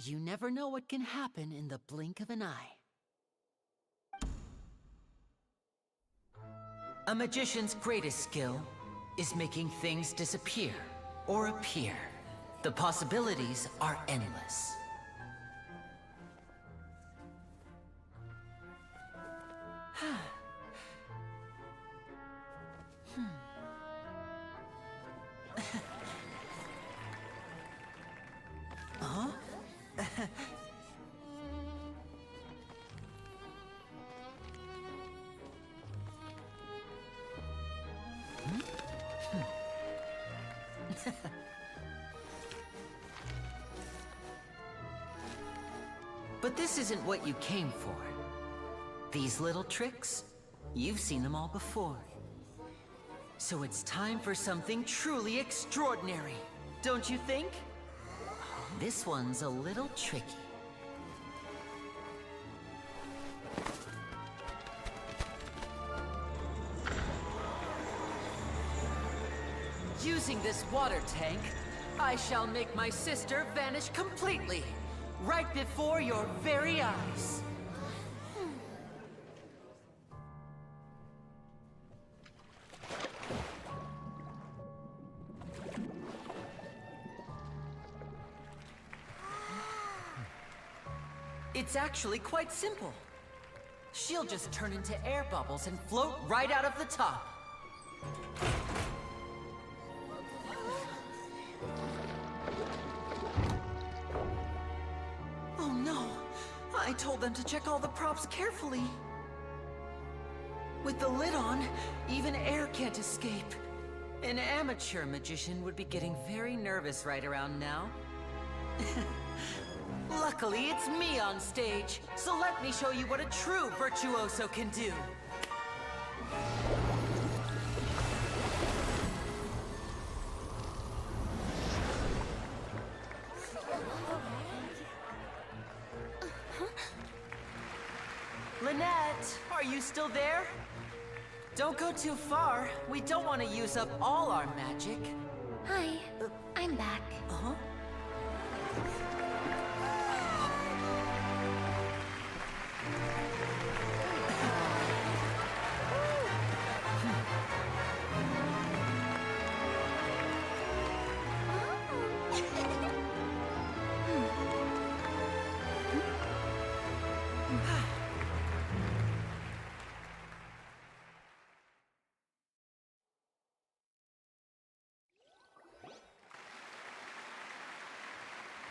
You never know what can happen in the blink of an eye. A magician's greatest skill is making things disappear or appear. The possibilities are endless. Huh? But this isn't what you came for. These little tricks, you've seen them all before. So it's time for something truly extraordinary, don't you think? This one's a little tricky. Using this water tank, I shall make my sister vanish completely, right before your very eyes. It's actually quite simple. She'll just turn into air bubbles and float right out of the top. Oh no! I told them to check all the props carefully. With the lid on, even air can't escape. An amateur magician would be getting very nervous right around now. Luckily, it's me on stage, so let me show you what a true virtuoso can do. Lynette, are you still there? Don't go too far. We don't want to use up all our magic. Hi, I'm back. Uh-huh.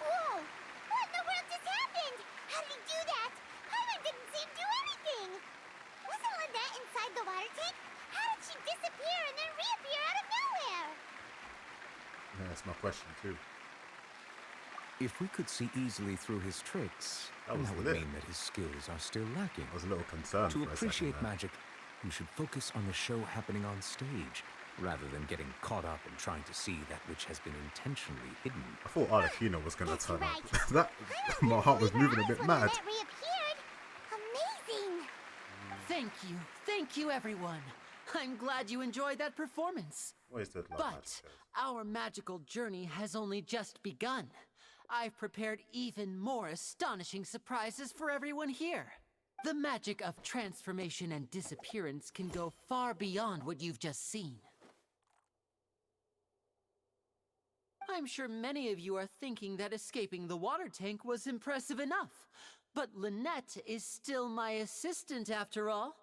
Whoa! What in the world just happened? How did he do that? Paimon didn't see him do anything. Wasn't Lynette inside the water tank? How did she disappear and then reappear out of nowhere? Yeah, that's my question too. If we could see easily through his tricks, That was that would lit. mean that his skills are still lacking. I was a little concerned. To for a appreciate second there. magic, you should focus on the show happening on stage, rather than getting caught up in trying to see that which has been intentionally hidden. I thought Arlecchino was gonna turn right. up. That my heart was moving a bit When mad. Lynette reappeared. Amazing. Thank you, everyone. I'm glad you enjoyed that performance. Wasted love But magic. our magical journey has only just begun. I've prepared even more astonishing surprises for everyone here. The magic of transformation and disappearance can go far beyond what you've just seen. I'm sure many of you are thinking that escaping the water tank was impressive enough. But Lynette is still my assistant after all.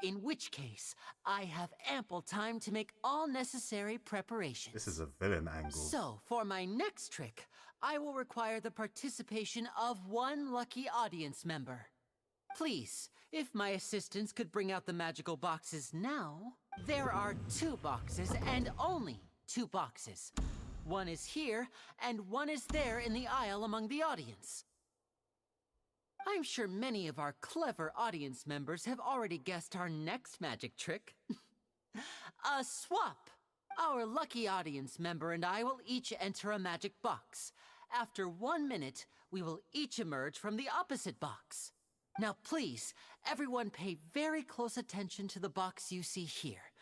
In which case, I have ample time to make all necessary preparations. This is a villain angle. So, for my next trick, I will require the participation of one lucky audience member. Please, if my assistants could bring out the magical boxes now. There are 2 boxes and only 2 boxes. One is here, and one is there in the aisle among the audience. I'm sure many of our clever audience members have already guessed our next magic trick. A swap! Our lucky audience member and I will each enter a magic box. After 1 minute, we will each emerge from the opposite box. Now please, everyone pay very close attention to the box you see here.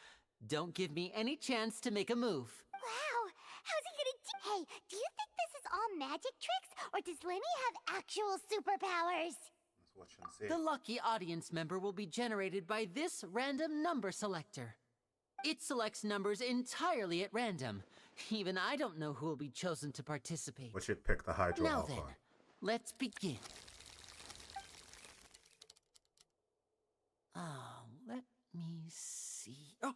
Don't give me any chance to make a move. Wow. How's he gonna do? Hey, do you think this is all magic tricks, or does Lemmy have actual superpowers? Let's watch and see. The lucky audience member will be generated by this random number selector. It selects numbers entirely at random. Even I don't know who will be chosen to participate. We should pick the Hydro Now Alpha. then, let's begin. Let me see. Oh,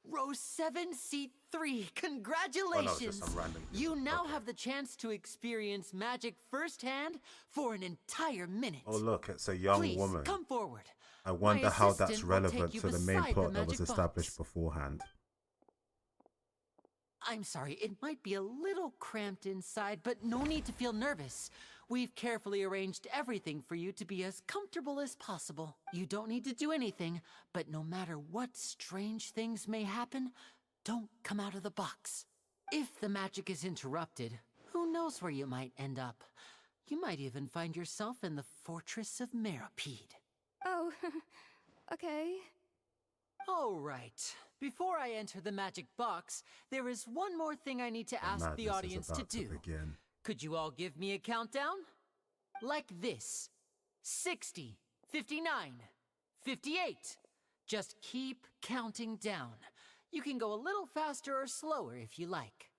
row 7, seat 3. Congratulations! Some random you now have the chance to experience magic firsthand for an entire minute. Oh look, it's a young Please, woman. come forward. I wonder how that's assistant will relevant take you to the main beside the plot that was magic established box. beforehand. I'm sorry, it might be a little cramped inside, but no need to feel nervous. We've carefully arranged everything for you to be as comfortable as possible. You don't need to do anything, but no matter what strange things may happen, don't come out of the box. If the magic is interrupted, who knows where you might end up? You might even find yourself in the Fortress of Meripede. Oh, okay. All right. Before I enter the magic box, there is one more thing I need to ask the audience to do. Could you all give me a countdown? Like this. 60, 59, 58. Just keep counting down. You can go a little faster or slower if you like.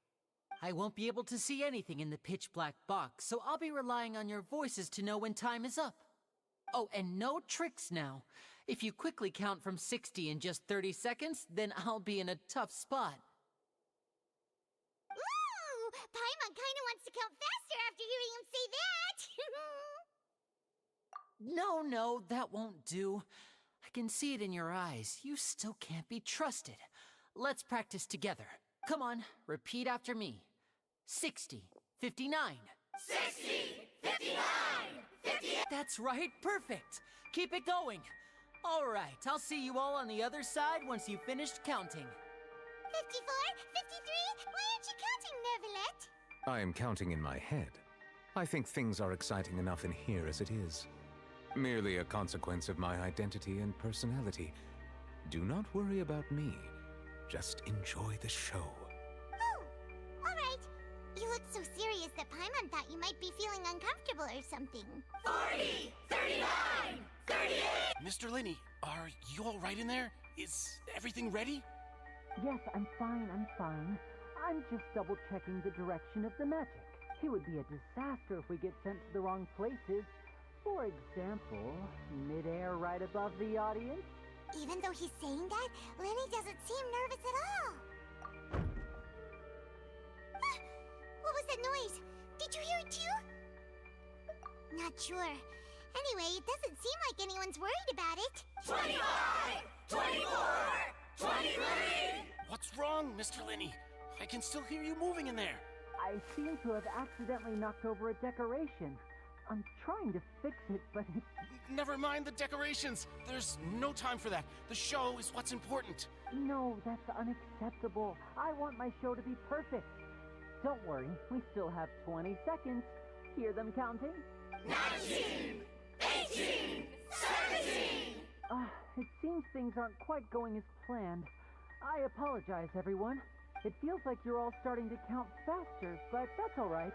I won't be able to see anything in the pitch black box, so I'll be relying on your voices to know when time is up. Oh, and no tricks now. If you quickly count from 60 in just 30 seconds, then I'll be in a tough spot. Ooh! Paimon kinda wants to count faster after hearing him say that! No, that won't do. I can see it in your eyes. You still can't be trusted. Let's practice together. Come on, repeat after me. 60, 59. 60, 59, 58. That's right, perfect. Keep it going. All right, I'll see you all on the other side once you've finished counting. 54, 53, why aren't you counting, Nervalet? I am counting in my head. I think things are exciting enough in here as it is. Merely a consequence of my identity and personality. Do not worry about me. Just enjoy the show. Oh, alright. You look so serious that Paimon thought you might be feeling uncomfortable or something. 40, 39, 38! Mr. Linney, are you all right in there? Is everything ready? Yes, I'm fine. I'm just double-checking the direction of the magic. It would be a disaster if we get sent to the wrong places. For example, mid-air right above the audience. Even though he's saying that, Lenny doesn't seem nervous at all. What was that noise? Did you hear it too? Not sure. Anyway, it doesn't seem like anyone's worried about it. 25! 24! 23! What's wrong, Mr. Linney? I can still hear you moving in there. I seem to have accidentally knocked over a decoration. I'm trying to fix it, but it's... Never mind the decorations. There's no time for that. The show is what's important. No, that's unacceptable. I want my show to be perfect. Don't worry, we still have 20 seconds. Hear them counting? 19, 18, 17! It seems things aren't quite going as planned. I apologize, everyone. It feels like you're all starting to count faster, but that's all right.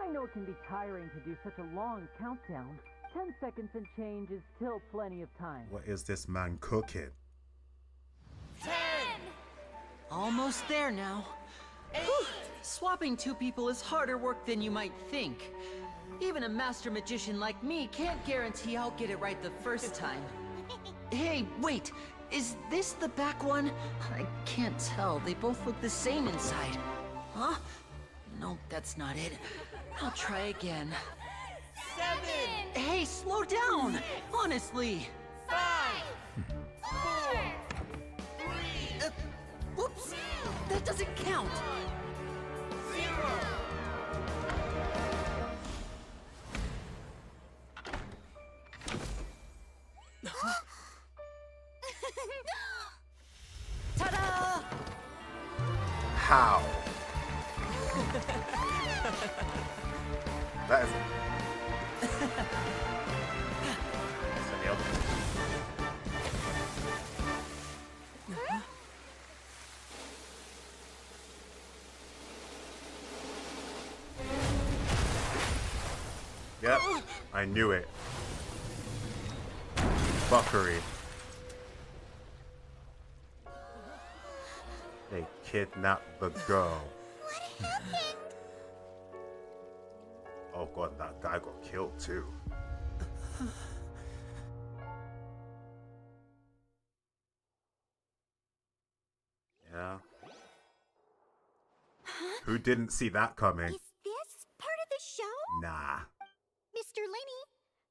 I know it can be tiring to do such a long countdown. 10 seconds and change is still plenty of time. What is this man cooking? 10! Almost there now. Whew. Swapping two people is harder work than you might think. Even a master magician like me can't guarantee I'll get it right the first time. Hey, wait! Is this the back one? I can't tell. They both look the same inside. Huh? No, that's not it. I'll try again. 7! Hey, slow down! Honestly! 5! 4! 3! Whoops! That doesn't count! 0! Ta-da! How? That is... Yep, I knew it. Fuckery. They kidnapped the girl. What happened? Oh god, that guy got killed too. Yeah. Who didn't see that coming? Is this part of the show? Nah. Mr. Lenny,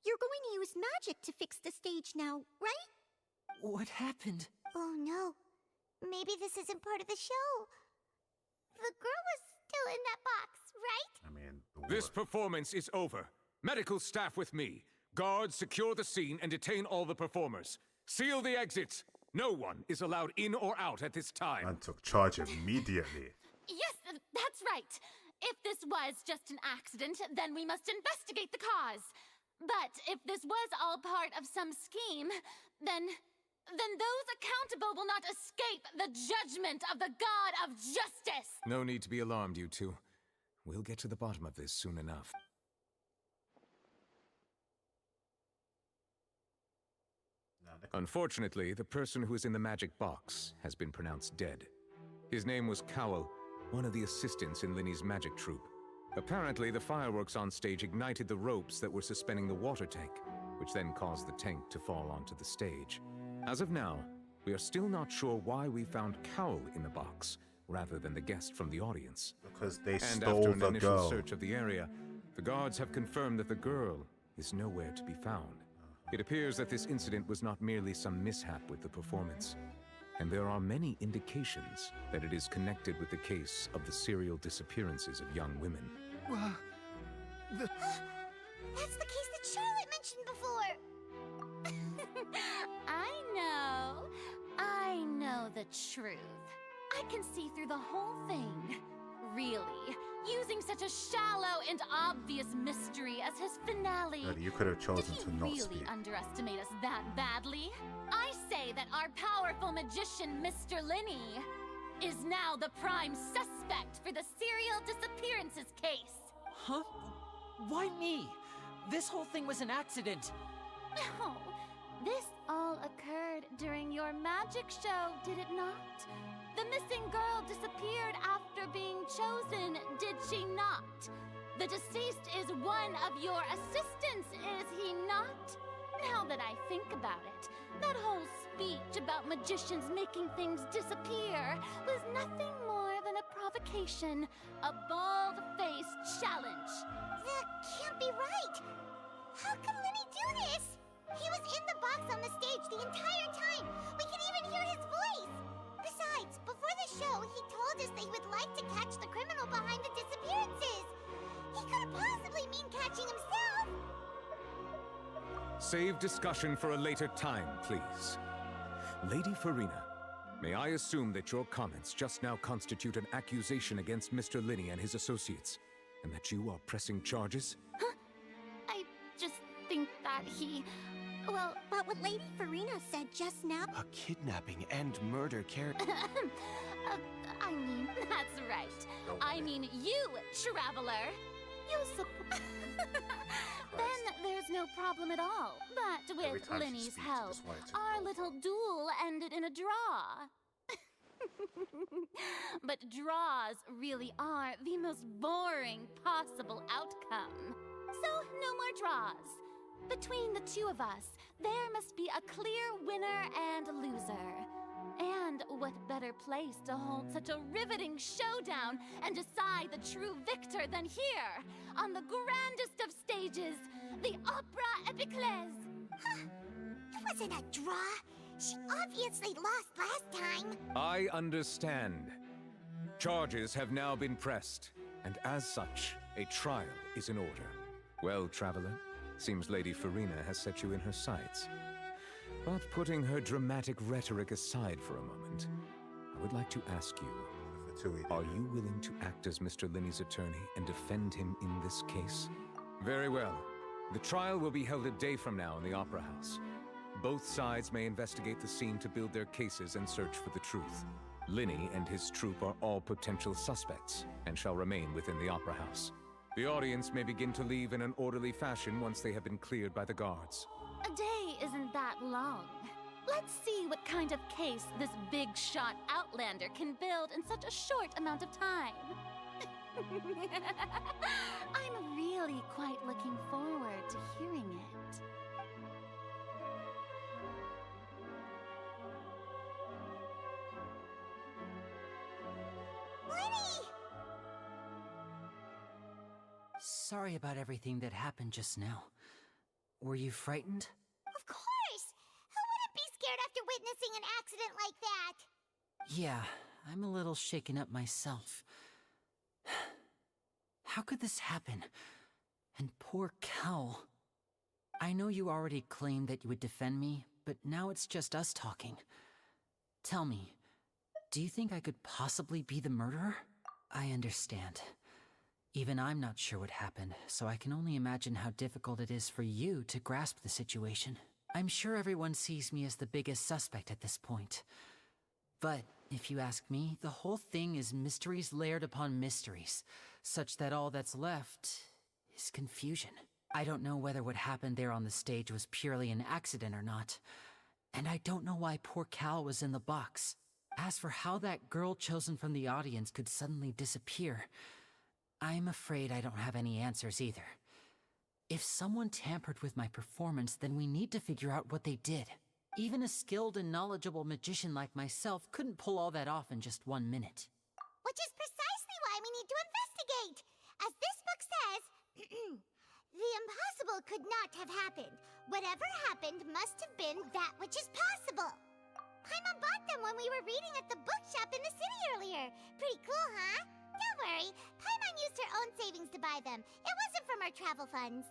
you're going to use magic to fix the stage now, right? What happened? Oh no. Maybe this isn't part of the show. The girl was still in that box, right? I mean, This performance is over. Medical staff with me. Guards, secure the scene and detain all the performers. Seal the exits. No one is allowed in or out at this time. And took charge immediately. Yes, that's right. If this was just an accident, then we must investigate the cause. But if this was all part of some scheme, then those accountable will not escape the judgment of the God of justice. No need to be alarmed, you two. We'll get to the bottom of this soon enough. Unfortunately, the person who is in the magic box has been pronounced dead. His name was Cowell, one of the assistants in Linny's magic troupe. Apparently, the fireworks on stage ignited the ropes that were suspending the water tank, which then caused the tank to fall onto the stage. As of now, we are still not sure why we found Cowell in the box, rather than the guest from the audience. Because they And stole after an the initial girl. search of the area, the guards have confirmed that the girl is nowhere to be found. It appears that this incident was not merely some mishap with the performance, and there are many indications that it is connected with the case of the serial disappearances of young women. That's the case that Charlotte mentioned before. I know the truth. I can see through the whole thing. Really, using such a shallow and obvious mystery as his finale. Daddy, you could have chosen Did to he not really speak. underestimate us that badly? I say that our powerful magician, Mr. Linny, is now the prime suspect for the serial disappearances case. Huh? Why me? This whole thing was an accident. Oh, this all occurred during your magic show, did it not? The missing girl disappeared after being chosen, did she not? The deceased is one of your assistants, is he not? Now that I think about it, that whole speech about magicians making things disappear was nothing more than a provocation, a bald-faced challenge. That can't be right. How can Lenny do this? He was in the box on the stage the entire time. We can even hear his voice. Besides, before the show, he told us that he would like to catch the criminal behind the disappearances. He couldn't possibly mean catching himself. Save discussion for a later time, please. Lady Farina, may I assume that your comments just now constitute an accusation against Mr. Linny and his associates, and that you are pressing charges? I just think that he... Well, but what Lady Farina said just now... A kidnapping and murder character. I mean, that's right. I mean you, traveler. You Then there's no problem at all. But Every with time she Linny's speaks, I help, just wanted to our little duel ended in a draw. But draws really are the most boring possible outcome. So, no more draws. Between the two of us, there must be a clear winner and loser. And what better place to hold such a riveting showdown and decide the true victor than here, on the grandest of stages, the Opera Epiclese. It wasn't a draw. She obviously lost last time. I understand. Charges have now been pressed, and as such, a trial is in order. Well, traveler, seems Lady Farina has set you in her sights. But putting her dramatic rhetoric aside for a moment, I would like to ask you, are you willing to act as Mr. Linny's attorney and defend him in this case? Very well. The trial will be held a day from now in the Opera House. Both sides may investigate the scene to build their cases and search for the truth. Linny and his troupe are all potential suspects and shall remain within the Opera House. The audience may begin to leave in an orderly fashion once they have been cleared by the guards. A day isn't that long. Let's see what kind of case this big shot Outlander can build in such a short amount of time. I'm really quite looking forward to hearing it. Lenny! Sorry about everything that happened just now. Were you frightened? Of course! Who wouldn't be scared after witnessing an accident like that? Yeah, I'm a little shaken up myself. How could this happen? And poor Cal. I know you already claimed that you would defend me, but now it's just us talking. Tell me, do you think I could possibly be the murderer? I understand. Even I'm not sure what happened, so I can only imagine how difficult it is for you to grasp the situation. I'm sure everyone sees me as the biggest suspect at this point. But, if you ask me, the whole thing is mysteries layered upon mysteries, such that all that's left is confusion. I don't know whether what happened there on the stage was purely an accident or not, and I don't know why poor Cal was in the box. As for how that girl chosen from the audience could suddenly disappear, I'm afraid I don't have any answers either. If someone tampered with my performance, then we need to figure out what they did. Even a skilled and knowledgeable magician like myself couldn't pull all that off in just 1 minute. Which is precisely why we need to investigate. As this book says, the impossible could not have happened. Whatever happened must have been that which is possible. Paimon bought them when we were reading at the bookshop in the city earlier. Pretty cool, huh? Don't worry, Paimon used her own savings to buy them. It wasn't from our travel funds.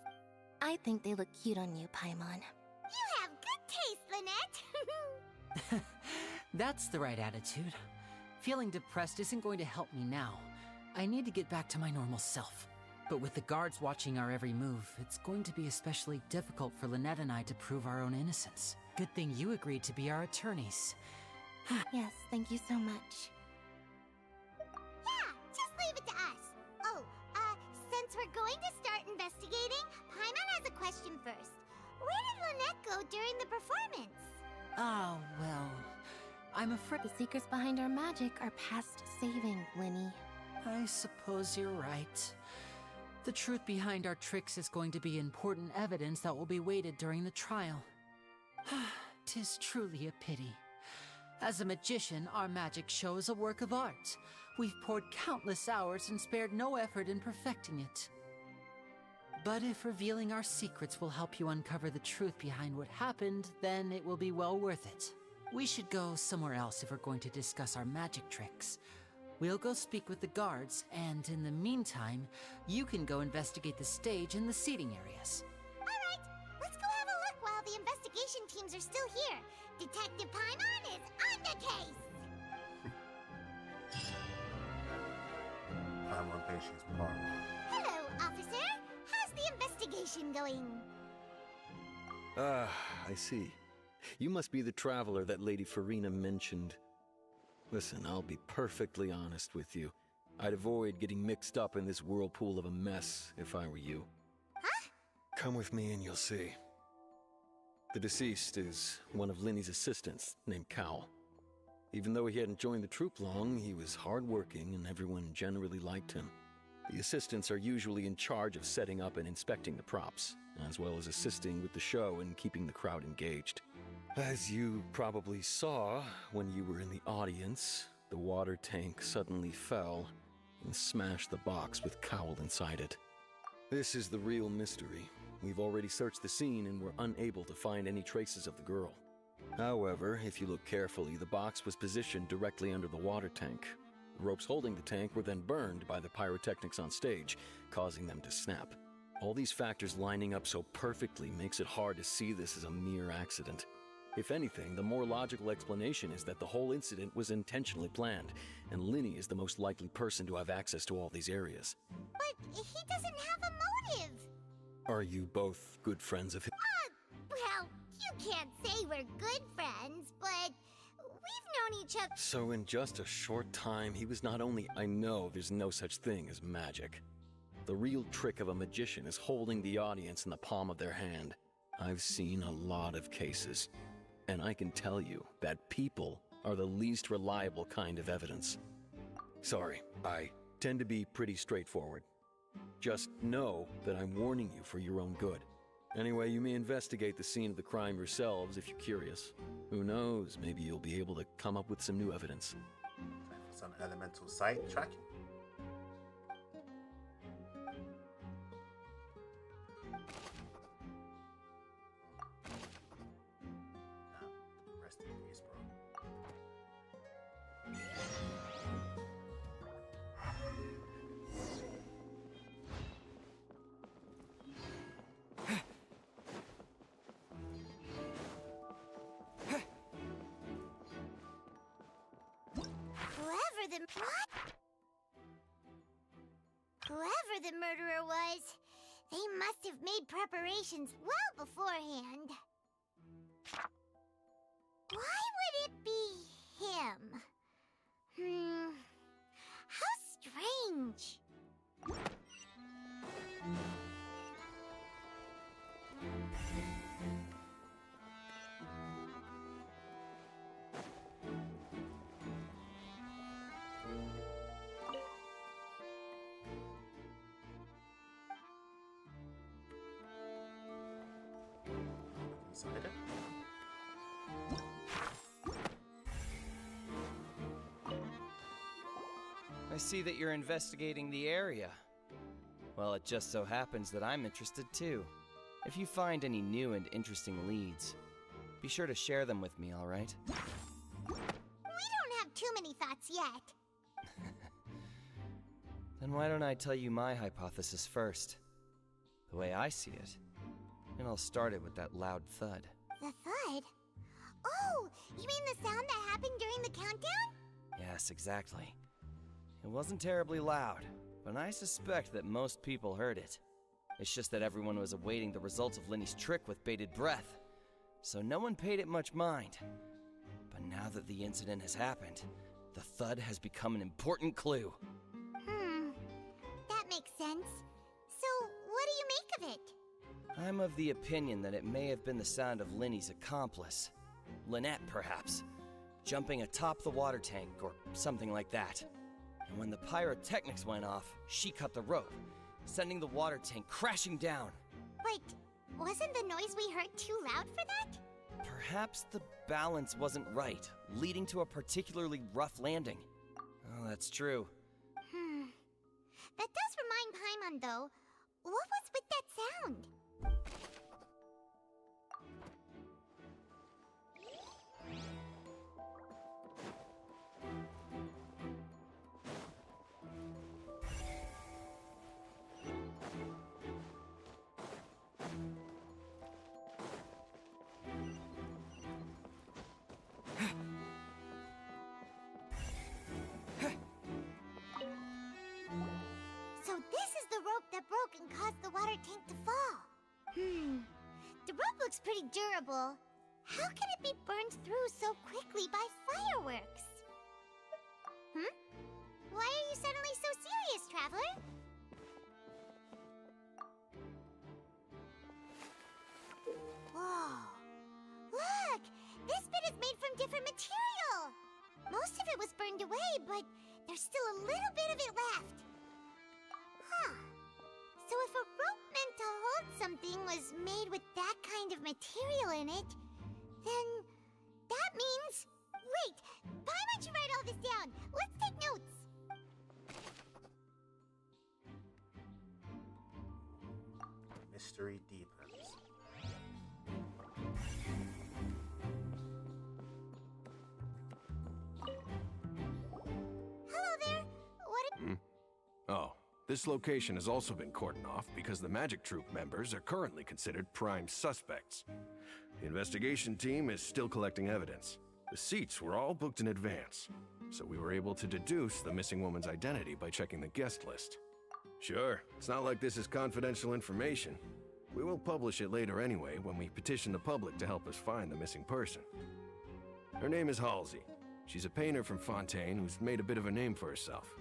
I think they look cute on you, Paimon. You have good taste, Lynette. That's the right attitude. Feeling depressed isn't going to help me now. I need to get back to my normal self. But with the guards watching our every move, it's going to be especially difficult for Lynette and I to prove our own innocence. Good thing you agreed to be our attorneys. Yes, thank you so much. Yeah, just leave it to us. Oh, since we're going to start investigating, Paimon has a question first. Where did Lynette go during the performance? Oh, well, I'm afraid the secrets behind our magic are past saving, Linny. I suppose you're right. The truth behind our tricks is going to be important evidence that will be weighted during the trial. 'Tis truly a pity. As a magician, our magic show is a work of art. We've poured countless hours and spared no effort in perfecting it. But if revealing our secrets will help you uncover the truth behind what happened, then it will be well worth it. We should go somewhere else if we're going to discuss our magic tricks. We'll go speak with the guards, and in the meantime, you can go investigate the stage and the seating areas. Alright, let's go have a look while the investigation teams are still here. Detective Paimon is on the case! Paimon thinks she's part. Hello, officer. How's the investigation going? Ah, I see. You must be the traveler that Lady Farina mentioned. Listen, I'll be perfectly honest with you. I'd avoid getting mixed up in this whirlpool of a mess if I were you. Huh? Come with me and you'll see. The deceased is one of Linny's assistants, named Cal. Even though he hadn't joined the troupe long, he was hardworking and everyone generally liked him. The assistants are usually in charge of setting up and inspecting the props, as well as assisting with the show and keeping the crowd engaged. As you probably saw when you were in the audience, the water tank suddenly fell and smashed the box with Cowl inside it. This is the real mystery. We've already searched the scene and were unable to find any traces of the girl. However, if you look carefully, the box was positioned directly under the water tank. The ropes holding the tank were then burned by the pyrotechnics on stage, causing them to snap. All these factors lining up so perfectly makes it hard to see this as a mere accident. If anything, the more logical explanation is that the whole incident was intentionally planned, and Linny is the most likely person to have access to all these areas. But he doesn't have a motive. Are you both good friends of his? Well, you can't say we're good friends, but we've known each other. So in just a short time, he was not only... I know there's no such thing as magic. The real trick of a magician is holding the audience in the palm of their hand. I've seen a lot of cases. And I can tell you that people are the least reliable kind of evidence. Sorry, I tend to be pretty straightforward. Just know that I'm warning you for your own good. Anyway, you may investigate the scene of the crime yourselves if you're curious. Who knows, maybe you'll be able to come up with some new evidence. Some elemental site tracking. Rest in peace, bro. Whoever the murderer was, they must have made preparations well beforehand. Why would it be him? How strange. Inside it. I see that you're investigating the area. Well, it just so happens that I'm interested too. If you find any new and interesting leads, be sure to share them with me, all right? We don't have too many thoughts yet. Then why don't I tell you my hypothesis first? The way I see it. And I'll start it with that loud thud. The thud? Oh, you mean the sound that happened during the countdown? Yes, exactly. It wasn't terribly loud, but I suspect that most people heard it. It's just that everyone was awaiting the results of Linny's trick with bated breath, so no one paid it much mind. But now that the incident has happened, the thud has become an important clue. That makes sense. So, what do you make of it? I'm of the opinion that it may have been the sound of Linny's accomplice. Lynette, perhaps. Jumping atop the water tank, or something like that. And when the pyrotechnics went off, she cut the rope, sending the water tank crashing down. But wasn't the noise we heard too loud for that? Perhaps the balance wasn't right, leading to a particularly rough landing. Oh, that's true. That does remind Paimon, though. What was with that sound? So this is the rope that broke and caused the water tank to fall. The rope looks pretty durable. How can it be burned through so quickly by fireworks? Why are you suddenly so serious, Traveler? Whoa. Look! This bit is made from different material! Most of it was burned away, but there's still a little bit of it left. So if a rope meant to hold something was made with that kind of material in it, then that means... Wait! Why don't you write all this down? Let's take notes! Mystery deepens. Hello there! What Oh, this location has also been cordoned off because the Magic Troop members are currently considered prime suspects. The investigation team is still collecting evidence. The seats were all booked in advance, so we were able to deduce the missing woman's identity by checking the guest list. Sure, it's not like this is confidential information. We will publish it later anyway when we petition the public to help us find the missing person. Her name is Halsey. She's a painter from Fontaine who's made a bit of a name for herself.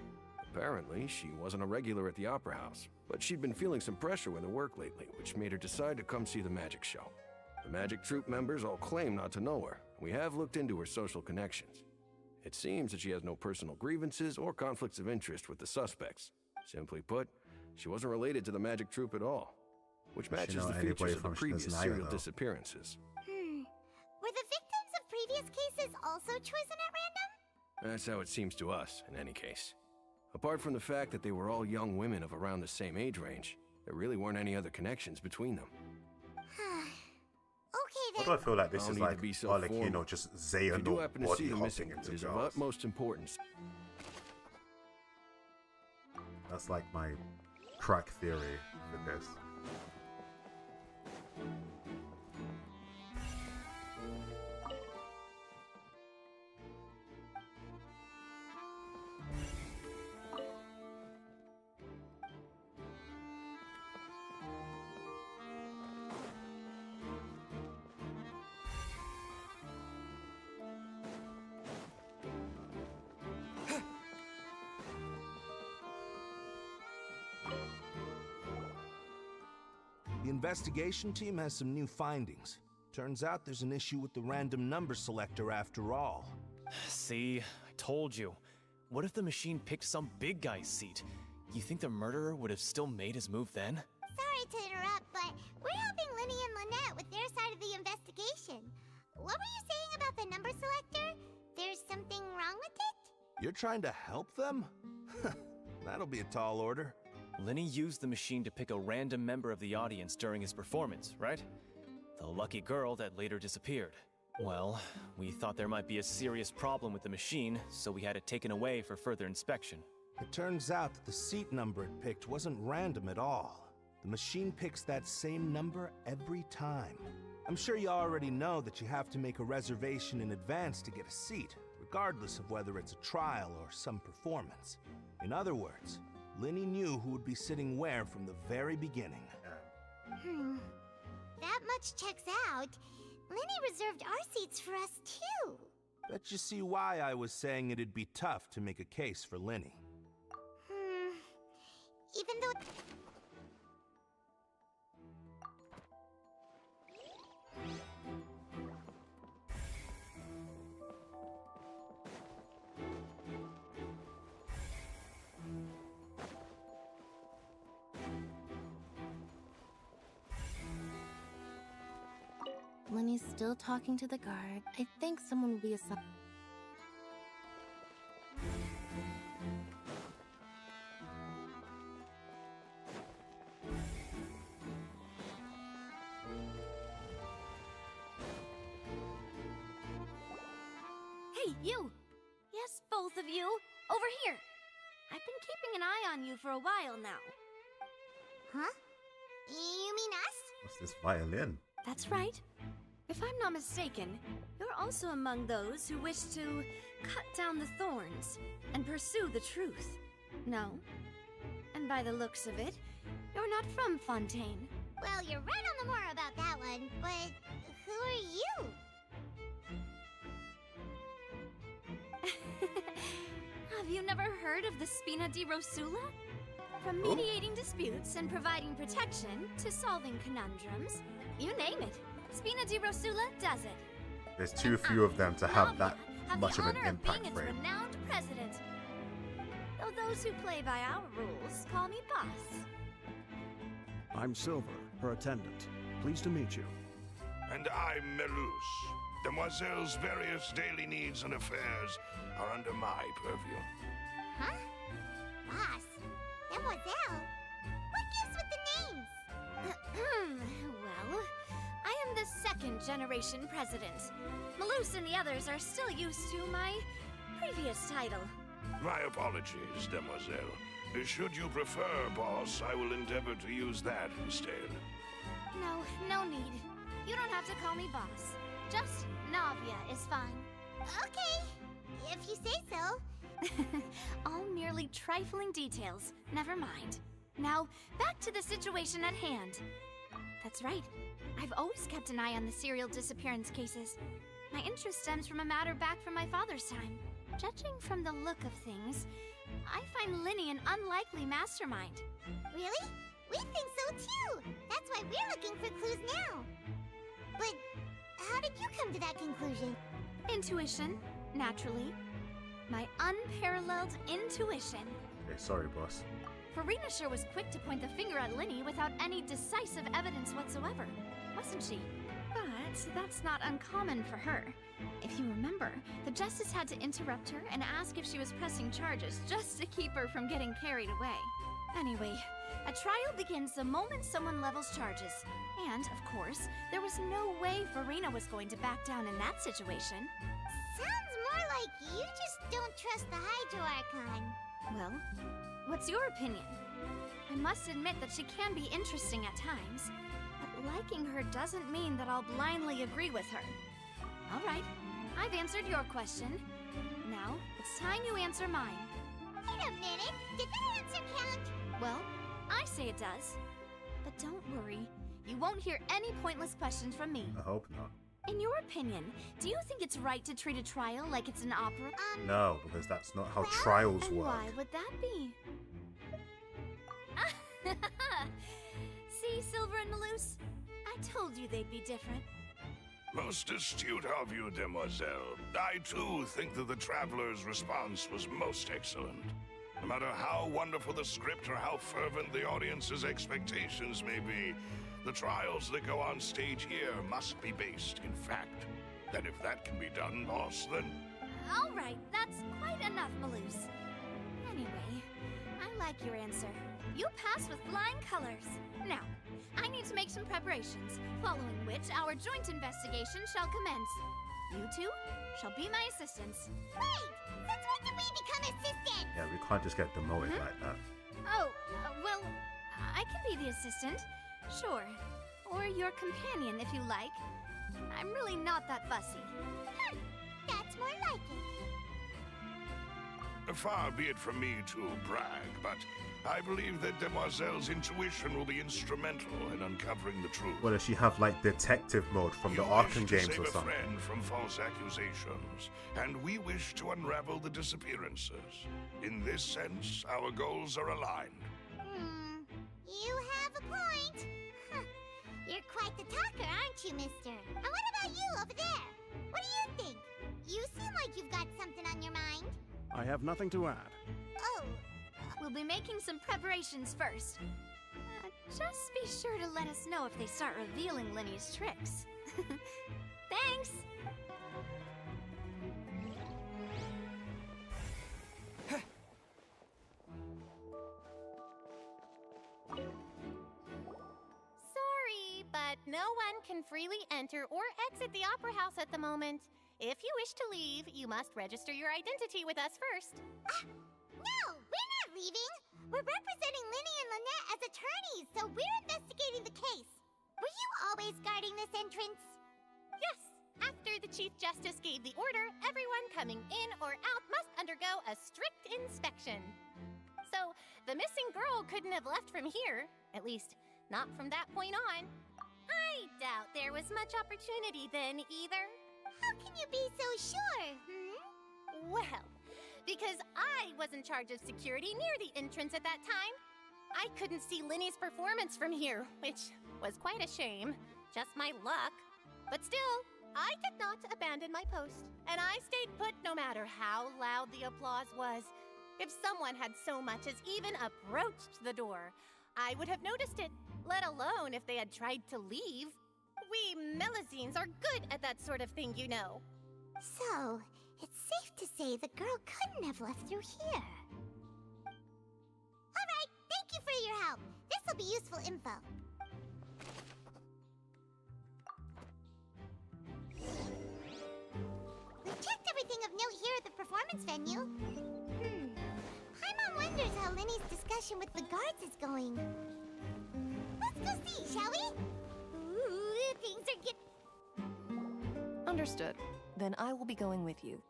Apparently, she wasn't a regular at the Opera House, but she'd been feeling some pressure with her work lately, which made her decide to come see the magic show. The Magic Troop members all claim not to know her. We have looked into her social connections. It seems that she has no personal grievances or conflicts of interest with the suspects. Simply put, she wasn't related to the Magic Troop at all, which matches the features of the previous serial disappearances. Were the victims of previous cases also chosen at random? That's how it seems to us, in any case. Apart from the fact that they were all young women of around the same age range, there really weren't any other connections between them. Okay Why then. do I feel like this Don't is need to like be so Harlequin formal. or just If you do Xehanort happen to see body the hopping missing, into it is of girls? utmost importance. That's like my crack theory for this. The investigation team has some new findings. Turns out there's an issue with the random number selector after all. See, I told you. What if the machine picked some big guy's seat? You think the murderer would have still made his move then? Sorry to interrupt, but we're helping Linny and Lynette with their side of the investigation. What were you saying about the number selector? There's something wrong with it? You're trying to help them? That'll be a tall order. Linny used the machine to pick a random member of the audience during his performance, right? The lucky girl that later disappeared. Well, we thought there might be a serious problem with the machine, so we had it taken away for further inspection. It turns out that the seat number it picked wasn't random at all. The machine picks that same number every time. I'm sure you already know that you have to make a reservation in advance to get a seat, regardless of whether it's a trial or some performance. In other words, Linny knew who would be sitting where from the very beginning. That much checks out. Linny reserved our seats for us too. Bet you see why I was saying it'd be tough to make a case for Linny. Even though... Lenny's still talking to the guard. I think someone will be assigned. Hey, you! Yes, both of you! Over here! I've been keeping an eye on you for a while now. Huh? You mean us? What's this violin? That's right. If I'm not mistaken, you're also among those who wish to cut down the thorns and pursue the truth. No? And by the looks of it, you're not from Fontaine. Well, you're right on the more about that one, but who are you? Have you never heard of the Spina di Rosula? From mediating disputes and providing protection to solving conundrums, you name it, Spina di Rosula does it. There's too few of them to have that Have much the of an honor of being impact its frame. renowned president. Though those who play by our rules call me boss. I'm Silver, her attendant. Pleased to meet you. And I'm Melus. Demoiselle's various daily needs and affairs are under my purview. Huh? Boss? Demoiselle? What gives with the names? Well, I am the second generation president. Malus and the others are still used to my previous title. My apologies, Demoiselle. Should you prefer, boss, I will endeavor to use that instead. No need. You don't have to call me boss. Just Navia is fine. Okay, if you say so. All merely trifling details. Never mind. Now, back to the situation at hand. That's right. I've always kept an eye on the serial disappearance cases. My interest stems from a matter back from my father's time. Judging from the look of things, I find Linny an unlikely mastermind. Really? We think so too. That's why we're looking for clues now. But did you come to that conclusion? Intuition, naturally. My unparalleled intuition. Okay, sorry, boss. Farina sure was quick to point the finger at Linny without any decisive evidence whatsoever, wasn't she? But that's not uncommon for her. If you remember, the Justice had to interrupt her and ask if she was pressing charges just to keep her from getting carried away. Anyway, a trial begins the moment someone levels charges. And, of course, there was no way Farina was going to back down in that situation. Sounds more like you just don't trust the Hydro Archon. Well, what's your opinion? I must admit that she can be interesting at times, but liking her doesn't mean that I'll blindly agree with her. All right, I've answered your question. Now, it's time you answer mine. Wait a minute, did that answer count? Well, I say it does. But don't worry, you won't hear any pointless questions from me. I hope not. In your opinion, do you think it's right to treat a trial like it's an opera? No, because that's not how trials and work. Why would that be? See, Silver and Maloose? I told you they'd be different. Most astute of you, demoiselle. I too think that the Traveler's response was most excellent. No matter how wonderful the script or how fervent the audience's expectations may be, the trials that go on stage here must be based in fact. And if that can be done, boss, then... All right, that's quite enough, Maloose. Anyway, I like your answer. You pass with flying colors. Now, I need to make some preparations, following which our joint investigation shall commence. You two shall be my assistants. Wait! Since when did we become assistants? Yeah, we can't just get demoted like that. Oh, well, I can be the assistant. Sure. Or your companion, if you like. I'm really not that fussy. That's more like it. Far be it from me to brag, but I believe that Demoiselle's intuition will be instrumental in uncovering the truth. Well, does she have like detective mode from the Arkham games or save a something? friend from false accusations, and we wish to unravel the disappearances. In this sense, our goals are aligned. You have a point. You're quite the talker, aren't you, mister? And what about you over there? What do you think? You seem like you've got something on your mind. I have nothing to add. Oh. We'll be making some preparations first. Just be sure to let us know if they start revealing Linny's tricks. Thanks! Sorry, but no one can freely enter or exit the Opera House at the moment. If you wish to leave, you must register your identity with us first. No, we're not leaving. We're representing Linny and Lynette as attorneys, so we're investigating the case. Were you always guarding this entrance? Yes. After the Chief Justice gave the order, everyone coming in or out must undergo a strict inspection. So, the missing girl couldn't have left from here. At least, not from that point on. I doubt there was much opportunity then, either. How can you be so sure, Well, because I was in charge of security near the entrance at that time. I couldn't see Linny's performance from here, which was quite a shame. Just my luck. But still, I did not abandon my post, and I stayed put no matter how loud the applause was. If someone had so much as even approached the door, I would have noticed it, let alone if they had tried to leave. We Melusines are good at that sort of thing, you know. So, it's safe to say the girl couldn't have left through here. Alright, thank you for your help. This'll be useful info. We've checked everything of note here at the performance venue. Paimon wonders how Linny's discussion with the guards is going. Let's go see, shall we? Ooh, things are getting... Understood. Then I will be going with you.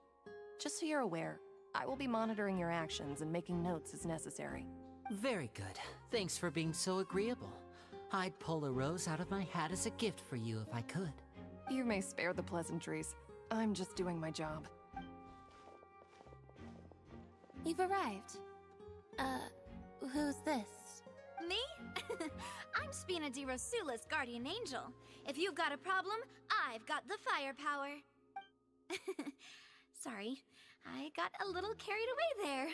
Just so you're aware, I will be monitoring your actions and making notes as necessary. Very good. Thanks for being so agreeable. I'd pull a rose out of my hat as a gift for you if I could. You may spare the pleasantries. I'm just doing my job. You've arrived. Who's this? Me? I'm Spina di Rosula's guardian angel. If you've got a problem, I've got the firepower. Sorry, I got a little carried away there.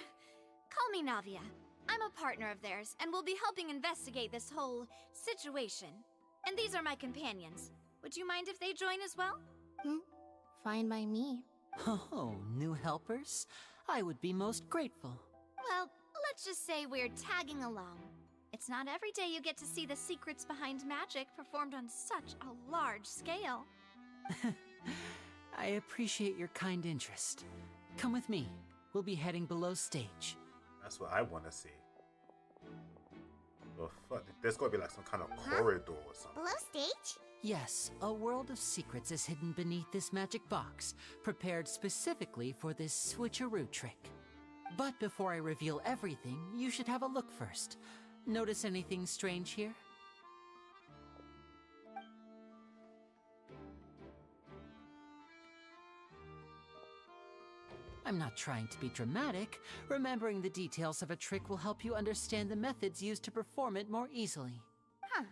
Call me Navia. I'm a partner of theirs, and will be helping investigate this whole situation. And these are my companions. Would you mind if they join as well? Fine by me. Oh, new helpers? I would be most grateful. Well, let's just say we're tagging along. It's not every day you get to see the secrets behind magic performed on such a large scale. I appreciate your kind interest. Come with me. We'll be heading below stage. That's what I want to see. Well, fuck, there's got to be like some kind of corridor or something. Below stage? Yes, a world of secrets is hidden beneath this magic box, prepared specifically for this switcheroo trick. But before I reveal everything, you should have a look first. Notice anything strange here? I'm not trying to be dramatic. Remembering the details of a trick will help you understand the methods used to perform it more easily. Huh.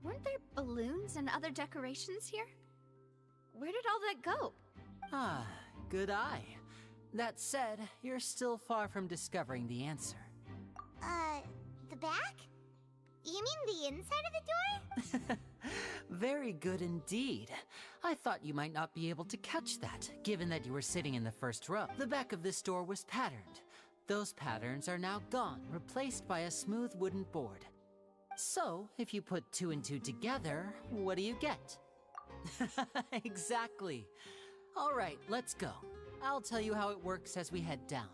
Weren't there balloons and other decorations here? Where did all that go? Ah, good eye. That said, you're still far from discovering the answer. The back? You mean the inside of the door? Very good indeed. I thought you might not be able to catch that, given that you were sitting in the first row. The back of this door was patterned. Those patterns are now gone, replaced by a smooth wooden board. So, if you put 2 and 2 together, what do you get? Exactly. All right, let's go. I'll tell you how it works as we head down.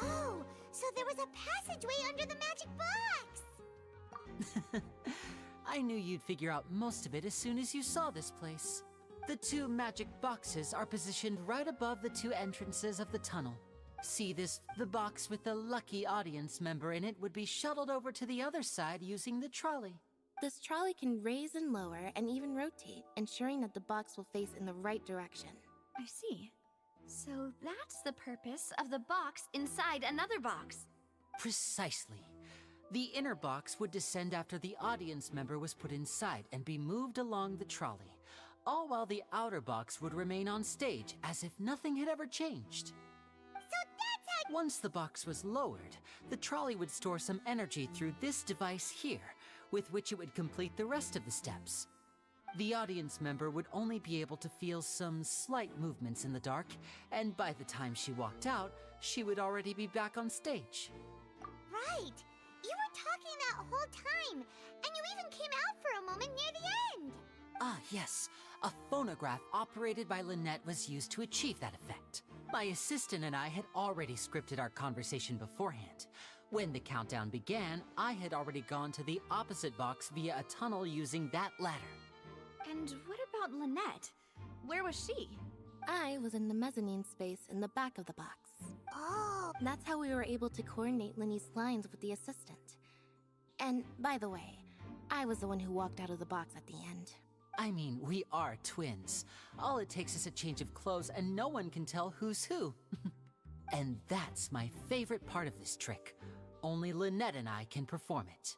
Oh, so there was a passageway under the magic box! I knew you'd figure out most of it as soon as you saw this place. The 2 magic boxes are positioned right above the 2 entrances of the tunnel. See this? The box with the lucky audience member in it would be shuttled over to the other side using the trolley. This trolley can raise and lower and even rotate, ensuring that the box will face in the right direction. I see. So that's the purpose of the box inside another box. Precisely. The inner box would descend after the audience member was put inside and be moved along the trolley, all while the outer box would remain on stage as if nothing had ever changed. So that's how— Once the box was lowered, the trolley would store some energy through this device here, with which it would complete the rest of the steps. The audience member would only be able to feel some slight movements in the dark, and by the time she walked out, she would already be back on stage. Right! You were talking that whole time, and you even came out for a moment near the end! Ah, yes. A phonograph operated by Lynette was used to achieve that effect. My assistant and I had already scripted our conversation beforehand. When the countdown began, I had already gone to the opposite box via a tunnel using that ladder. And what about Lynette? Where was she? I was in the mezzanine space in the back of the box. Oh! That's how we were able to coordinate Linny's lines with the assistant. And, by the way, I was the one who walked out of the box at the end. I mean, we are twins. All it takes is a change of clothes and no one can tell who's who. And that's my favorite part of this trick. Only Lynette and I can perform it.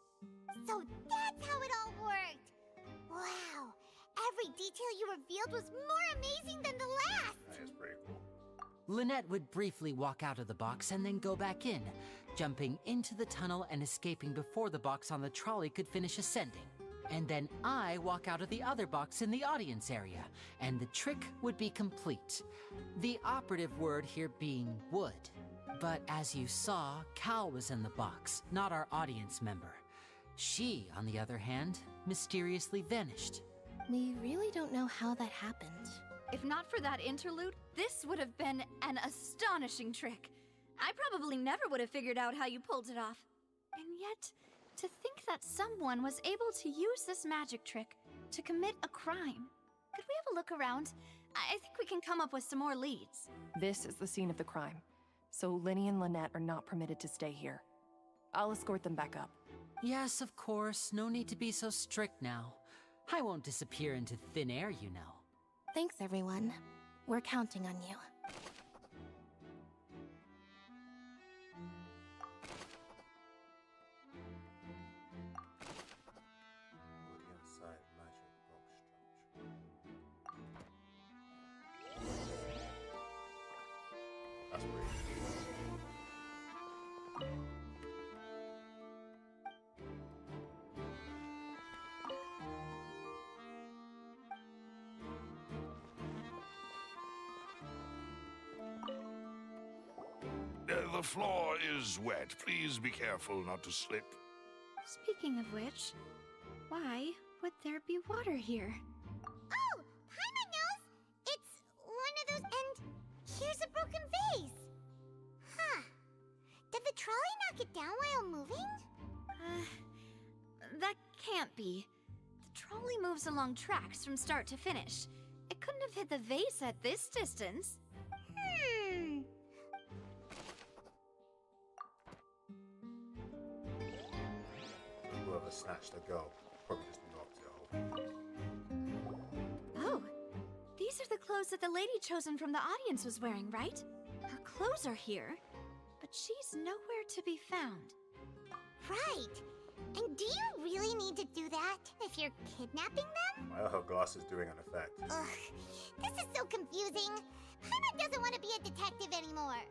So that's how it all worked! Wow! Every detail you revealed was more amazing than the last! That is pretty cool. Lynette would briefly walk out of the box and then go back in, jumping into the tunnel and escaping before the box on the trolley could finish ascending. And then I walk out of the other box in the audience area, and the trick would be complete. The operative word here being would. But as you saw, Cal was in the box, not our audience member. She, on the other hand, mysteriously vanished. We really don't know how that happened. If not for that interlude, this would have been an astonishing trick. I probably never would have figured out how you pulled it off. And yet, to think that someone was able to use this magic trick to commit a crime. Could we have a look around? I think we can come up with some more leads. This is the scene of the crime, so Linny and Lynette are not permitted to stay here. I'll escort them back up. Yes, of course. No need to be so strict now. I won't disappear into thin air, you know. Thanks, everyone. We're counting on you. The floor is wet. Please be careful not to slip. Speaking of which, why would there be water here? Oh, Paimon knows! It's one of those, and here's a broken vase. Huh. Did the trolley knock it down while moving? That can't be. The trolley moves along tracks from start to finish. It couldn't have hit the vase at this distance. Whoever snatched the girl probably just knocked it over. Oh, these are the clothes that the lady chosen from the audience was wearing, right? Her clothes are here, but she's nowhere to be found. Right. And do you really need to do that if you're kidnapping them? Why are her glasses doing an effect? Ugh, this is so confusing. Paimon doesn't want to be a detective anymore.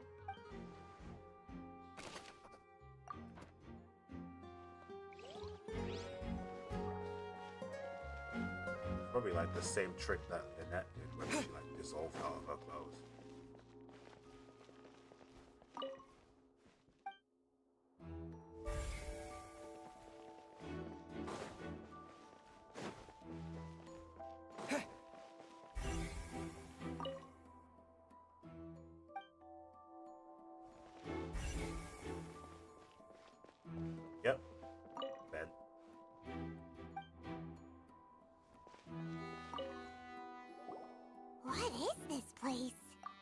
Probably like the same trick that Lynette did when she like dissolved out of her clothes. Yep. Ben. What is this place?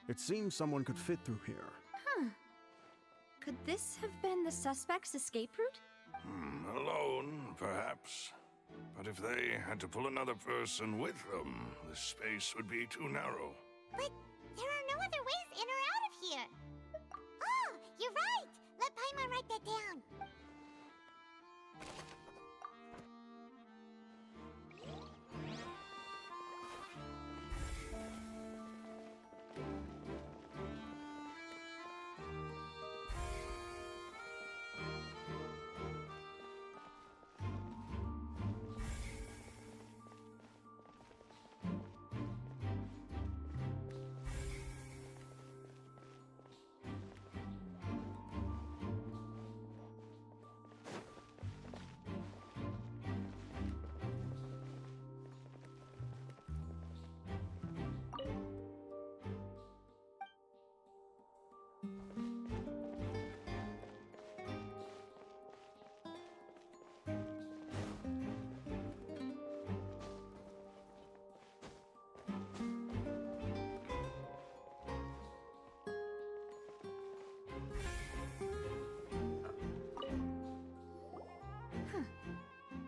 It seems someone could fit through here. Huh. Could this have been the suspect's escape route? Alone, perhaps. But if they had to pull another person with them, the space would be too narrow. But there are no other ways in or out of here. Oh, you're right. Let Paimon write that down.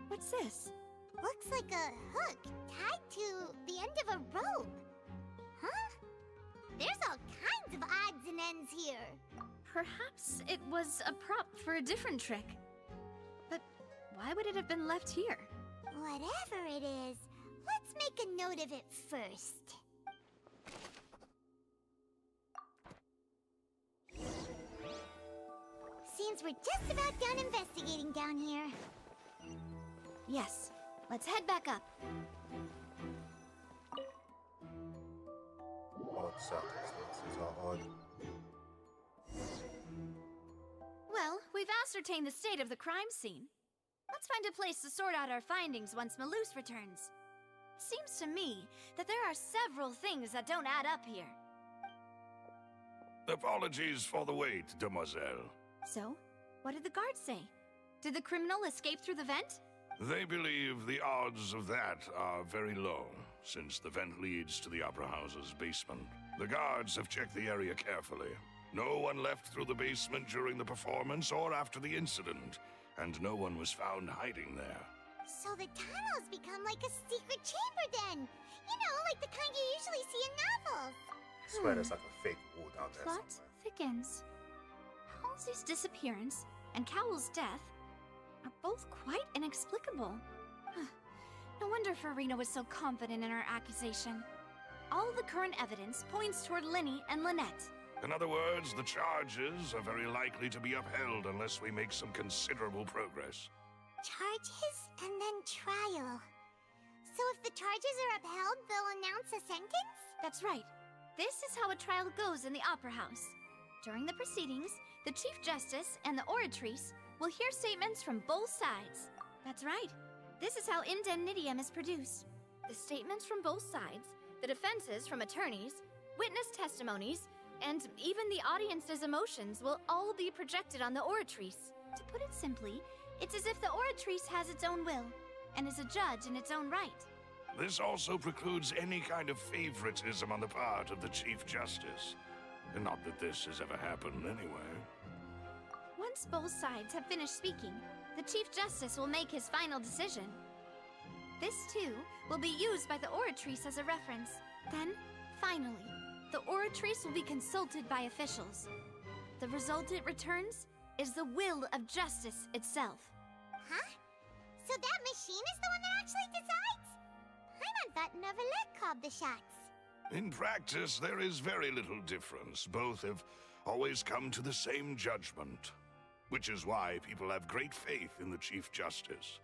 What's this? Looks like a hook tied to the end of a rope. Huh? There's all kinds of odds and ends here. Perhaps it was a prop for a different trick. But why would it have been left here? Whatever it is, let's make a note of it first. Seems we're just about done investigating down here. Yes, let's head back up. Odd circumstances are odd. Well, we've ascertained the state of the crime scene. Let's find a place to sort out our findings once Malus returns. It seems to me that there are several things that don't add up here. Apologies for the wait, demoiselle. So, what did the guards say? Did the criminal escape through the vent? They believe the odds of that are very low, since the vent leads to the Opera House's basement. The guards have checked the area carefully. No one left through the basement during the performance or after the incident, and no one was found hiding there. So the tunnels become like a secret chamber then! You know, like the kind you usually see in novels! I swear there's like a fake wall down there Plot somewhere. thickens. Halsey's disappearance and Cowell's death are both quite inexplicable. No wonder Farina was so confident in her accusation. All the current evidence points toward Linny and Lynette. In other words, the charges are very likely to be upheld unless we make some considerable progress. Charges and then trial. So if the charges are upheld, they'll announce a sentence? That's right. This is how a trial goes in the Opera House. During the proceedings, the Chief Justice and the Oratrice will hear statements from both sides. That's right. This is how indemnitium is produced. The statements from both sides, the defenses from attorneys, witness testimonies, and even the audience's emotions will all be projected on the Oratrice. To put it simply, it's as if the Oratrice has its own will, and is a judge in its own right. This also precludes any kind of favoritism on the part of the Chief Justice. Not that this has ever happened anyway. Once both sides have finished speaking, the Chief Justice will make his final decision. This, too, will be used by the Oratrice as a reference. Then, finally, the Oratrice will be consulted by officials. The result it returns is the will of justice itself. Huh? So that machine is the one that actually decides? Paimon thought Neverlet called the shots. In practice, there is very little difference. Both have always come to the same judgment, which is why people have great faith in the Chief Justice.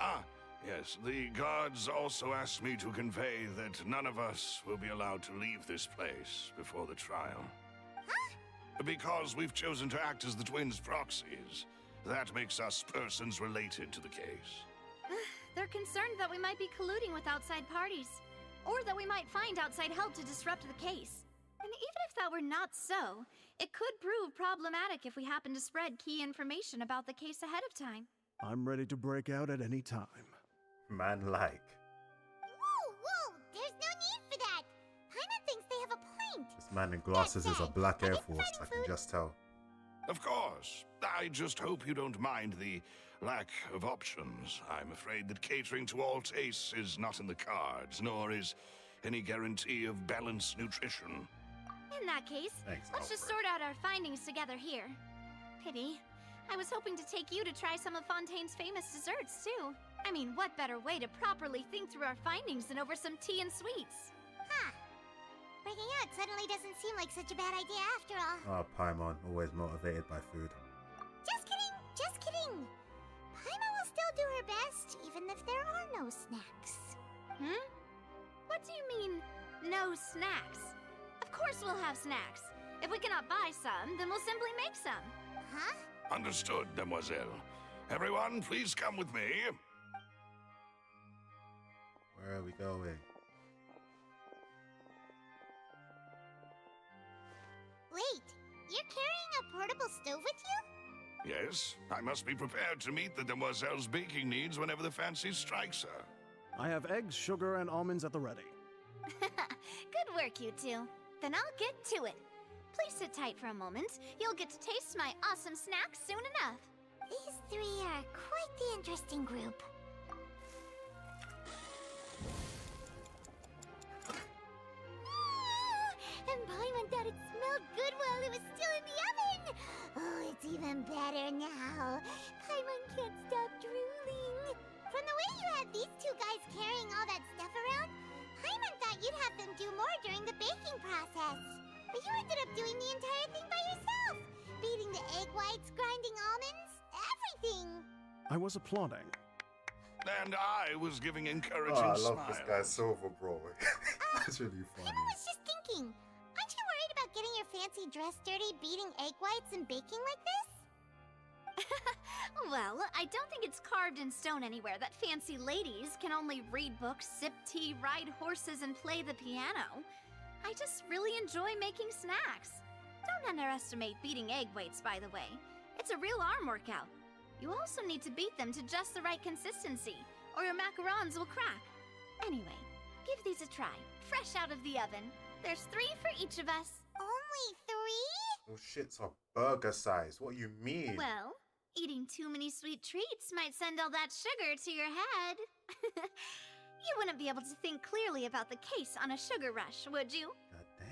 Ah, yes, the guards also asked me to convey that none of us will be allowed to leave this place before the trial. Huh? Because we've chosen to act as the twins' proxies. That makes us persons related to the case. They're concerned that we might be colluding with outside parties, or that we might find outside help to disrupt the case. And even if that were not so, it could prove problematic if we happen to spread key information about the case ahead of time. I'm ready to break out at any time. Man, like. Whoa! There's no need for that! Paimon thinks they have a point. This man in glasses is a black Air Force, I can just tell. Of course. I just hope you don't mind the lack of options. I'm afraid that catering to all tastes is not in the cards, nor is any guarantee of balanced nutrition. In that case, let's just sort out our findings together here. Pity. I was hoping to take you to try some of Fontaine's famous desserts, too. I mean, what better way to properly think through our findings than over some tea and sweets? Huh. Breaking out suddenly doesn't seem like such a bad idea after all. Oh, Paimon, always motivated by food. Just kidding! Just kidding! Paimon will still do her best, even if there are no snacks. Hmm? What do you mean, no snacks? Of course we'll have snacks. If we cannot buy some, then we'll simply make some. Huh? Understood, Demoiselle. Everyone, please come with me. Where are we going? Wait, you're carrying a portable stove with you? Yes, I must be prepared to meet the Demoiselle's baking needs whenever the fancy strikes her. I have eggs, sugar, and almonds at the ready. Good work, you two. Then I'll get to it. Please sit tight for a moment. You'll get to taste my awesome snack soon enough. These three are quite the interesting group. And Paimon thought it smelled good while it was still in the oven. Oh, it's even better now. Paimon can't stop drooling. From the way you had these two guys carrying all that stuff around, Paimon thought you'd have them do more during the baking process. But you ended up doing the entire thing by yourself. Beating the egg whites, grinding almonds, everything. I was applauding. And I was giving encouraging Oh, I smiles. love this guy, Silver, bro. It's really funny. I was just thinking, aren't you worried about getting your fancy dress dirty beating egg whites and baking like this? Well, I don't think it's carved in stone anywhere that fancy ladies can only read books, sip tea, ride horses, and play the piano. I just really enjoy making snacks. Don't underestimate beating egg whites, by the way. It's a real arm workout. You also need to beat them to just the right consistency, or your macarons will crack. Anyway, give these a try, fresh out of the oven. There's 3 for each of us. Only 3? Those shits are burger size. What do you mean? Well, eating too many sweet treats might send all that sugar to your head. You wouldn't be able to think clearly about the case on a sugar rush, would you?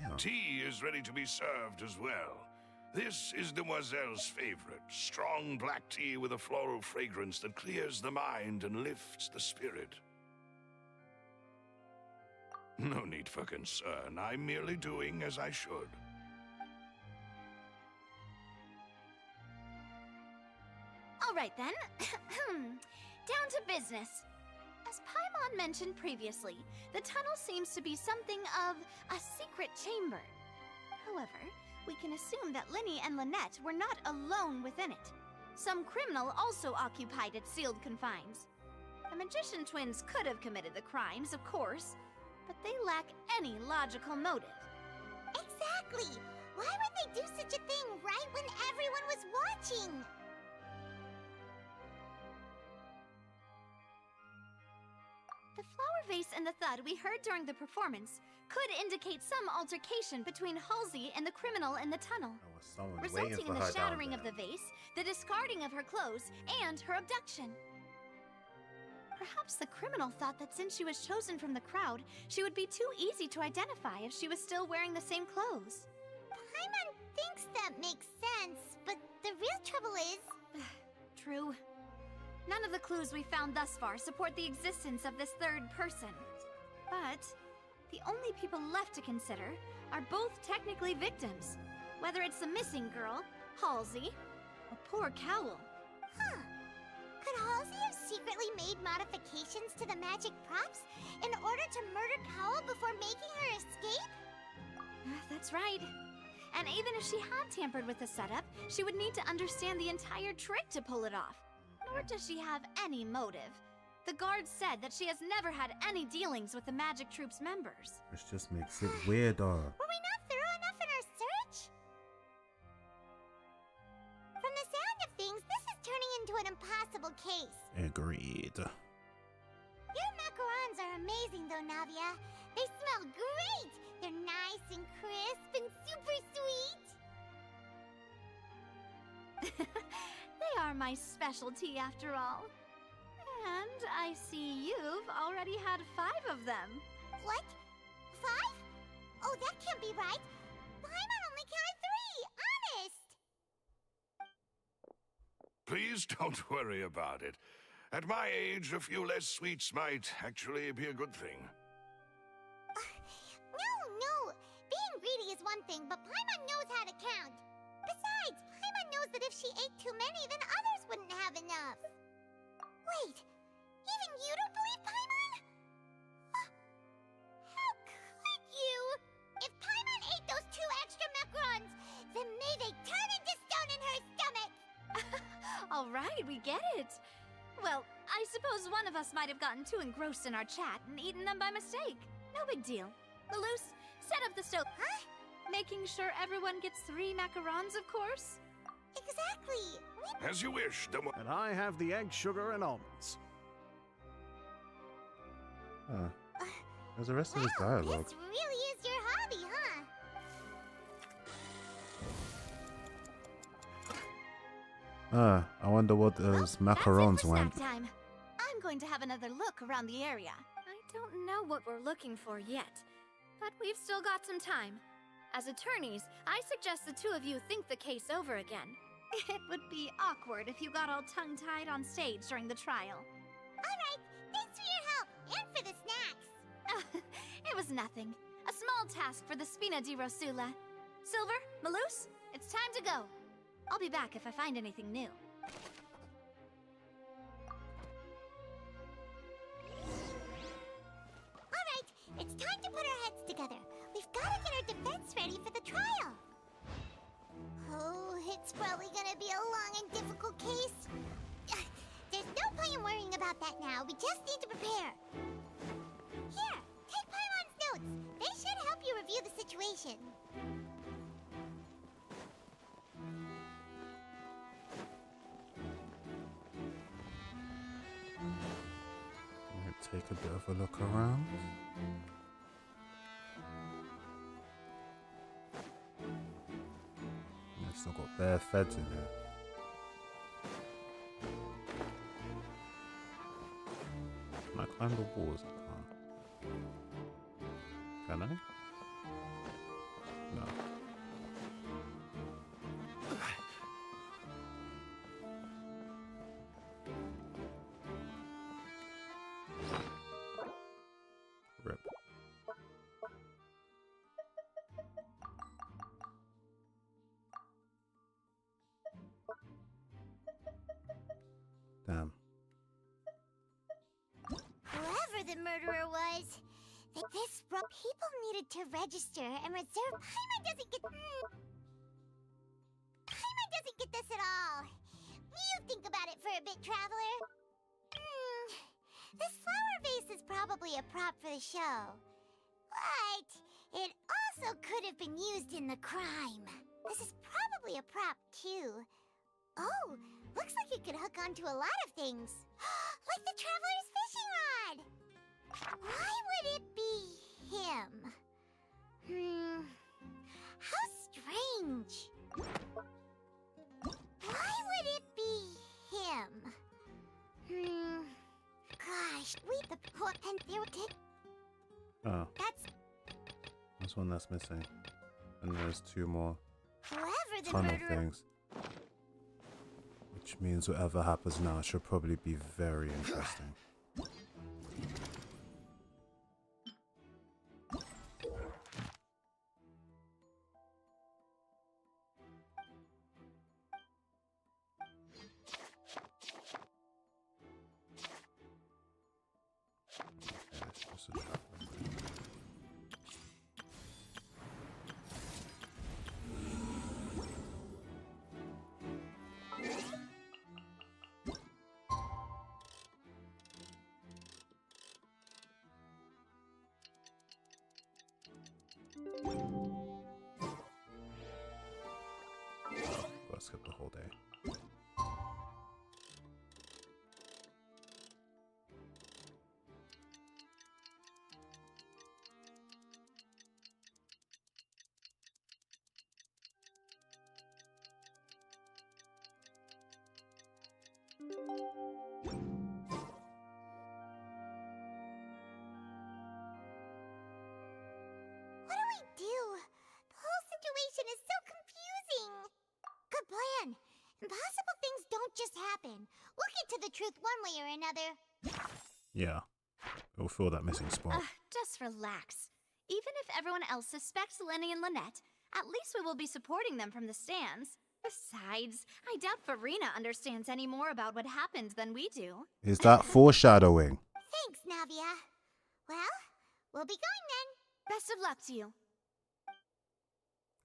Damn. Tea is ready to be served as well. This is Demoiselle's favorite, strong black tea with a floral fragrance that clears the mind and lifts the spirit. No need for concern. I'm merely doing as I should. All right then. Down to business. As Paimon mentioned previously, the tunnel seems to be something of a secret chamber. However, we can assume that Linny and Lynette were not alone within it. Some criminal also occupied its sealed confines. The magician twins could have committed the crimes, of course, but they lack any logical motive. Exactly! Why would they do such a thing right when everyone was watching? The flower vase and the thud we heard during the performance could indicate some altercation between Halsey and the criminal in the tunnel, resulting in the shattering of the vase, the discarding of her clothes, and her abduction. Perhaps the criminal thought that since she was chosen from the crowd, she would be too easy to identify if she was still wearing the same clothes. Paimon thinks that makes sense, but the real trouble is... True. None of the clues we found thus far support the existence of this third person. But the only people left to consider are both technically victims, whether it's the missing girl, Halsey, or poor Cowl. Huh. Could Halsey have secretly made modifications to the magic props in order to murder Cowl before making her escape? That's right. And even if she had tampered with the setup, she would need to understand the entire trick to pull it off. Nor does she have any motive. The guards said that she has never had any dealings with the Magic Troop's members. Which just makes it weirder. Were we not thorough enough in our search? From the sound of things, this is turning into an impossible case. Agreed. Your macarons are amazing though, Navia. They smell great! They're nice and crisp and super sweet! They are my specialty after all. And I see you've already had 5 of them. What? 5? Oh, that can't be right. Paimon only counted 3, honest! Please don't worry about it. At my age, a few less sweets might actually be a good thing. No. Being greedy is one thing, but Paimon knows how to count. Besides, Paimon knows that if she ate too many, then others wouldn't have enough. Wait, even you don't believe Paimon? How could you? If Paimon ate those 2 extra macarons, then may they turn into stone in her stomach! All right, we get it. Well, I suppose one of us might have gotten too engrossed in our chat and eaten them by mistake. No big deal. Maloose, set up the stove. Huh? Making sure everyone gets 3 macarons, of course. Exactly. As you wish, And I have the egg, sugar, and almonds. There's the rest of his dialogue. This really is your hobby, huh? I wonder what those macarons That's it for went. snack time. I'm going to have another look around the area. I don't know what we're looking for yet, but we've still got some time. As attorneys, I suggest the 2 of you think the case over again. It would be awkward if you got all tongue-tied on stage during the trial. Alright, thanks for your help, and for the snacks. It was nothing. A small task for the Spina di Rosula. Silver, Maloose, it's time to go. I'll be back if I find anything new. Alright, it's time to put our heads together. We've got to get our defense ready for the trial. Oh, it's probably gonna be a long and difficult case. There's no point in worrying about that now. We just need to prepare. Here, take Paimon's notes. They should help you review the situation. Take a bit of a look around. I've still got bare feds in here. Can I climb the walls? I can't. Can I? No. Rip. Damn. Whoever the murderer was, people needed to register and reserve. Paimon doesn't get. doesn't get this at all. You think about it for a bit, Traveler. This flower vase is probably a prop for the show. But it also could have been used in the crime. This is probably a prop, too. Oh, looks like it could hook onto a lot of things. Like the Traveler's fishing rod! Why would it be him? How strange. Why would it be him? Gosh, wait, and there would take... Oh. That's one that's missing. And there's 2 more. whoever the Ton of murderer... things. Which means whatever happens now should probably be very interesting. Let's skip the whole day. What do we do? The whole situation is so confusing. Good plan. Impossible things don't just happen. We'll get to the truth one way or another. Yeah. We'll fill that missing spot. Just relax. Even if everyone else suspects Lenny and Lynette, at least we will be supporting them from the stands. Besides, I doubt Farina understands any more about what happened than we do. Is that foreshadowing? Thanks, Navia. Well, we'll be going then. Best of luck to you.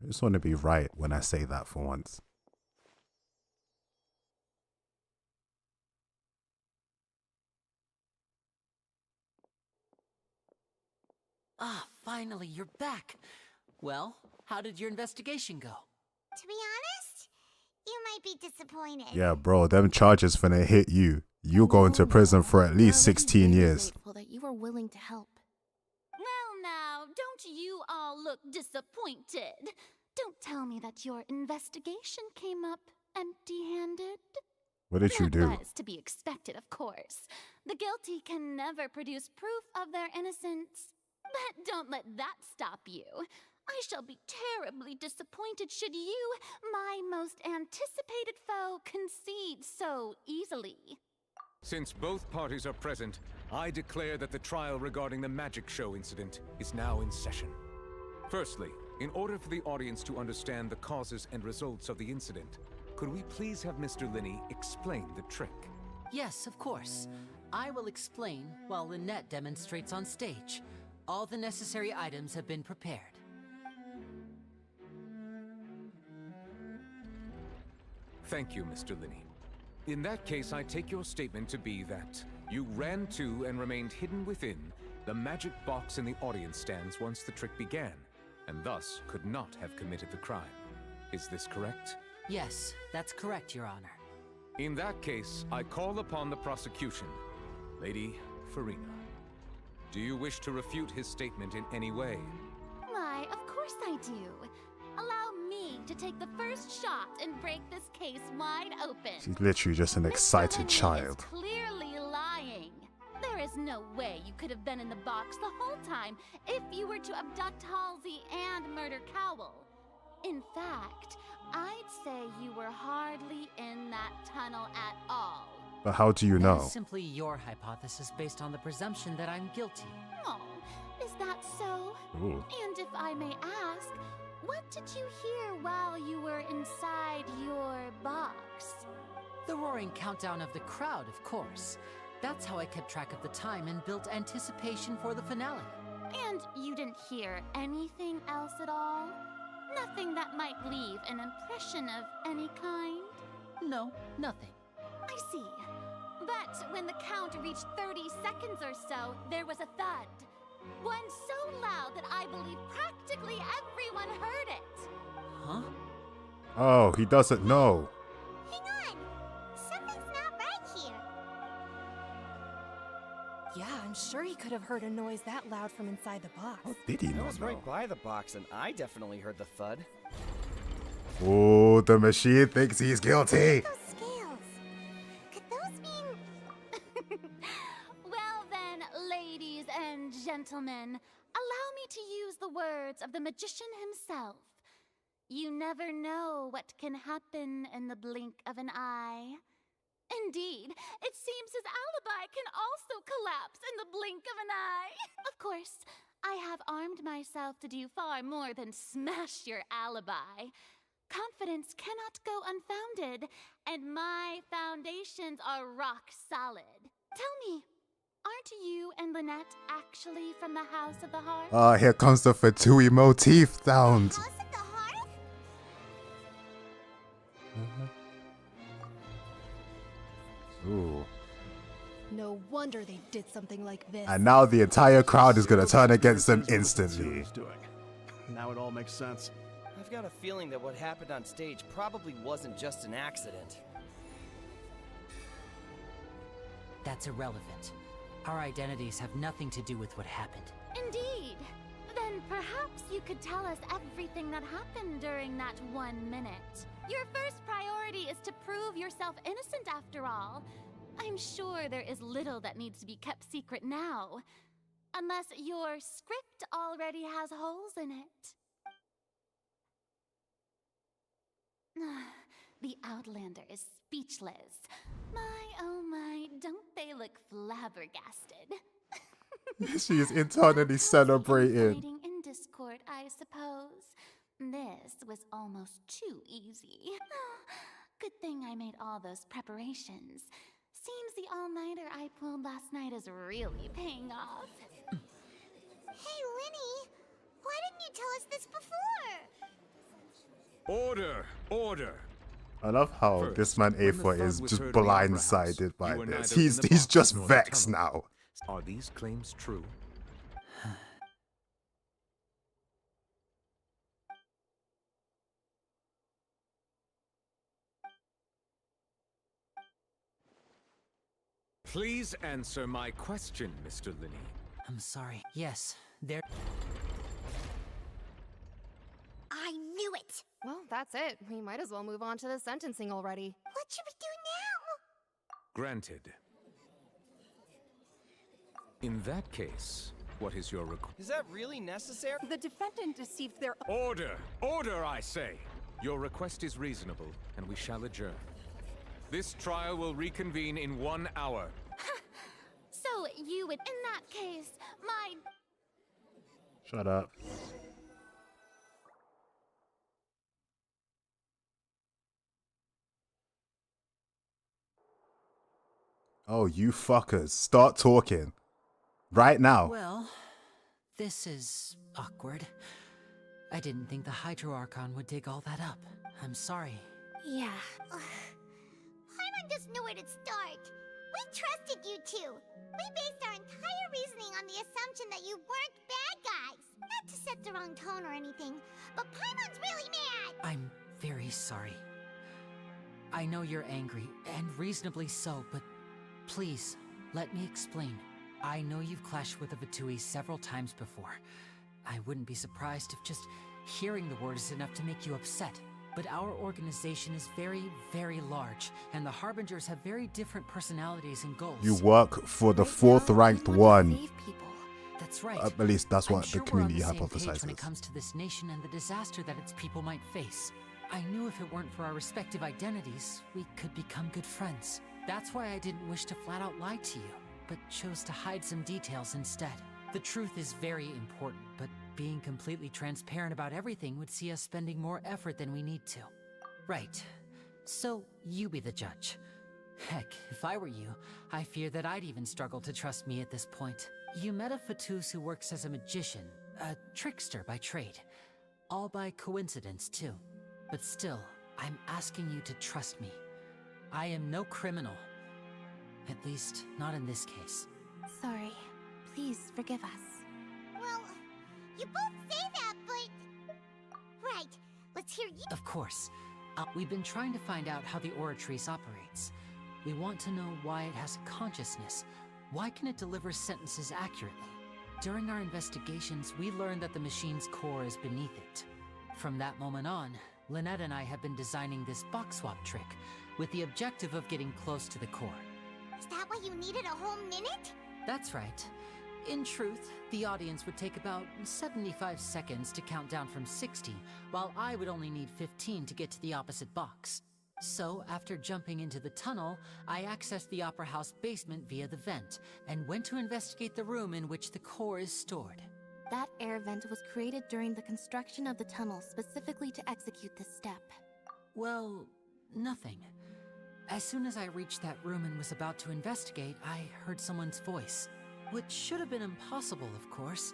I just want to be right when I say that for once. Ah, finally, you're back. Well, how did your investigation go? To be honest, you might be disappointed. Yeah, bro, them charges finna hit you. You're going to prison for at least 16 years. Grateful that you were willing to help. Well, now, don't you all look disappointed? Don't tell me that your investigation came up empty-handed. What did you do? That was to be expected, of course. The guilty can never produce proof of their innocence. But don't let that stop you. I shall be terribly disappointed should you, my most anticipated foe, concede so easily. Since both parties are present, I declare that the trial regarding the magic show incident is now in session. Firstly, in order for the audience to understand the causes and results of the incident, could we please have Mr. Linney explain the trick? Yes, of course. I will explain while Lynette demonstrates on stage. All the necessary items have been prepared. Thank you, Mr. Linney. In that case, I take your statement to be that you ran to and remained hidden within the magic box in the audience stands once the trick began, and thus could not have committed the crime. Is this correct? Yes, that's correct, Your Honor. In that case, I call upon the prosecution. Lady Farina, do you wish to refute his statement in any way? Why, of course I do. Allow me to take the first shot and break this case wide open. She's literally just an excited child. Is clearly lying. There is no way you could have been in the box the whole time if you were to abduct Halsey and murder Cowell. In fact, I'd say you were hardly in that tunnel at all. But how do you That know? is simply your hypothesis based on the presumption that I'm guilty. Oh, is that so? Ooh. And if I may ask, what did you hear while you were inside your box? The roaring countdown of the crowd, of course. That's how I kept track of the time and built anticipation for the finale. And you didn't hear anything else at all? Nothing that might leave an impression of any kind? No, nothing. I see. But when the count reached 30 seconds or so, there was a thud. One so loud that I believe practically everyone heard it. Huh? Oh, he doesn't know. Hang on. Something's not right here. Yeah, I'm sure he could have heard a noise that loud from inside the box. Did he I not was know? right by the box, and I definitely heard the thud. Oh, the machine thinks he's guilty. Those scales. Could those mean... Well then, ladies and gentlemen, allow me to use the words of the magician himself. You never know what can happen in the blink of an eye. Indeed, it seems his alibi can also collapse in the blink of an eye. Of course, I have armed myself to do far more than smash your alibi. Confidence cannot go unfounded, and my foundations are rock solid. Tell me, aren't you and Lynette actually from the House of the Hearth? Ah, here comes the Fatui motif sound. House of the Hearth? Ooh. No wonder they did something like this. And now the entire crowd is gonna turn against them instantly. He's doing. Now it all makes sense. I've got a feeling that what happened on stage probably wasn't just an accident. That's irrelevant. Our identities have nothing to do with what happened. Indeed. Then perhaps you could tell us everything that happened during that 1 minute. Your first priority is to prove yourself innocent after all. I'm sure there is little that needs to be kept secret now. Unless your script already has holes in it. The Outlander is speechless. My, oh my, don't they look flabbergasted? She is internally celebrating. Fighting in discord, I suppose. This was almost too easy. Good thing I made all those preparations. Seems the all-nighter I pulled last night is really paying off. Hey, Linny. Why didn't you tell us this before? Order! Order! I love how First, this man when the A4 thud is was just heard in the opera house, blindsided by you were this. neither in He's the he's box just nor the vexed tunnel. now. Are these claims true? Please answer my question, Mr. Linney. I'm sorry. Yes, there. I knew it. Well, that's it. We might as well move on to the sentencing already. What should we do now? Granted. In that case, what is your request? Is that really necessary? The defendant deceived their... Order! Order, I say! Your request is reasonable, and we shall adjourn. This trial will reconvene in 1 hour. So you would, in that case, my... Shut up. Oh, you fuckers. Start talking. Right now. Well, this is awkward. I didn't think the Hydro Archon would dig all that up. I'm sorry. Yeah. Paimon doesn't know where to start. We trusted you two. We based our entire reasoning on the assumption that you weren't bad guys. Not to set the wrong tone or anything, but Paimon's really mad. I'm very sorry. I know you're angry, and reasonably so, but please, let me explain. I know you've clashed with the Fatui several times before. I wouldn't be surprised if just hearing the word is enough to make you upset. But our organization is very, very large, and the Harbingers have very different personalities and goals. You work for the 4th ranked one. That's right. At least that's what I'm sure the we're on community the same page when hypothesizes. it comes to this nation and the disaster that its people might face. I knew if it weren't for our respective identities, we could become good friends. That's why I didn't wish to flat out lie to you, but chose to hide some details instead. The truth is very important, but being completely transparent about everything would see us spending more effort than we need to. Right. So, you be the judge. Heck, if I were you, I fear that I'd even struggle to trust me at this point. You met a Fatus who works as a magician, a trickster by trade. All by coincidence, too. But still, I'm asking you to trust me. I am no criminal. At least, not in this case. Sorry. Please forgive us. Well, you both say that, but... Right, let's hear you. Of course. We've been trying to find out how the Oratrice operates. We want to know why it has a consciousness. Why can it deliver sentences accurately? During our investigations, we learned that the machine's core is beneath it. From that moment on, Lynette and I have been designing this box swap trick with the objective of getting close to the core. Is that why you needed a whole minute? That's right. In truth, the audience would take about 75 seconds to count down from 60, while I would only need 15 to get to the opposite box. So, after jumping into the tunnel, I accessed the Opera House basement via the vent, and went to investigate the room in which the core is stored. That air vent was created during the construction of the tunnel specifically to execute this step. Well, nothing. As soon as I reached that room and was about to investigate, I heard someone's voice. Which should have been impossible, of course.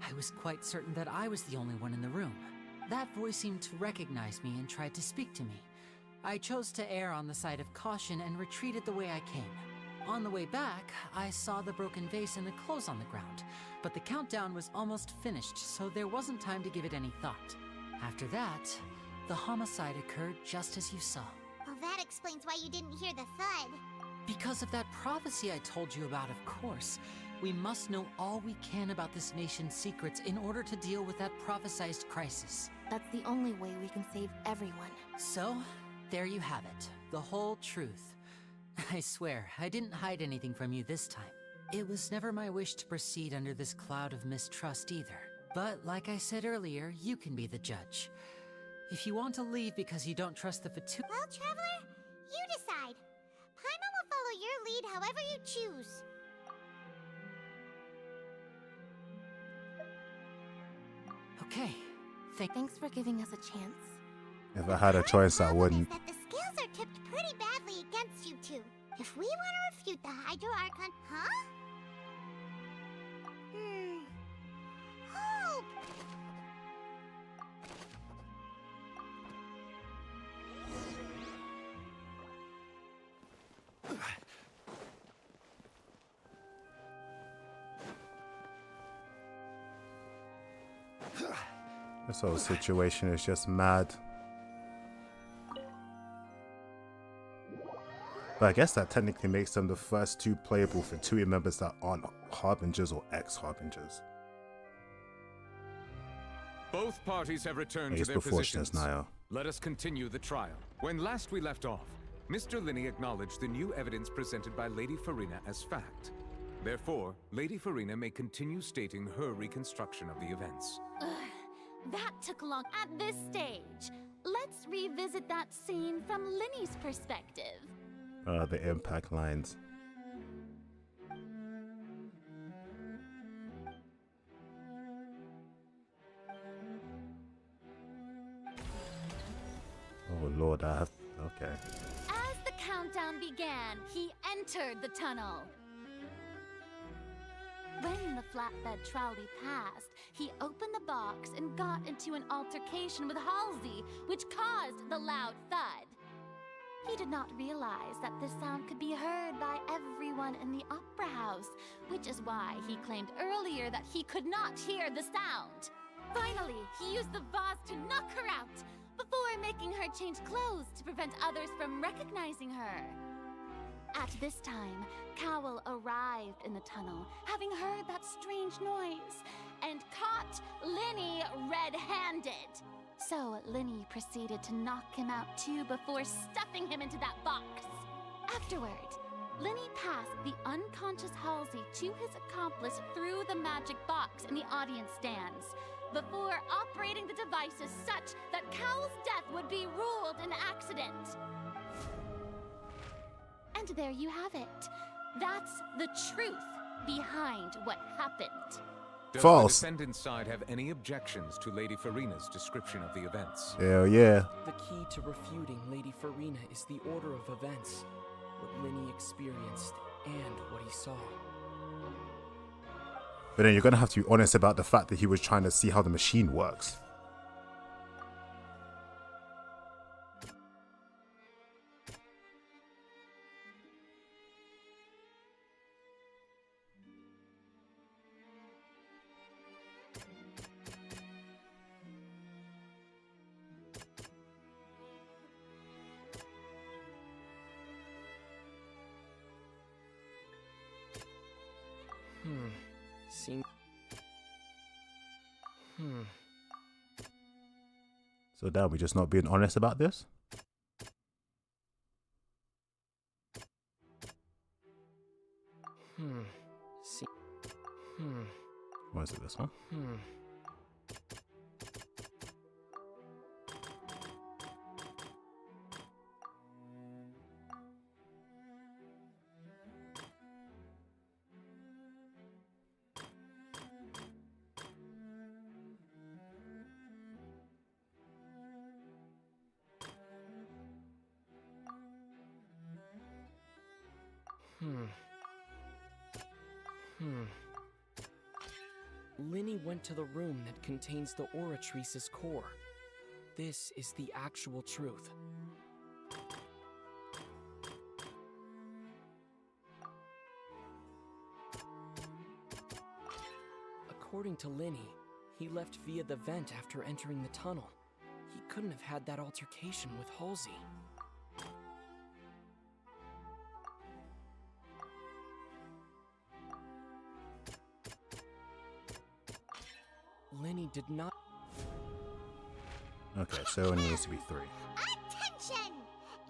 I was quite certain that I was the only one in the room. That voice seemed to recognize me and tried to speak to me. I chose to err on the side of caution and retreated the way I came. On the way back, I saw the broken vase and the clothes on the ground, but the countdown was almost finished, so there wasn't time to give it any thought. After that, the homicide occurred just as you saw. Well, that explains why you didn't hear the thud. Because of that prophecy I told you about, of course. We must know all we can about this nation's secrets in order to deal with that prophesized crisis. That's the only way we can save everyone. So, there you have it. The whole truth. I swear, I didn't hide anything from you this time. It was never my wish to proceed under this cloud of mistrust either. But like I said earlier, you can be the judge. If you want to leave because you don't trust the Fatu- Well, Traveler, you decide. Paimon will follow your lead however you choose. Okay. Thanks for giving us a chance. If I had a choice, I wouldn't. That the scales are tipped pretty badly against you two. If we want to refute the Hydro Archon, huh? Hope! This whole situation is just mad. But I guess that technically makes them the first two playable Fatui members that aren't Harbingers or ex-Harbingers. Both parties have returned I to guess their before positions. Naya. Let us continue the trial. When last we left off, Mr. Linney acknowledged the new evidence presented by Lady Farina as fact. Therefore, Lady Farina may continue stating her reconstruction of the events. That took long. At this stage, let's revisit that scene from Linney's perspective. The impact lines. Oh Lord, I have... Okay. As the countdown began, he entered the tunnel. When the flatbed trolley passed, he opened the box and got into an altercation with Halsey, which caused the loud thud. He did not realize that this sound could be heard by everyone in the opera house, which is why he claimed earlier that he could not hear the sound. Finally, he used the vase to knock her out, before making her change clothes to prevent others from recognizing her. At this time, Cowell arrived in the tunnel, having heard that strange noise, and caught Linney red-handed. So Linney proceeded to knock him out too before stuffing him into that box. Afterward, Linney passed the unconscious Halsey to his accomplice through the magic box in the audience stands, before operating the devices such that Cowell's death would be ruled an accident. And there you have it. That's the truth behind what happened. Does False. the defendant's side have any objections to Lady Farina's description of the events? Hell yeah. The key to refuting Lady Farina is the order of events, what Linney experienced and what he saw. But then you're gonna have to be honest about the fact that he was trying to see how the machine works. Seem... So Dad, we just not being honest about this? See... What is it, this one? Linny went to the room that contains the Oratrice's core. This is the actual truth. According to Linny, he left via the vent after entering the tunnel. He couldn't have had that altercation with Halsey. Linny did not... Okay, so it needs to be 3. Attention!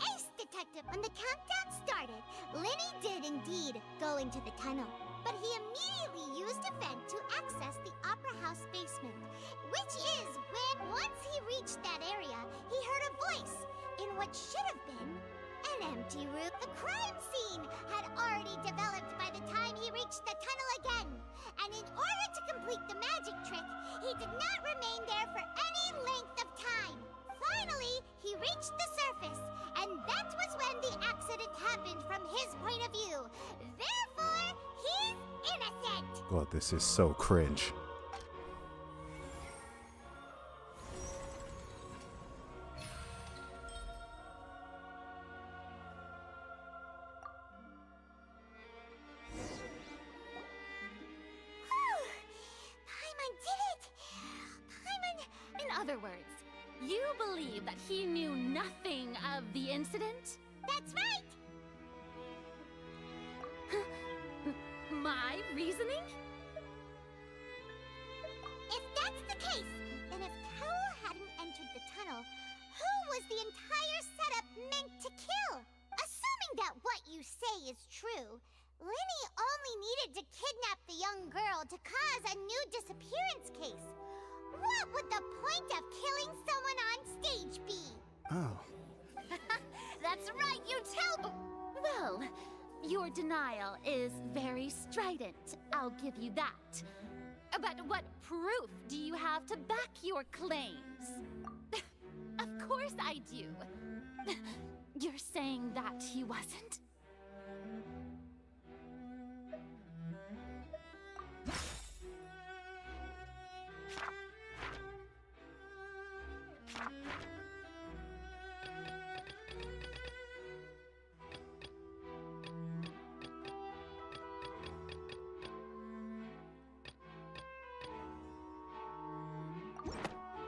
Ace Detective, when the countdown started, Linny did indeed go into the tunnel, but he immediately used a vent to access the Opera House basement, which is when, once he reached that area, he heard a voice in what should have been an empty room. The crime scene had already developed by the time he reached the tunnel again, and in order to complete the magic trick, he did not remain there for any length of time. Finally, he reached the surface, and that was when the accident happened from his point of view. Therefore, he's innocent. God, this is so cringe. Paimon did it! Paimon... In other words, you believe that he knew nothing of the incident? That's right! My reasoning? If that's the case, then if Cowell hadn't entered the tunnel, who was the entire setup meant to kill? Assuming that what you say is true, Linny only needed to kidnap the young girl to cause a new disappearance case. What would the point of killing someone on stage be? Oh. That's right, you tell... Well, your denial is very strident, I'll give you that. But what proof do you have to back your claims? Of course I do. You're saying that he wasn't?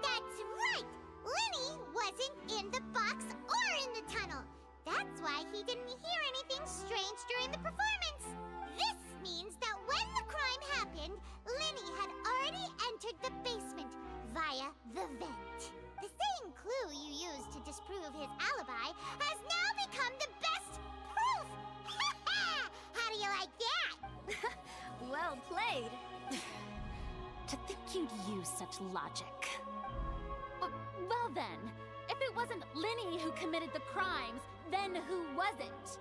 That's right! Linny wasn't in the box or in the tunnel. That's why he didn't hear anything strange during the performance. This means that when the crime happened, Linny had already entered the basement via the vent. The same clue you used to disprove his alibi has now become the best proof! How do you like that? Well played. To think you'd use such logic. Well then, if it wasn't Linny who committed the crimes, then who was it?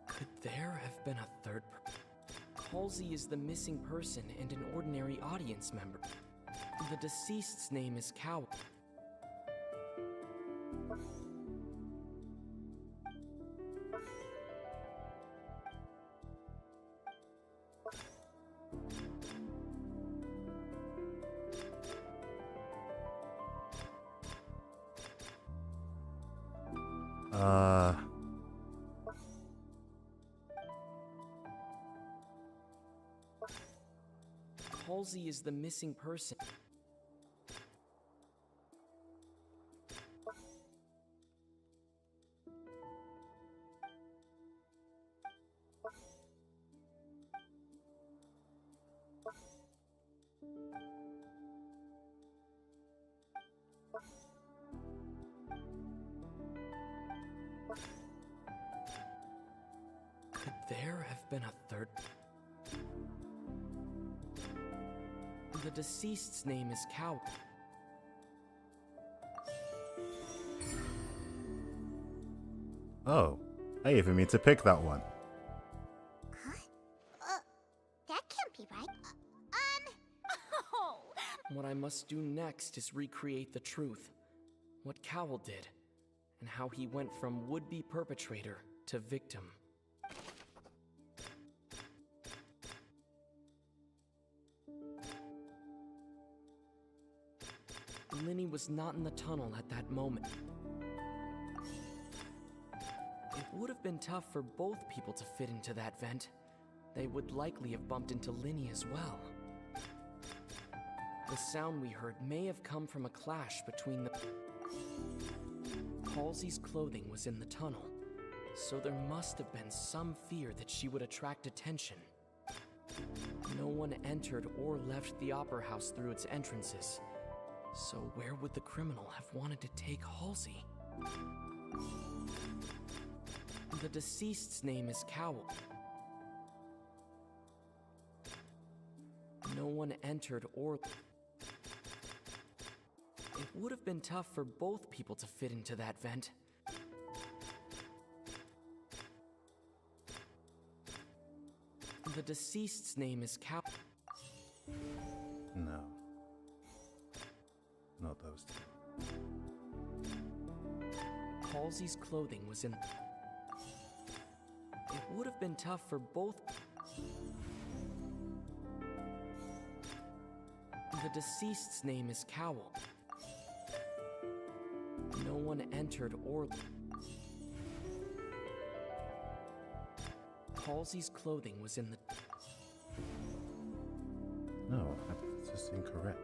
Could there have been a third Halsey is the missing person and an ordinary audience member. The deceased's name is Cowell. Halsey is the missing person. Could there have been a third? The deceased's name is Cow. Oh, I even mean to pick that one. That can't be right. What I must do next is recreate the truth. What Cowell did, and how he went from would-be perpetrator to victim. Linny was not in the tunnel at that moment. It would have been tough for both people to fit into that vent. They would likely have bumped into Linny as well. The sound we heard may have come from a clash between the... Halsey's clothing was in the tunnel, so there must have been some fear that she would attract attention. No one entered or left the Opera House through its entrances. So where would the criminal have wanted to take Halsey? The deceased's name is Cowell. No one entered or... It would have been tough for both people to fit into that vent. The deceased's name is Cowell. No. Not those two. Halsey's clothing was in... It would have been tough for both... The deceased's name is Cowell. No one entered or... Halsey's clothing was in the... No, that's just incorrect.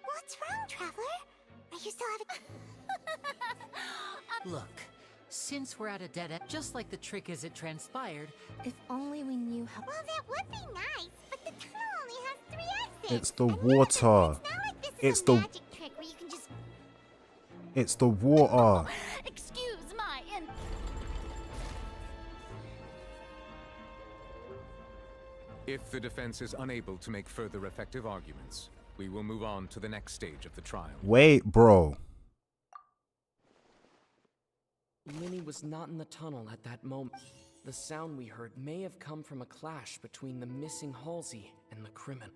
What's wrong, Traveler? Are you still having... Look, since we're at a dead end, just like the trick as it transpired... If only we knew how... Well, that would be nice, but the tunnel only has 3 exits. It's the water. It's the... Magic trick where you can just... It's the water. Excuse my If the defense is unable to make further effective arguments, we will move on to the next stage of the trial. Wait, bro. Linny was not in the tunnel at that moment. The sound we heard may have come from a clash between the missing Halsey and the criminal.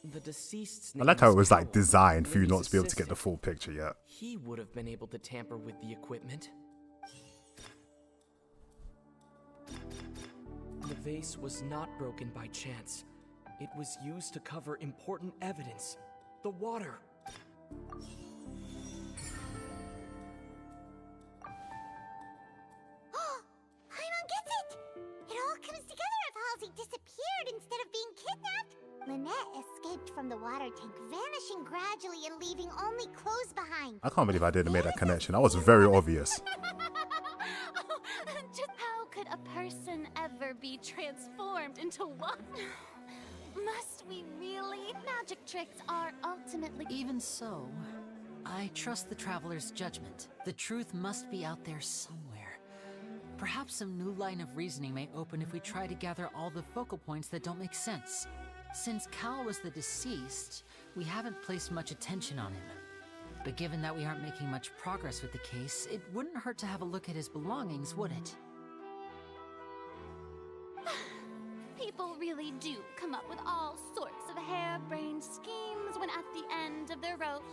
The deceased's I name like how is it was like Cowell, designed for you not Linny's to be able to get the assistant. full picture yet. He would have been able to tamper with the equipment. The vase was not broken by chance. It was used to cover important evidence. The water. Paimon gets it! It all comes together if Halsey disappeared instead of being kidnapped. Lynette escaped from the water tank, vanishing gradually and leaving only clothes behind. I can't believe I didn't make that connection. That was very obvious. Just how could a person ever be transformed into one? Must we really? Magic tricks are ultimately... Even so, I trust the Traveler's judgment. The truth must be out there somewhere. Perhaps some new line of reasoning may open if we try to gather all the focal points that don't make sense. Since Cal was the deceased, we haven't placed much attention on him. But given that we aren't making much progress with the case, it wouldn't hurt to have a look at his belongings, would it? People really do come up with all sorts of harebrained schemes when at the end of their rope.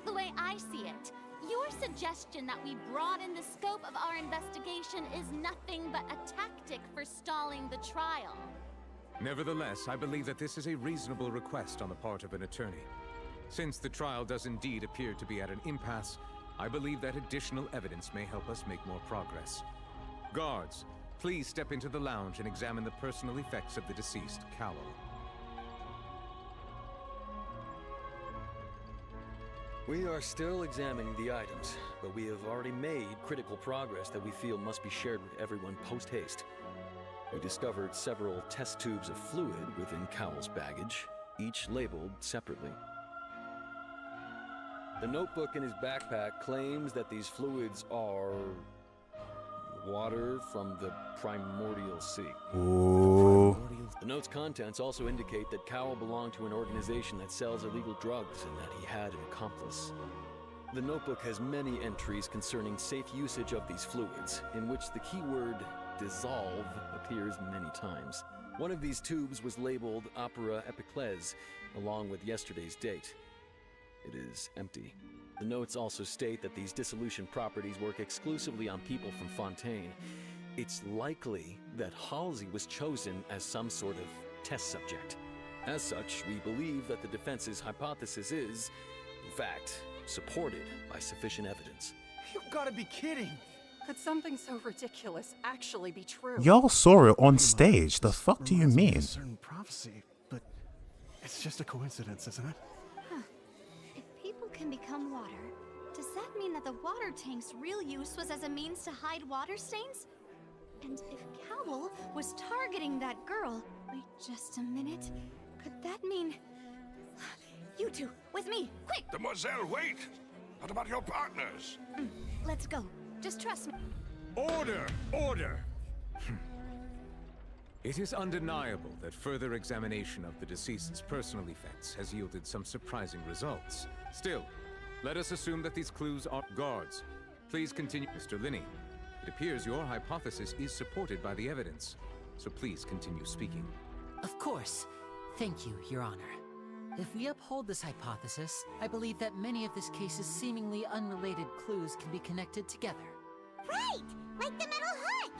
The way I see it, your suggestion that we broaden the scope of our investigation is nothing but a tactic for stalling the trial. Nevertheless, I believe that this is a reasonable request on the part of an attorney. Since the trial does indeed appear to be at an impasse, I believe that additional evidence may help us make more progress. Guards, please step into the lounge and examine the personal effects of the deceased, Cowell. We are still examining the items, but we have already made critical progress that we feel must be shared with everyone post-haste. We discovered several test tubes of fluid within Cowell's baggage, each labeled separately. The notebook in his backpack claims that these fluids are water from the primordial sea. Ooh. The note's contents also indicate that Cowell belonged to an organization that sells illegal drugs and that he had an accomplice. The notebook has many entries concerning safe usage of these fluids, in which the keyword dissolve appears many times. One of these tubes was labeled Opera Epiclese, along with yesterday's date. It is empty. The notes also state that these dissolution properties work exclusively on people from Fontaine. It's likely that Halsey was chosen as some sort of test subject. As such, we believe that the defense's hypothesis is, in fact, supported by sufficient evidence. You've got to be kidding! Could something so ridiculous actually be true? Y'all saw it on stage. The fuck do you mean? A certain prophecy, but it's just a coincidence, isn't it? Huh. If people can become water, does that mean that the water tank's real use was as a means to hide water stains? And if Cowell was targeting that girl... Wait just a minute. Could that mean... You two, with me, quick! Demoiselle, wait! What about your partners? Let's go. Just trust me. Order! Order! It is undeniable that further examination of the deceased's personal effects has yielded some surprising results. Still, let us assume that these clues are guards. Please continue, Mr. Linney. It appears your hypothesis is supported by the evidence, so please continue speaking. Of course. Thank you, Your Honor. If we uphold this hypothesis, I believe that many of this case's seemingly unrelated clues can be connected together. Right! Like the metal hook!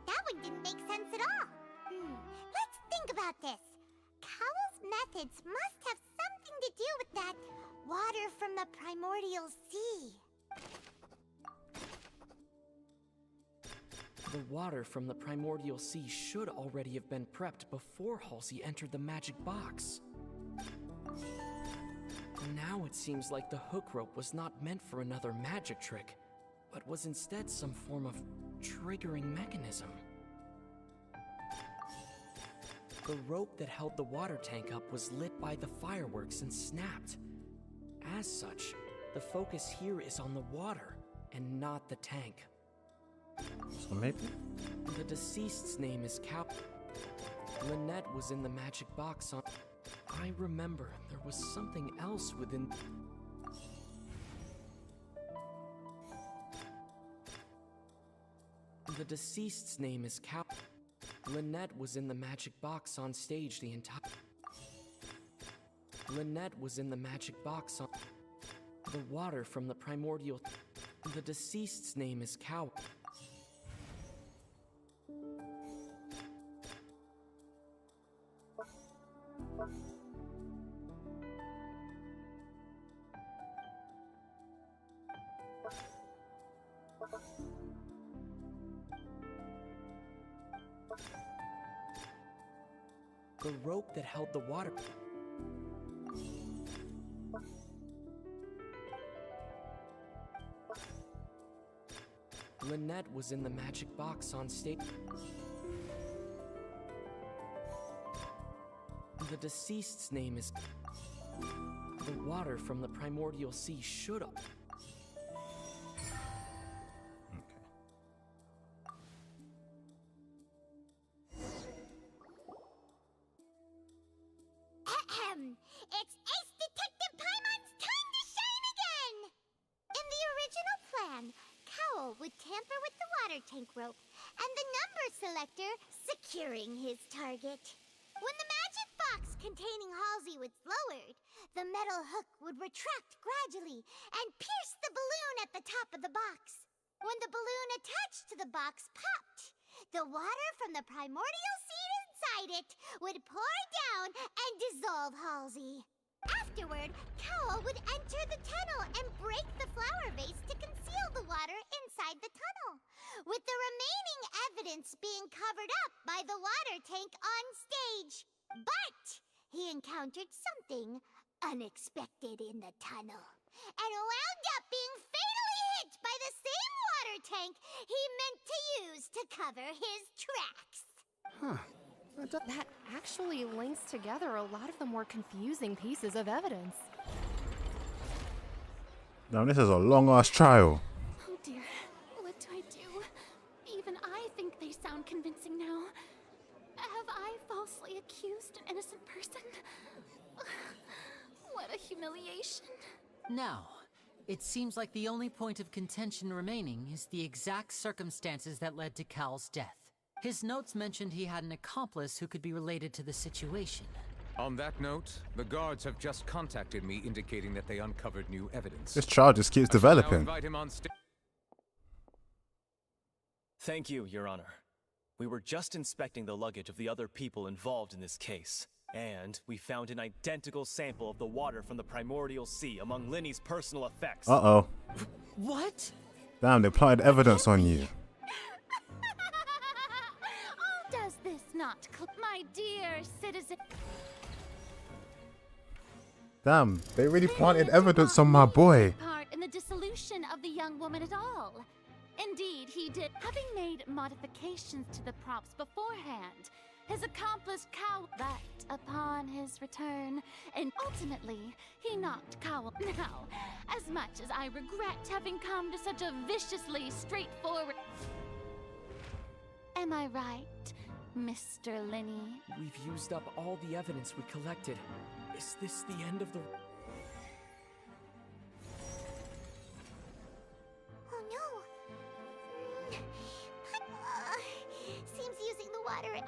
That one didn't make sense at all. Let's think about this. Cowell's methods must have something to do with that water from the primordial sea. The water from the primordial sea should already have been prepped before Halsey entered the magic box. Now it seems like the hook rope was not meant for another magic trick, but was instead some form of triggering mechanism. The rope that held the water tank up was lit by the fireworks and snapped. As such, the focus here is on the water and not the tank. So maybe? The deceased's name is Cow. Lynette was in the magic box on... I remember there was something else within... The deceased's name is Cow. Lynette was in the magic box on stage the entire... Lynette was in the magic box on... The water from the primordial... The deceased's name is Cow. The rope that held the water... Lynette was in the magic box on stage. The deceased's name is... The water from the primordial sea should... It's Ace Detective Paimon's time to shine again! In the original plan, Cowell would tamper with the water tank rope and the number selector securing his target. When the magic box containing Halsey was lowered, the metal hook would retract gradually and pierce the balloon at the top of the box. When the balloon attached to the box popped, the water from the primordial sea inside it would pour down and dissolve Halsey. Afterward, Cowl would enter the tunnel and break the flower vase to conceal the water inside the tunnel, with the remaining evidence being covered up by the water tank on stage. But he encountered something unexpected in the tunnel, and wound up being fatally hit by the same water tank he meant to use to cover his tracks. Huh. That actually links together a lot of the more confusing pieces of evidence. Now this is a long-ass trial. Oh dear, what do I do? Even I think they sound convincing now. Have I falsely accused an innocent person? What a humiliation. Now, it seems like the only point of contention remaining is the exact circumstances that led to Cal's death. His notes mentioned he had an accomplice who could be related to the situation. On that note, the guards have just contacted me indicating that they uncovered new evidence. This trial just keeps I shall now developing. invite him on Thank you, Your Honor. We were just inspecting the luggage of the other people involved in this case, and we found an identical sample of the water from the primordial sea among Linny's personal effects. Uh-oh. What? Damn, they planted evidence on you. Does this not, my dear citizen? Damn, they really planted evidence on my boy. Part in the dissolution of the young woman at all. Indeed, he did, having made modifications to the props beforehand. His accomplice Cowl, but upon his return, and ultimately, he knocked Cowl. Now, as much as I regret having come to such a viciously straightforward... Am I right, Mr. Linny? We've used up all the evidence we collected. Is this the end of the... Oh no. Seems using the water...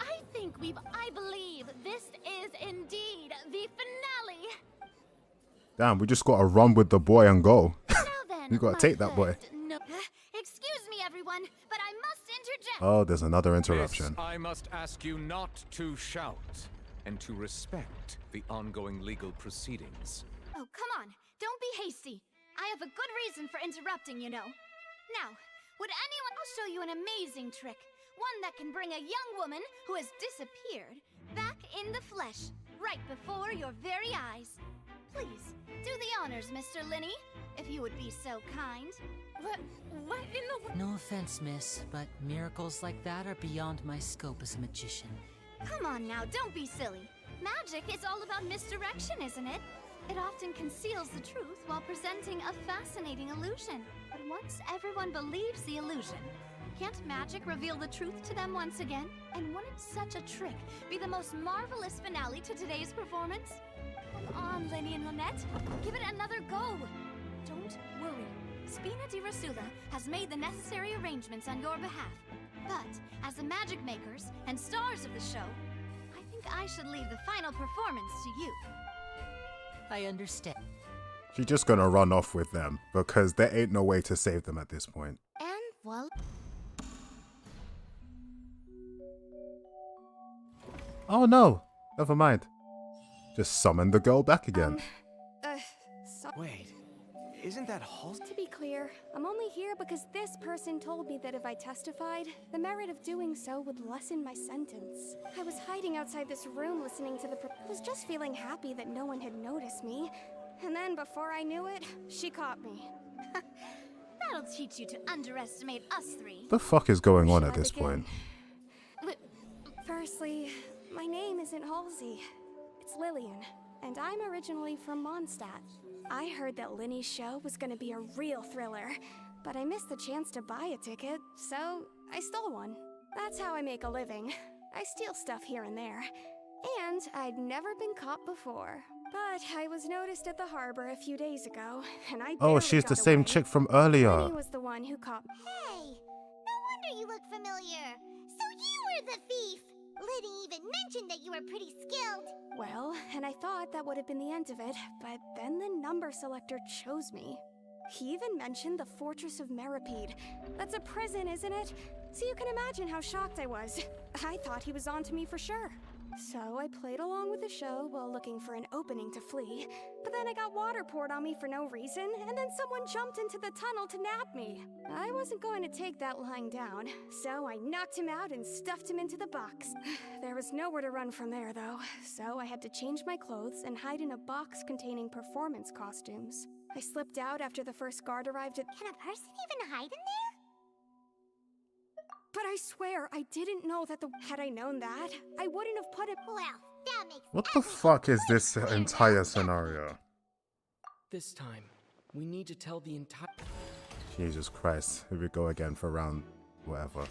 I believe this is indeed the finale. Damn, we just gotta run with the boy and go. Then, We gotta take that boy. No. Excuse me, everyone, but I must interject. Oh, there's another interruption. Miss, I must ask you not to shout and to respect the ongoing legal proceedings. Oh, come on. Don't be hasty. I have a good reason for interrupting, you know. Now, would anyone... I'll show you an amazing trick. One that can bring a young woman who has disappeared back in the flesh, right before your very eyes. Please, do the honors, Mr. Linny, if you would be so kind. What in the... No offense, miss, but miracles like that are beyond my scope as a magician. Come on now, don't be silly. Magic is all about misdirection, isn't it? It often conceals the truth while presenting a fascinating illusion. But once everyone believes the illusion, can't magic reveal the truth to them once again? And wouldn't such a trick be the most marvelous finale to today's performance? Come on, Linny and Lynette. Give it another go. Don't worry. Spina di Rasula has made the necessary arrangements on your behalf. But as the magic makers and stars of the show, I think I should leave the final performance to you. I understand. She's just gonna run off with them because there ain't no way to save them at this point. And, well... Oh no, never mind. Just summon the girl back again. Wait, isn't that Halsey? To be clear, I'm only here because this person told me that if I testified, the merit of doing so would lessen my sentence. I was hiding outside this room listening to the was just feeling happy that no one had noticed me. And then before I knew it, she caught me. That'll teach you to underestimate us three. The fuck is going on Should at I this begin? point? Firstly, my name isn't Halsey. It's Lillian, and I'm originally from Mondstadt. I heard that Linny's show was gonna be a real thriller, but I missed the chance to buy a ticket, so I stole one. That's how I make a living. I steal stuff here and there. And I'd never been caught before. But I was noticed at the harbor a few days ago, and I Oh, barely she's got the same away. chick from earlier. Linny was the one who caught me. Hey, no wonder you look familiar. So you were the thief. Liddy even mentioned that you were pretty skilled. Well, and I thought that would have been the end of it, but then the number selector chose me. He even mentioned the Fortress of Meripede. That's a prison, isn't it? So you can imagine how shocked I was. I thought he was onto me for sure. So I played along with the show while looking for an opening to flee. But then I got water poured on me for no reason, and then someone jumped into the tunnel to nab me. I wasn't going to take that lying down, so I knocked him out and stuffed him into the box. There was nowhere to run from there, though, so I had to change my clothes and hide in a box containing performance costumes. I slipped out after the first guard arrived at— Can a person even hide in there? But I swear, I didn't know that had I known that, I wouldn't have put it— Well, that makes What the fuck is this entire scenario? This time, we need to tell the entire... Jesus Christ. Here we go again for round whatever.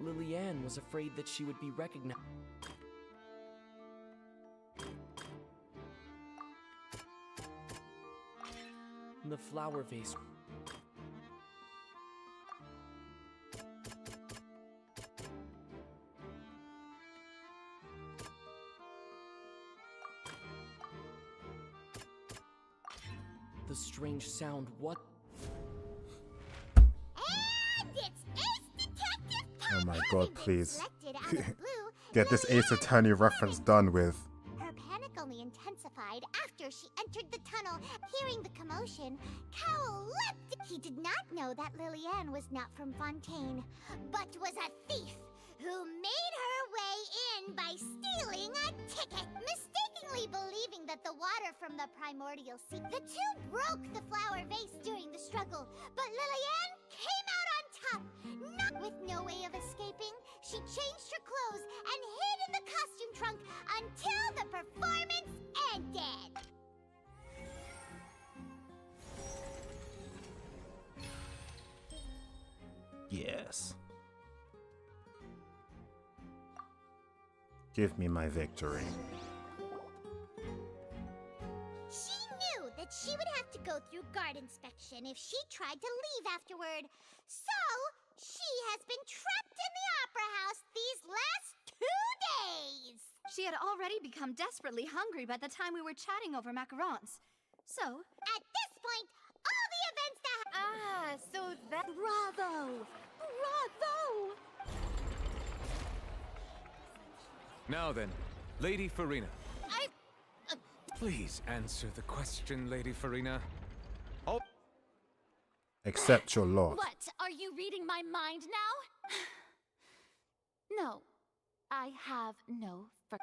Lillian was afraid that she would be recognized. The flower vase. The strange sound, what? And it's Ace Detective Oh my god, please. selected out of the blue. Get this Ace Attorney reference done with. Her panic only intensified after she entered the tunnel. Hearing the commotion, Cowell leapt. He did not know that Lillian was not from Fontaine, but was a thief who made her way in by stealing a ticket, mistakenly believing that the water from the primordial sea. The two broke the flower vase during the struggle, but Lillian came out on top. Not with no way of escaping, she changed her clothes and hid in the costume trunk until the performance ended. Yes. Give me my victory. She knew that she would have to go through guard inspection if she tried to leave afterward. So, she has been trapped in the Opera House these last 2 days. She had already become desperately hungry by the time we were chatting over macarons. So, at this point, all the events that so that— Bravo! Bravo! Now then, Lady Farina. Please answer the question, Lady Farina. Oh. Accept your lot. What? Are you reading my mind now? No. I have no... Wow.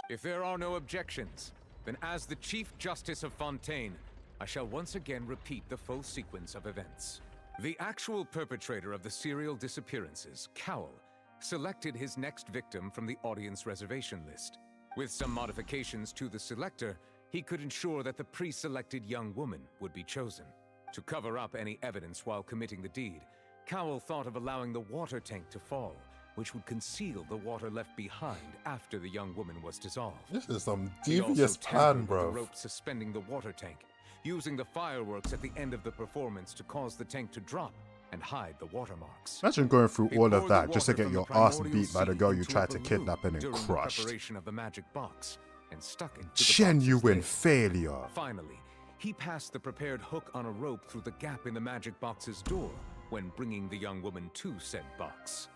If there are no objections, then as the Chief Justice of Fontaine, I shall once again repeat the full sequence of events. The actual perpetrator of the serial disappearances, Cowell, selected his next victim from the audience reservation list. With some modifications to the selector, he could ensure that the pre-selected young woman would be chosen. To cover up any evidence while committing the deed, Cowell thought of allowing the water tank to fall, which would conceal the water left behind after the young woman was dissolved. This is some He also devious plan, tampered with bro. the rope suspending the water tank, using the fireworks at the end of the performance to cause the tank to drop and hide the watermarks. Imagine going through He all of poured the that just to water get from your the ass primordial beat by the sea girl you into a tried to balloon kidnap and then during the crushed. preparation of the magic box and stuck into the Genuine box's lid. failure. Finally, he passed the prepared hook on a rope through the gap in the magic box's door when bringing the young woman to said box.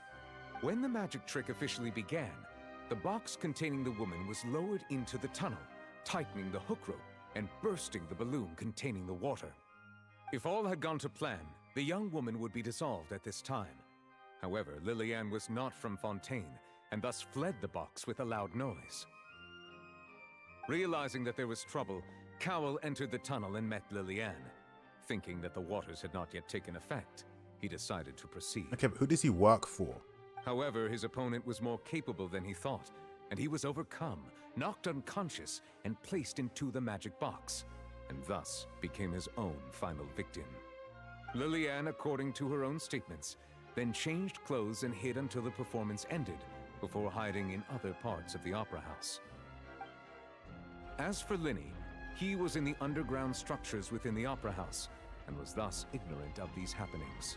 When the magic trick officially began, the box containing the woman was lowered into the tunnel, tightening the hook rope and bursting the balloon containing the water. If all had gone to plan, the young woman would be dissolved at this time. However, Lillian was not from Fontaine, and thus fled the box with a loud noise. Realizing that there was trouble, Cowell entered the tunnel and met Lillian. Thinking that the waters had not yet taken effect, he decided to proceed. Okay, but who does he work for? However, his opponent was more capable than he thought, and he was overcome, knocked unconscious, and placed into the magic box. and thus became his own final victim. Lillian, according to her own statements, then changed clothes and hid until the performance ended, before hiding in other parts of the opera house. As for Linny, he was in the underground structures within the opera house, and was thus ignorant of these happenings.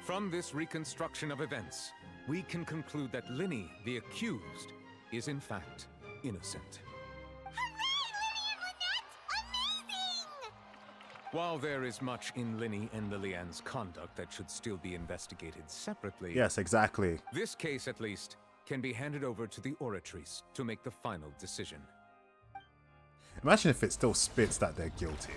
From this reconstruction of events, we can conclude that Linny, the accused, is in fact innocent. While there is much in Linny and Lillian's conduct that should still be investigated separately... Yes, exactly. This case, at least, can be handed over to the Oratrice to make the final decision. Imagine if it still spits that they're guilty.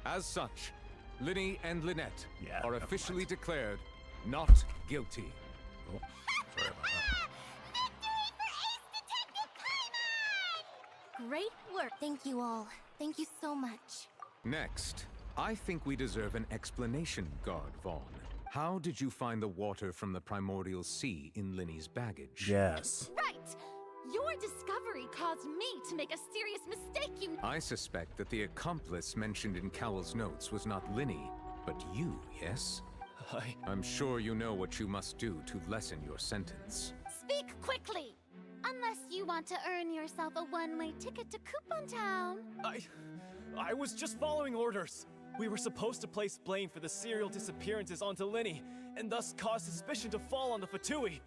As such, Linny and Lynette are never officially declared not guilty. Oh, sorry about that. Great work. Thank you all. Thank you so much. Next, I think we deserve an explanation, Guard Vaughn. How did you find the water from the primordial sea in Linny's baggage? Yes. Right! Your discovery caused me to make a serious mistake, I suspect that the accomplice mentioned in Cowell's notes was not Linny, but you, yes? I'm sure you know what you must do to lessen your sentence. Speak quickly! Unless you want to earn yourself a one-way ticket to Coupon Town. I was just following orders. We were supposed to place blame for the serial disappearances onto Linny, and thus cause suspicion to fall on the Fatui.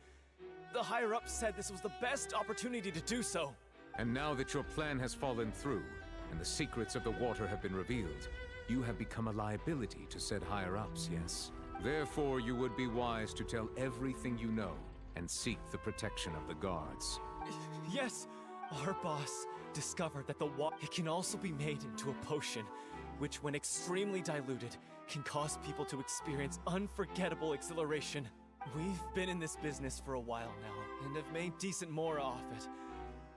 The higher-ups said this was the best opportunity to do so. And now that your plan has fallen through, and the secrets of the water have been revealed, you have become a liability to said higher-ups, yes? Therefore, you would be wise to tell everything you know, and seek the protection of the guards. Yes, our boss discovered that the water can also be made into a potion, which when extremely diluted, can cause people to experience unforgettable exhilaration. We've been in this business for a while now, and have made decent more off it.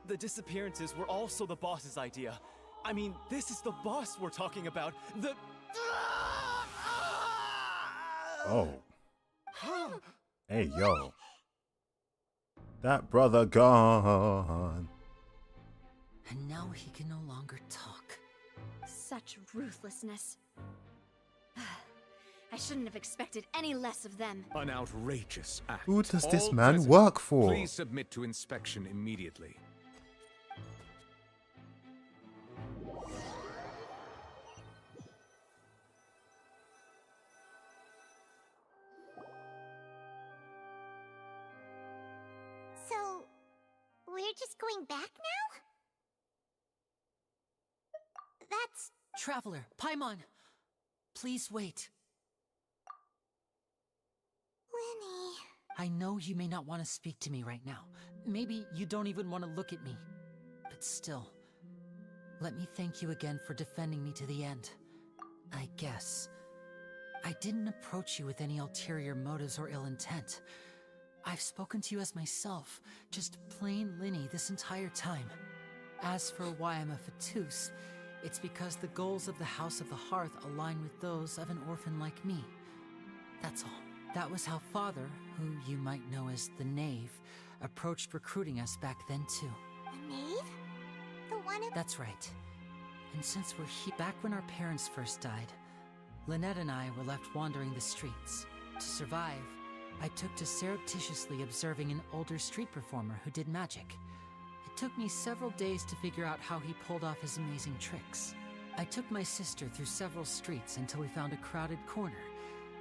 The disappearances were also the boss's idea. I mean, this is the boss we're talking about. The... Oh. Hey, yo. That brother gone. And now he can no longer talk. Such ruthlessness. I shouldn't have expected any less of them. An outrageous act. Who does this All man present, work for? Please submit to inspection immediately. So, we're just going back now? That's... Traveler, Paimon! Please wait. Linny... I know you may not want to speak to me right now. Maybe you don't even want to look at me. But still, let me thank you again for defending me to the end. I guess. I didn't approach you with any ulterior motives or ill intent. I've spoken to you as myself, just plain Linny this entire time. As for why I'm a Fatus, it's because the goals of the House of the Hearth align with those of an orphan like me. That's all. That was how Father, who you might know as the Knave, approached recruiting us back then too. The Knave? The one who... That's right. And since we're here, back when our parents first died, Lynette and I were left wandering the streets. To survive, I took to surreptitiously observing an older street performer who did magic. It took me several days to figure out how he pulled off his amazing tricks. I took my sister through several streets until we found a crowded corner,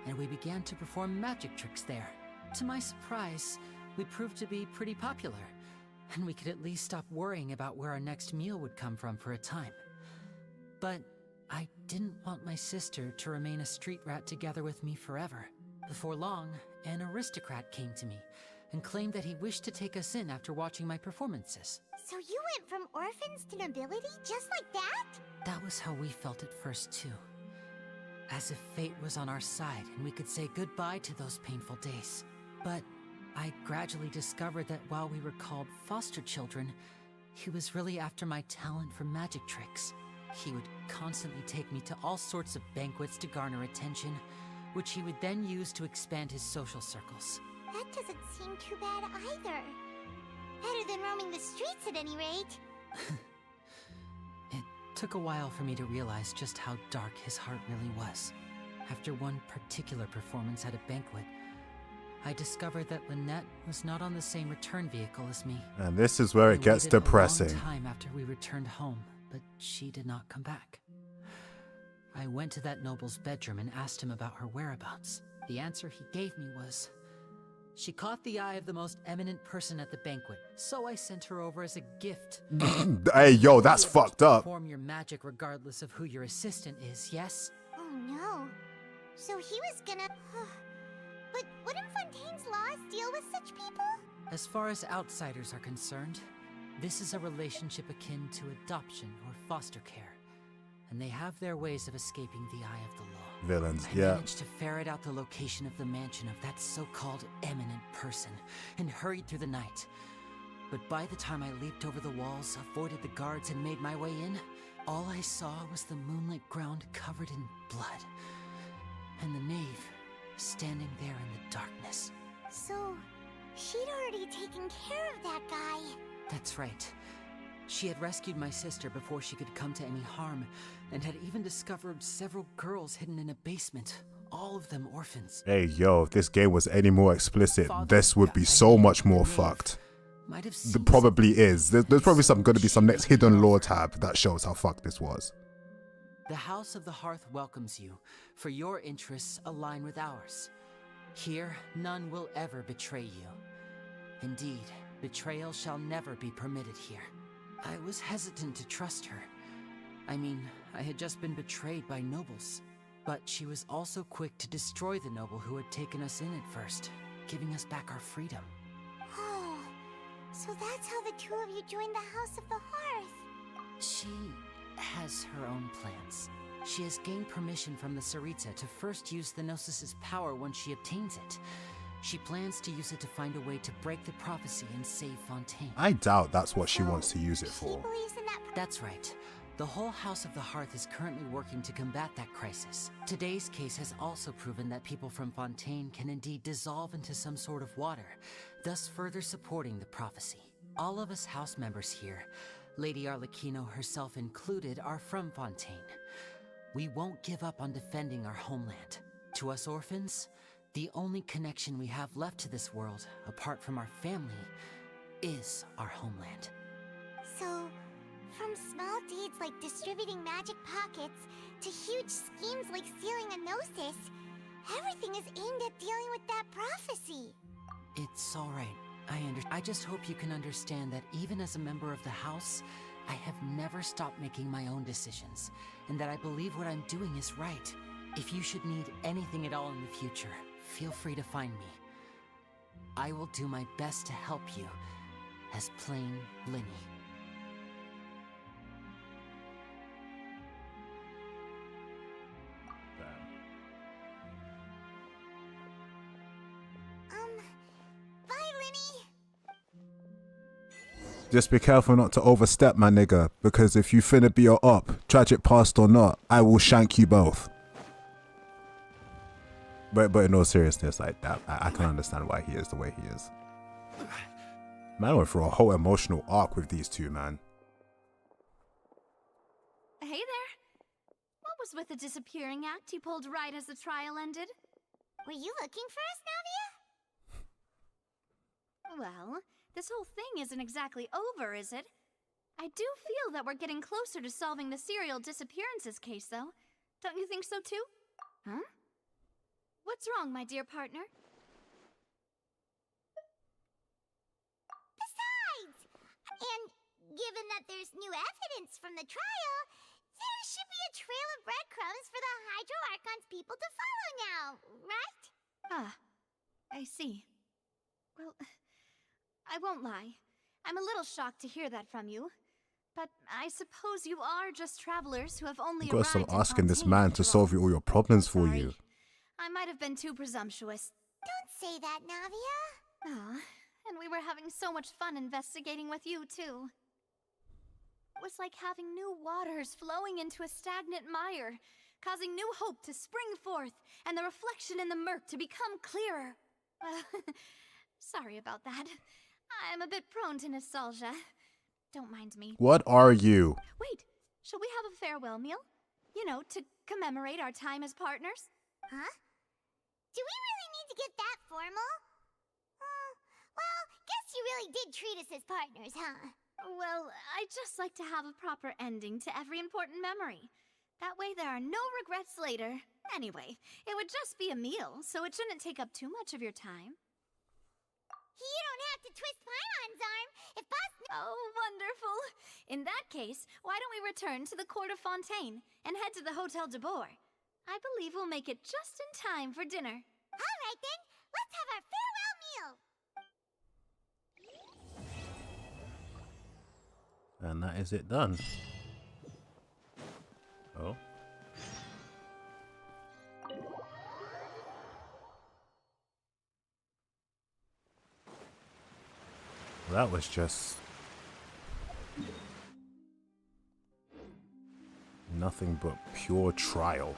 and we began to perform magic tricks there. To my surprise, we proved to be pretty popular, and we could at least stop worrying about where our next meal would come from for a time. But I didn't want my sister to remain a street rat together with me forever. Before long, an aristocrat came to me and claimed that he wished to take us in after watching my performances. So you went from orphans to nobility just like that? That was how we felt at first too. As if fate was on our side and we could say goodbye to those painful days. But I gradually discovered that while we were called foster children, he was really after my talent for magic tricks. He would constantly take me to all sorts of banquets to garner attention, which he would then use to expand his social circles. That doesn't seem too bad either. Better than roaming the streets at any rate. It took a while for me to realize just how dark his heart really was. After one particular performance at a banquet, I discovered that Lynette was not on the same return vehicle as me. And this is where it gets depressing. A long time after we returned home, but she did not come back. I went to that noble's bedroom and asked him about her whereabouts. The answer he gave me was, she caught the eye of the most eminent person at the banquet, so I sent her over as a gift. Hey, yo, that's fucked up. Perform your magic regardless of who your assistant is, yes? Oh no. So he was gonna... But wouldn't Fontaine's laws deal with such people? As far as outsiders are concerned, this is a relationship akin to adoption or foster care, and they have their ways of escaping the eye of the law. Villains, I yeah. managed to ferret out the location of the mansion of that so-called eminent person and hurried through the night. But by the time I leaped over the walls, avoided the guards, and made my way in, all I saw was the moonlit ground covered in blood, and the knave standing there in the darkness. So, she'd already taken care of that guy. That's right. She had rescued my sister before she could come to any harm, and had even discovered several girls hidden in a basement, all of them orphans. Hey, yo, if this game was any more explicit, this would be so much more fucked. There probably is. There's probably going to be some next hidden lore tab that shows how fucked this was. The House of the Hearth welcomes you, for your interests align with ours. Here, none will ever betray you. Indeed, betrayal shall never be permitted here. I was hesitant to trust her. I mean, I had just been betrayed by nobles. But she was also quick to destroy the noble who had taken us in at first, giving us back our freedom. Oh, so that's how the two of you joined the House of the Hearth. She has her own plans. She has gained permission from the Tsaritsa to first use the Gnosis' power when she obtains it. She plans to use it to find a way to break the prophecy and save Fontaine. I doubt that's what she wants to use it for. That's right. The whole House of the Hearth is currently working to combat that crisis. Today's case has also proven that people from Fontaine can indeed dissolve into some sort of water, thus further supporting the prophecy. All of us house members here, Lady Arlecchino herself included, are from Fontaine. We won't give up on defending our homeland. To us orphans, the only connection we have left to this world, apart from our family, is our homeland. So, from small deeds like distributing magic pockets to huge schemes like stealing a Gnosis, everything is aimed at dealing with that prophecy. It's all right. I just hope you can understand that even as a member of the House, I have never stopped making my own decisions, and that I believe what I'm doing is right. If you should need anything at all in the future, feel free to find me. I will do my best to help you, as plain Linny. Bye, Linny. Just be careful not to overstep, my nigga, because if you finna be a op, tragic past or not, I will shank you both. But in all seriousness, like that, I can understand why he is the way he is. Man, I went through a whole emotional arc with these two, man. Hey there. What was with the disappearing act you pulled right as the trial ended? Were you looking for us, Navia? Well, this whole thing isn't exactly over, is it? I do feel that we're getting closer to solving the serial disappearances case, though. Don't you think so, too? Huh? What's wrong, my dear partner? Besides, and given that there's new evidence from the trial, there should be a trail of breadcrumbs for the Hydro Archon's people to follow now, right? Ah, I see. Well, I won't lie. I'm a little shocked to hear that from you. But I suppose you are just travelers who have only You gotta arrived stop in asking this Fontaine man to solve all your problems for you. I might have been too presumptuous. Don't say that, Navia. Ah, and we were having so much fun investigating with you, too. was like having new waters flowing into a stagnant mire, causing new hope to spring forth, and the reflection in the murk to become clearer. Sorry about that. I'm a bit prone to nostalgia. Don't mind me. What are you? Wait, shall we have a farewell meal? You know, to commemorate our time as partners? Huh? Do we really need to get that formal? Well, guess you really did treat us as partners, huh? Well, I'd just like to have a proper ending to every important memory. That way there are no regrets later. Anyway, it would just be a meal, so it shouldn't take up too much of your time. You don't have to twist Paimon's arm if Boss... Oh, wonderful. In that case, why don't we return to the court of Fontaine and head to the Hotel de Boer? I believe we'll make it just in time for dinner. All right then, let's have our farewell meal. And that is it done. Oh. That was just nothing but pure trial.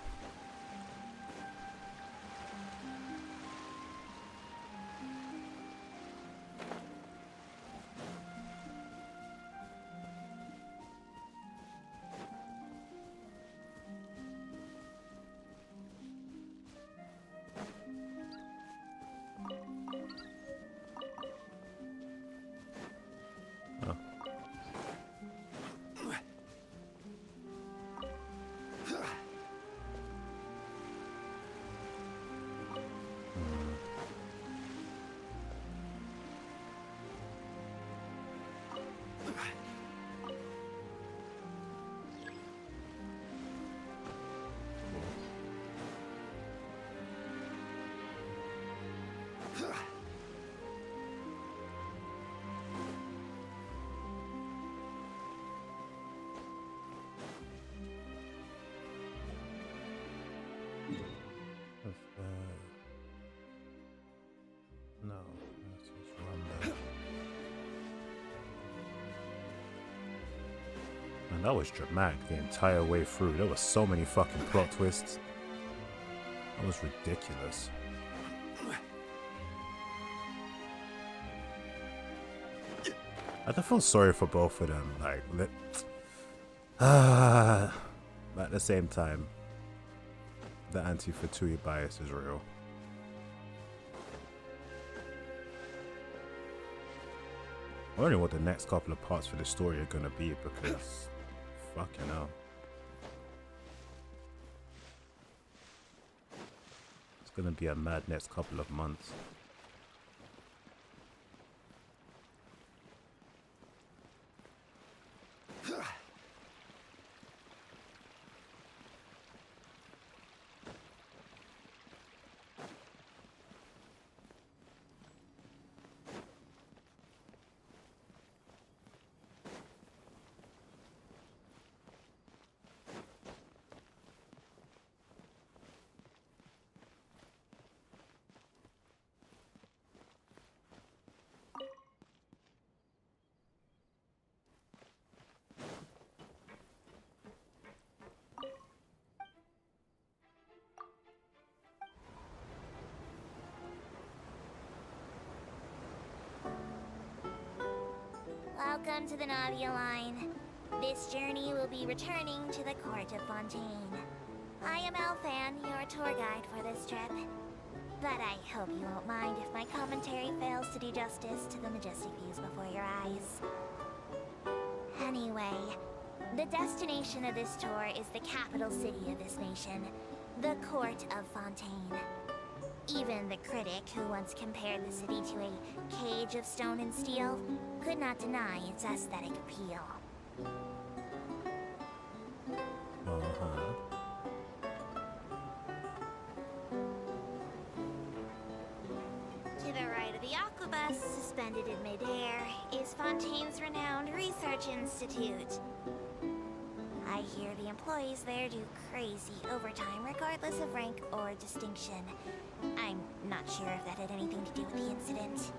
No, let's just run there. Man, that was dramatic the entire way through. There were so many fucking plot twists. That was ridiculous. I feel sorry for both of them. Like, but at the same time, the anti-Fatui bias is real. I wonder what the next couple of parts for the story are gonna be, because fucking hell. It's gonna be a mad next couple of months. Welcome to the Navia line. This journey will be returning to the court of Fontaine. I am Elfan, your tour guide for this trip. But I hope you won't mind if my commentary fails to do justice to the majestic views before your eyes. Anyway, the destination of this tour is the capital city of this nation, the court of Fontaine. Even the critic who once compared the city to a cage of stone and steel could not deny its aesthetic appeal. To the right of the aquabus, suspended in midair, is Fontaine's renowned research institute. I hear the employees there do crazy overtime regardless of rank or distinction. I'm not sure if that had anything to do with the incident.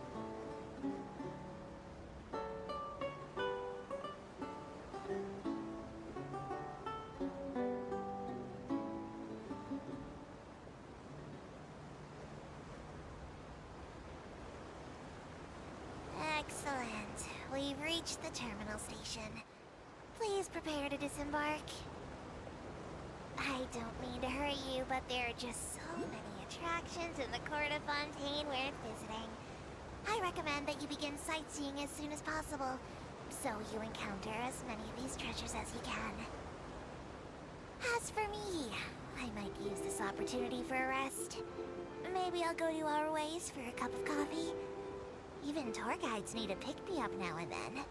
reached the terminal station. Please prepare to disembark. I don't mean to hurry you, but there are just so many attractions in the court of Fontaine worth visiting. I recommend that you begin sightseeing as soon as possible, so you encounter as many of these treasures as you can. As for me, I might use this opportunity for a rest. Maybe I'll go to our ways for a cup of coffee. Even tour guides need a pick-me-up now and then.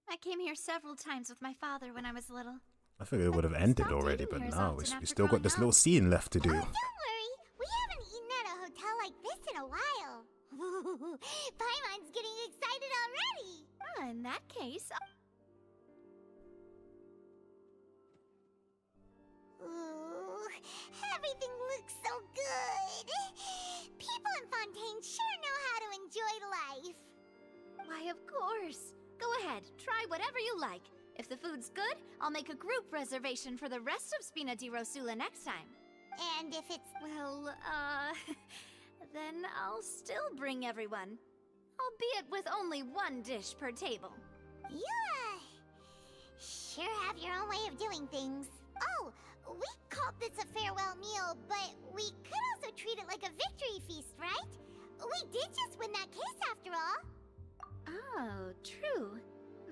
I came here several times with my father when I was little. I figured it would have ended already, but no, we still got this little scene left to do. Don't worry, we haven't eaten at a hotel like this in a while. Paimon's getting excited already. In that case... Ooh, everything looks so good. People in Fontaine sure know how to enjoy life. Why, of course. Go ahead, try whatever you like. If the food's good, I'll make a group reservation for the rest of Spina di Rosula next time. And if it's... Well, then I'll still bring everyone. Albeit with only one dish per table. You, sure have your own way of doing things. Oh, we called this a farewell meal, but we could also treat it like a victory feast, right? We did just win that case after all. Oh, true.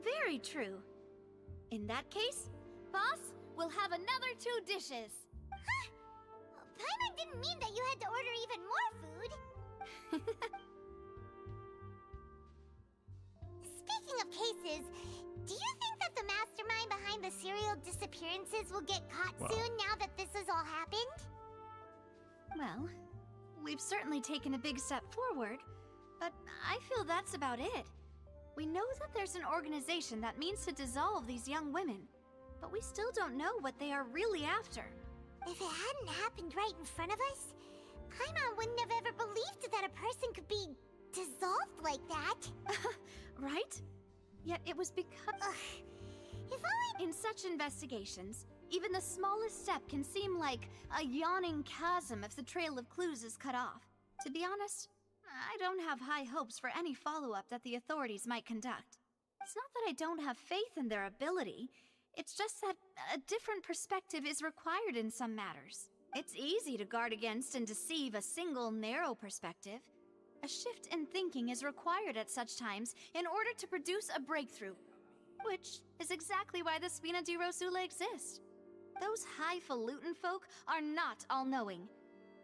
Very true. In that case, boss, we'll have another 2 dishes. Huh? Paimon didn't mean that you had to order even more food. Speaking of cases, do you think that the mastermind behind the serial disappearances will get caught soon now that this has all happened? Well, we've certainly taken a big step forward, but I feel that's about it. We know that there's an organization that means to dissolve these young women, but we still don't know what they are really after. If it hadn't happened right in front of us, Paimon wouldn't have ever believed that a person could be dissolved like that. Right? Yet it was because... If only... In such investigations, even the smallest step can seem like a yawning chasm if the trail of clues is cut off. To be honest, I don't have high hopes for any follow-up that the authorities might conduct. It's not that I don't have faith in their ability, it's just that a different perspective is required in some matters. It's easy to guard against and deceive a single narrow perspective. A shift in thinking is required at such times in order to produce a breakthrough, which is exactly why the Spina di Rosula exist. Those highfalutin folk are not all-knowing.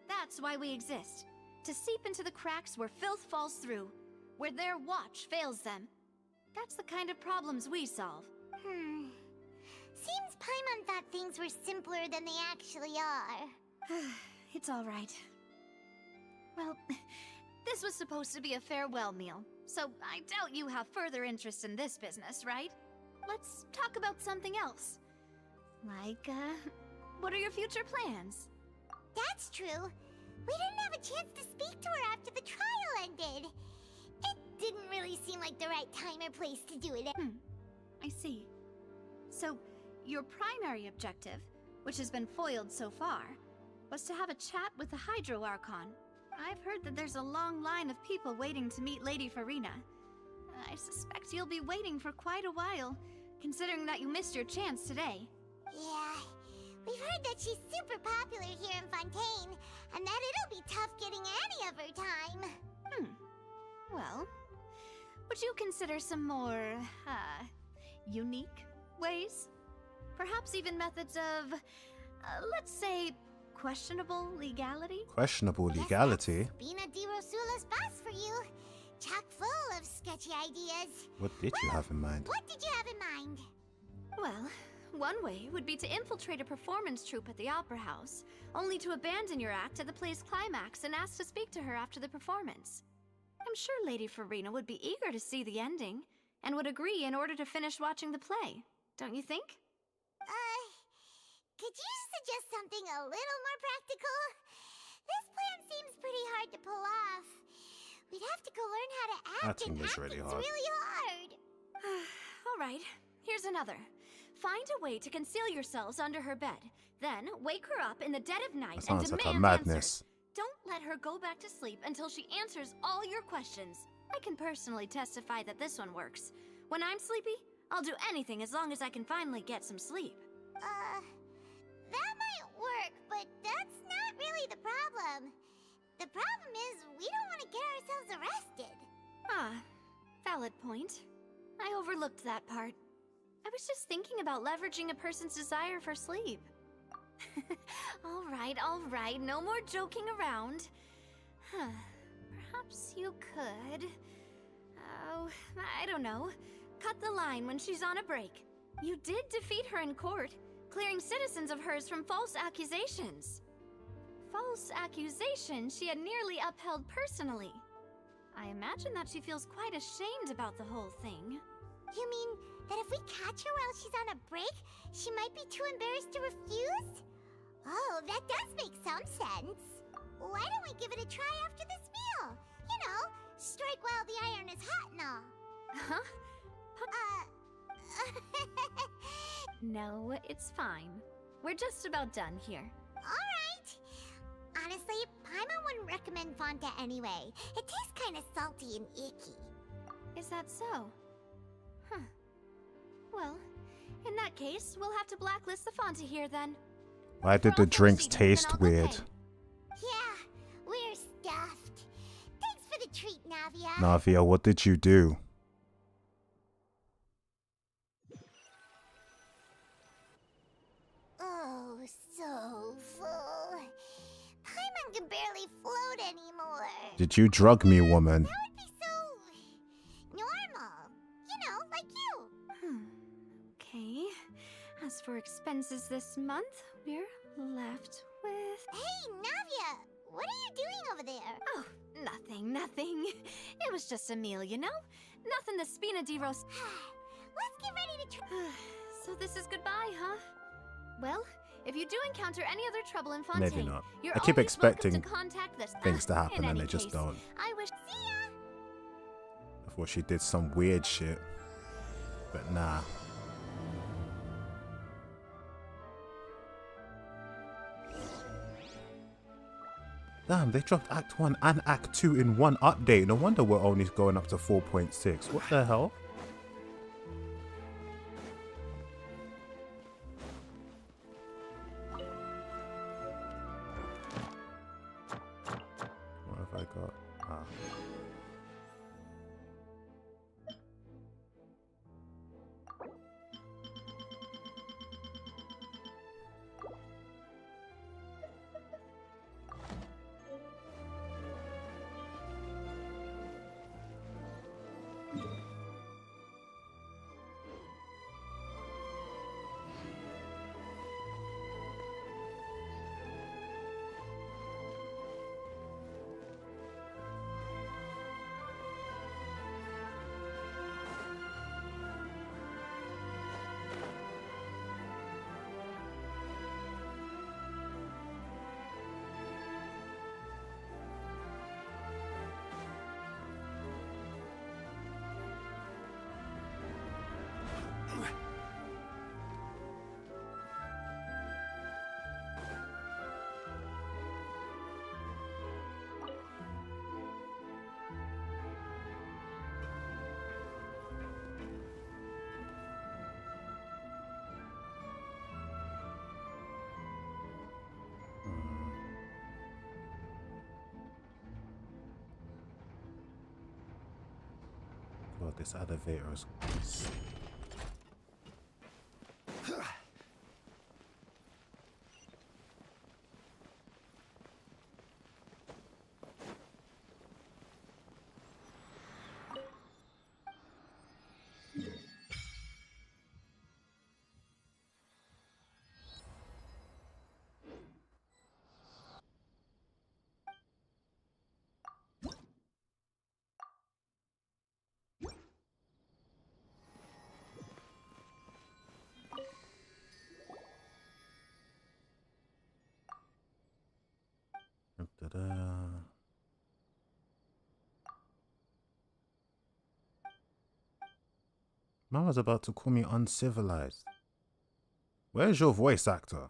That's why we exist. To seep into the cracks where filth falls through, where their watch fails them. That's the kind of problems we solve. Seems Paimon thought things were simpler than they actually are. It's all right. Well, this was supposed to be a farewell meal, so I doubt you have further interest in this business, right? Let's talk about something else. Like, what are your future plans? That's true. We didn't have a chance to speak to her after the trial ended. It didn't really seem like the right time or place to do it. I see. So, your primary objective, which has been foiled so far, was to have a chat with the Hydro Archon. I've heard that there's a long line of people waiting to meet Lady Farina. I suspect you'll be waiting for quite a while, considering that you missed your chance today. Yeah, we've heard that she's super popular here in Fontaine, and that it'll be tough getting any of her time. Well, would you consider some more, unique ways? Perhaps even methods of, let's say, questionable legality? Questionable legality? Spina di Rosula's boss for you. Chock full of sketchy ideas. What did you have in mind? What did you have in mind? Well, one way would be to infiltrate a performance troupe at the Opera House, only to abandon your act at the play's climax and ask to speak to her after the performance. I'm sure Lady Farina would be eager to see the ending, and would agree in order to finish watching the play. Don't you think? Could you suggest something a little more practical? This plan seems pretty hard to pull off. We'd have to go learn how to act, Acting and is acting's really hard. really hard. All right, here's another. Find a way to conceal yourselves under her bed. Then wake her up in the dead of night That and sounds like demand a madness. answers. Don't let her go back to sleep until she answers all your questions. I can personally testify that this one works. When I'm sleepy, I'll do anything as long as I can finally get some sleep. That might work, but that's not really the problem. The problem is we don't want to get ourselves arrested. Ah, valid point. I overlooked that part. I was just thinking about leveraging a person's desire for sleep. All right, no more joking around. Perhaps you could... Oh, I don't know. Cut the line when she's on a break. You did defeat her in court, clearing citizens of hers from false accusations. False accusations she had nearly upheld personally. I imagine that she feels quite ashamed about the whole thing. You mean that if we catch her while she's on a break, she might be too embarrassed to refuse? Oh, that does make some sense. Why don't we give it a try after this meal? You know, strike while the iron is hot and all. Huh? No, it's fine. We're just about done here. Alright. Honestly, Paimon wouldn't recommend Fonta anyway. It tastes kind of salty and icky. Is that so? Huh. Well, in that case, we'll have to blacklist the Fonta here then. Why did the drinks taste weird? Yeah, we're stuffed. Thanks for the treat, Navia. Navia, what did you do? Oh, so full. Paimon can barely float anymore. Did you drug me, woman? That would be so... normal. You know, like you. Okay. As for expenses this month, we're left with... Hey, Navia! What are you doing over there? Oh, nothing. It was just a meal, you know? Nothing the Spina di Rosa... Let's get ready to try... So this is goodbye, huh? Well, if you do encounter any other trouble in Fontaine, Maybe not. you're I keep always welcome expecting to contact this. things to In happen and any they just case, don't. I wish... See ya! I thought she did some weird shit. But nah. Damn, they dropped Act 1 and Act 2 in one update. No wonder we're only going up to 4.6. What the hell? What have I got? Ah. God, this elevator is... Mama's about to call me uncivilized. Where's your voice actor?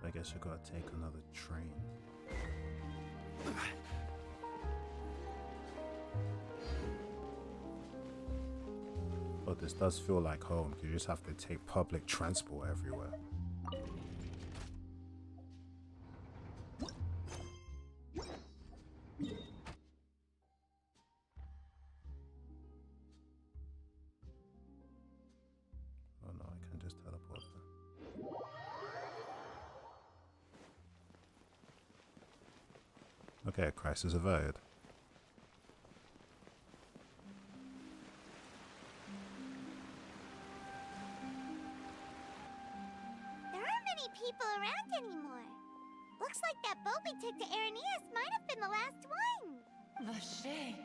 I guess you gotta take another train. But this does feel like home, because you just have to take public transport everywhere. Oh no, I can just teleport there. Okay, crisis averted. There aren't many people around anymore. Looks like that boat we took to Araneas might have been the last one. Vache.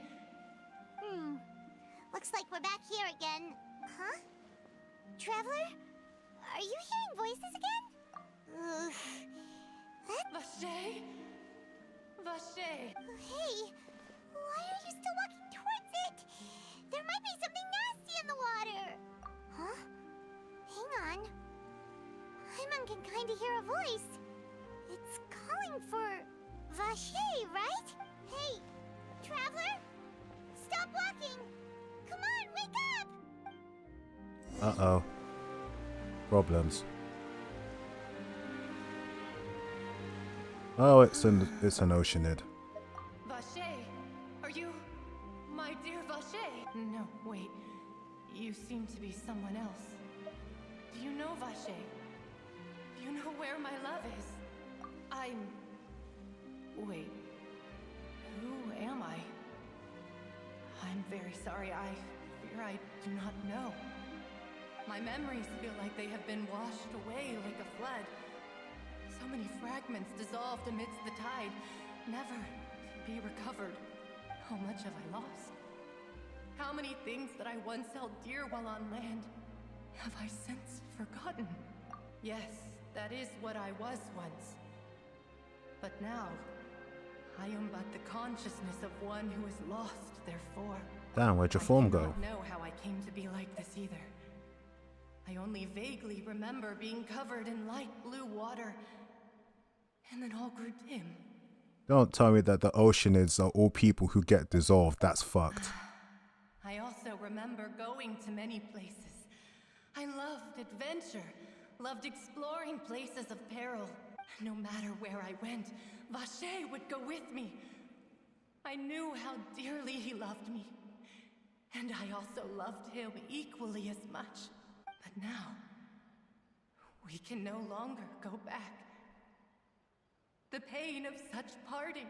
Looks like we're back here again. Huh? Traveler? Are you hearing voices again? Vache? Vache. Hey, why are you still walking towards it? There might be something nasty in the water. Huh? Hang on. Hyman can kind of hear a voice. It's calling for Vache, right? Hey, Traveler? Stop walking! Come on, wake up! Uh-oh. Problems. Oh, it's an Oceanid. Vache, are you my dear Vache? No, wait. You seem to be someone else. Do you know Vache? Do you know where my love is? Wait. Who am I? I'm very sorry. I fear I do not know. My memories feel like they have been washed away like a flood. So many fragments dissolved amidst the tide, never to be recovered. How much have I lost? How many things that I once held dear while on land have I since forgotten? Yes, that is what I was once. But now, I am but the consciousness of one who is lost, therefore. Damn, where'd your form go? I don't know how I came to be like this either. I only vaguely remember being covered in light blue water, and then all grew dim. Don't tell me that the Oceanids are all people who get dissolved. That's fucked. I also remember going to many places. I loved adventure, loved exploring places of peril. No matter where I went, Vache would go with me. I knew how dearly he loved me, and I also loved him equally as much. But now, we can no longer go back. The pain of such parting.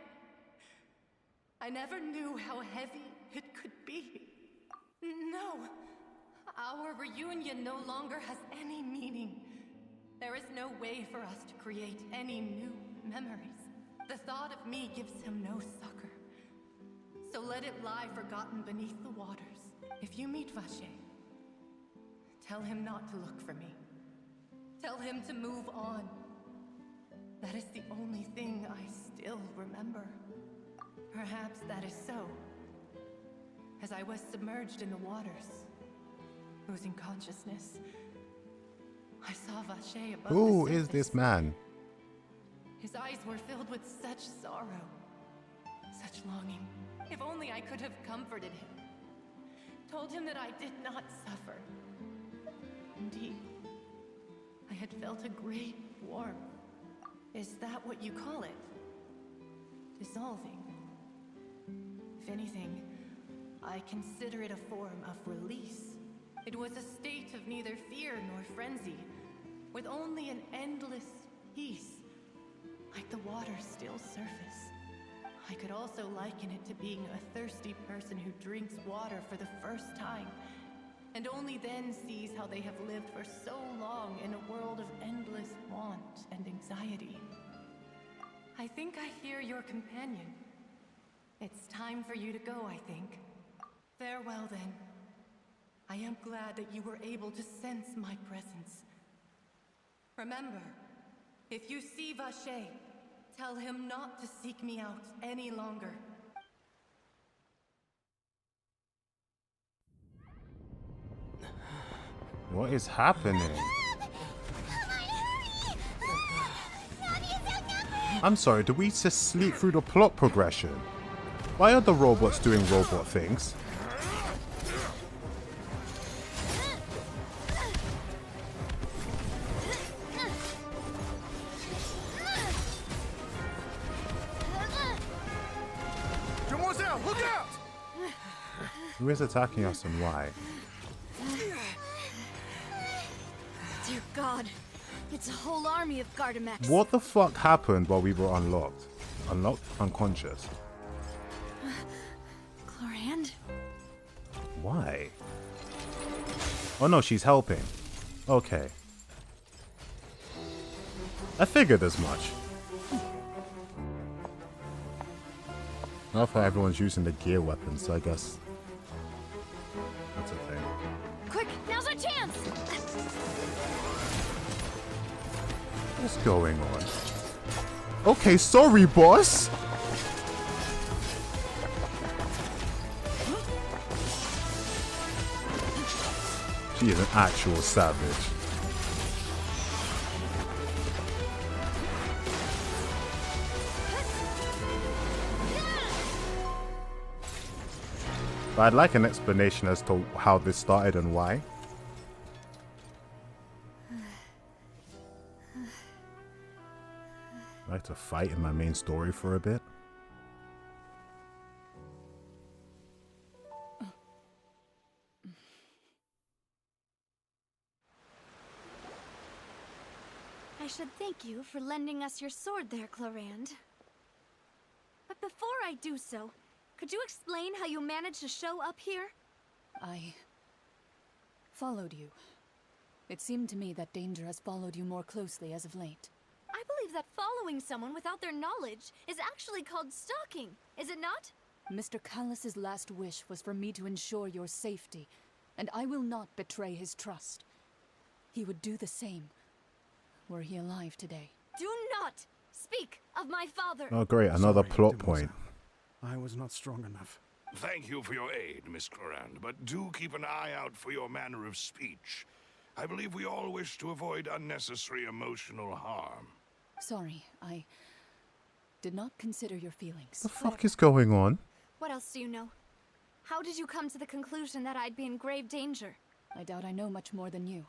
I never knew how heavy it could be. No, our reunion no longer has any meaning. There is no way for us to create any new memories. The thought of me gives him no succor. So let it lie forgotten beneath the waters. If you meet Vache, tell him not to look for me. Tell him to move on. That is the only thing I still remember. Perhaps that is so. As I was submerged in the waters, losing consciousness, I saw Vache above Who the is surface. this man? His eyes were filled with such sorrow, such longing. If only I could have comforted him, told him that I did not suffer. Indeed, I had felt a great warmth. Is that what you call it? Dissolving. If anything, I consider it a form of release. It was a state of neither fear nor frenzy, with only an endless peace, like the water's still surface. I could also liken it to being a thirsty person who drinks water for the first time, and only then sees how they have lived for so long in a world of endless want and anxiety. I think I hear your companion. It's time for you to go, I think. Farewell, then. I am glad that you were able to sense my presence. Remember, if you see Vache, tell him not to seek me out any longer. What is happening? I'm sorry, do we just sleep through the plot progression? Why are the robots doing robot things? Demoiselle, look out! Who is attacking us and why? Dear God, it's a whole army of Gardamex. What the fuck happened while we were unlocked? Unlocked? Unconscious. Clorand? Why? Oh no, she's helping. Okay. I figured as much. Not for everyone's using the gear weapons, so I guess that's a thing. Quick, now's our chance! What's going on? Okay, sorry, boss! She is an actual savage. But I'd like an explanation as to how this started and why. I'd like to fight in my main story for a bit. I should thank you for lending us your sword there, Clorand. But before I do so, could you explain how you managed to show up here? I followed you. It seemed to me that danger has followed you more closely as of late. I believe that following someone without their knowledge is actually called stalking, is it not? Mr. Callus's last wish was for me to ensure your safety, and I will not betray his trust. He would do the same, were he alive today. Do not speak of my father! Oh great, another Sorry, plot Demoiselle. point. I was not strong enough. Thank you for your aid, Miss Clorand, but do keep an eye out for your manner of speech. I believe we all wish to avoid unnecessary emotional harm. Sorry, I did not consider your feelings. The fuck is going on? What else do you know? How did you come to the conclusion that I'd be in grave danger? I doubt I know much more than you,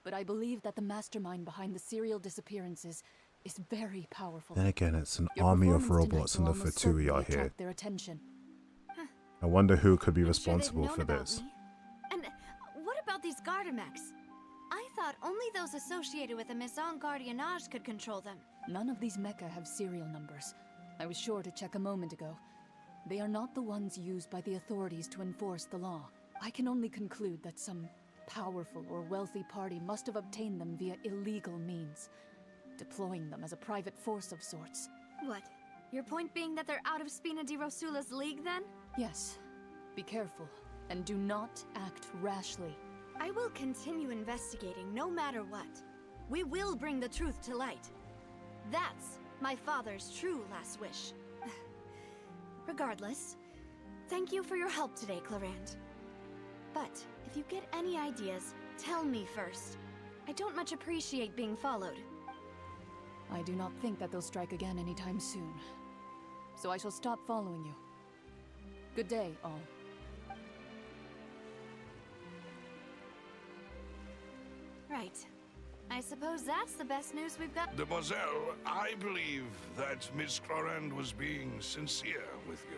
but I believe that the mastermind behind the serial disappearances is very powerful. Then again, it's an Your army of performance tonight robots will and the almost Fatui certainly are here. attract their attention. I wonder who could be I'm sure they've responsible known for about this. me. And what about these Gardamex? I thought only those associated with the Maison Gardiennage could control them. None of these mecha have serial numbers. I was sure to check a moment ago. They are not the ones used by the authorities to enforce the law. I can only conclude that some powerful or wealthy party must have obtained them via illegal means, deploying them as a private force of sorts. What? Your point being that they're out of Spina di Rosula's league, then? Yes. Be careful, and do not act rashly. I will continue investigating no matter what. We will bring the truth to light. That's my father's true last wish. Regardless, thank you for your help today, Clarant. But if you get any ideas, tell me first. I don't much appreciate being followed. I do not think that they'll strike again anytime soon. So I shall stop following you. Good day, all. Right. I suppose that's the best news we've got. Demoiselle, I believe that Miss Clorand was being sincere with you.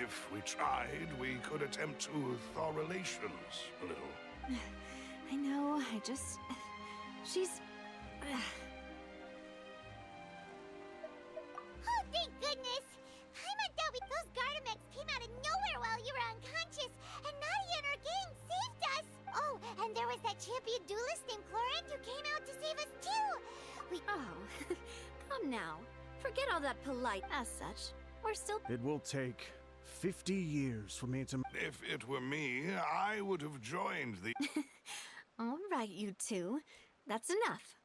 If we tried, we could attempt to thaw relations a little. I know, she's... Oh, thank goodness! Paimon thought those Gardamex came out of nowhere while you were unconscious, and Nadia and her gang saved us! Oh, and there was that champion duelist named Clorant who came out to save us too! Oh, come now. Forget all that polite as such. We're still... It will take 50 years for me to... If it were me, I would have joined the... All right, you two. That's enough.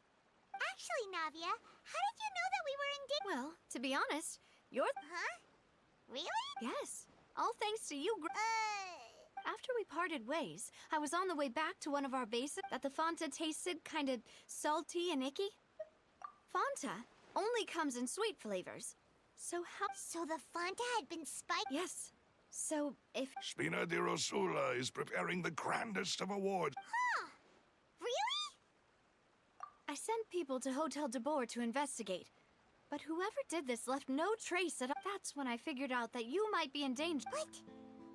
Actually, Navia, how did you know that we were in Well, to be honest, you're... Huh? Really? Yes. All thanks to you, After we parted ways, I was on the way back to one of our bases that the Fanta tasted kind of salty and icky. Fanta only comes in sweet flavors. So the Fanta had been spiked? Yes. So, if... Spina di Rosula is preparing the grandest of awards. Huh. Really? I sent people to Hotel de Boer to investigate. But whoever did this left no trace at all. That's when I figured out that you might be in danger. What?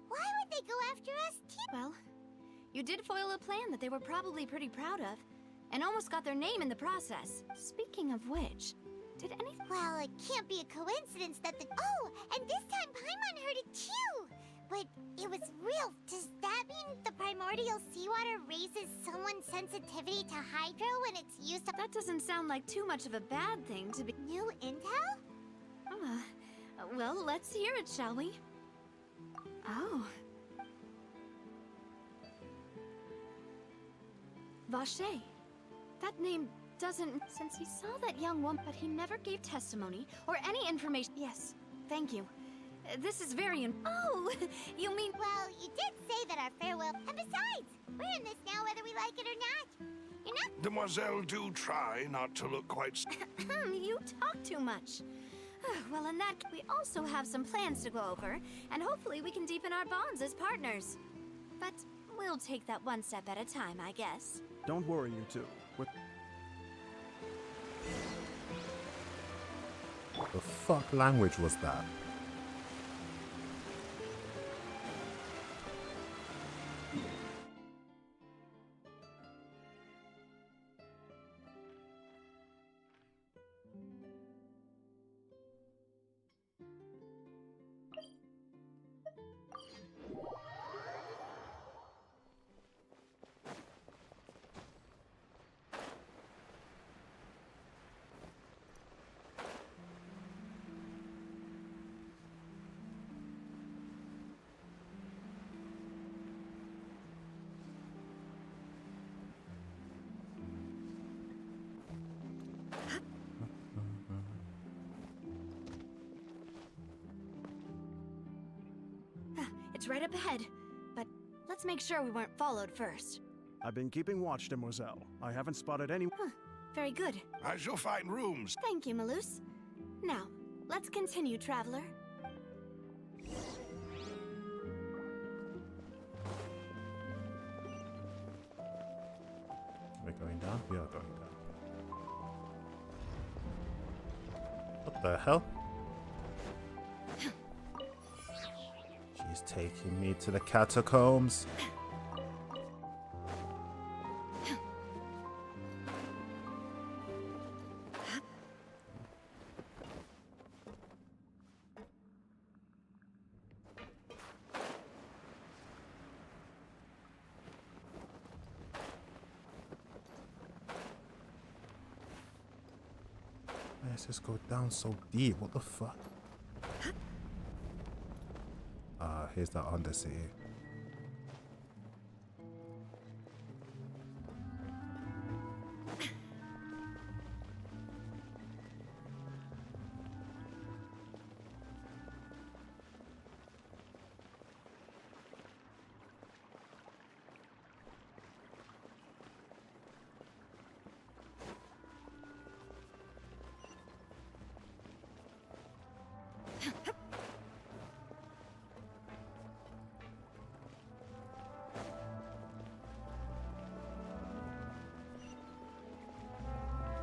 Why would they go after us too? Well, you did foil a plan that they were probably pretty proud of, and almost got their name in the process. Speaking of which, did anything... Well, it can't be a coincidence that the... Oh, and this time Paimon heard it too! But it was real. Does that mean the primordial seawater raises someone's sensitivity to hydro when it's used up? That doesn't sound like too much of a bad thing to be... New intel? Well, let's hear it, shall we? Oh. Vache. That name doesn't... Since he saw that young woman, but he never gave testimony or any information... Yes, thank you. This is very Oh, you mean... Well, you did say that our farewell... And besides, we're in this now whether we like it or not. You're not... Demoiselle, do try not to look quite... You talk too much. Well, in that, we also have some plans to go over, and hopefully we can deepen our bonds as partners. But we'll take that one step at a time, I guess. Don't worry, you two. What the fuck language was that? It's right up ahead, but let's make sure we weren't followed first. I've been keeping watch, Demoiselle. I haven't spotted any... Very good. I shall find rooms. Thank you, Malus. Now, let's continue, traveler. We're going down? We are going down. What the hell? She's taking me to the catacombs. Let's just go down so deep. What the fuck? Here's the Undercity.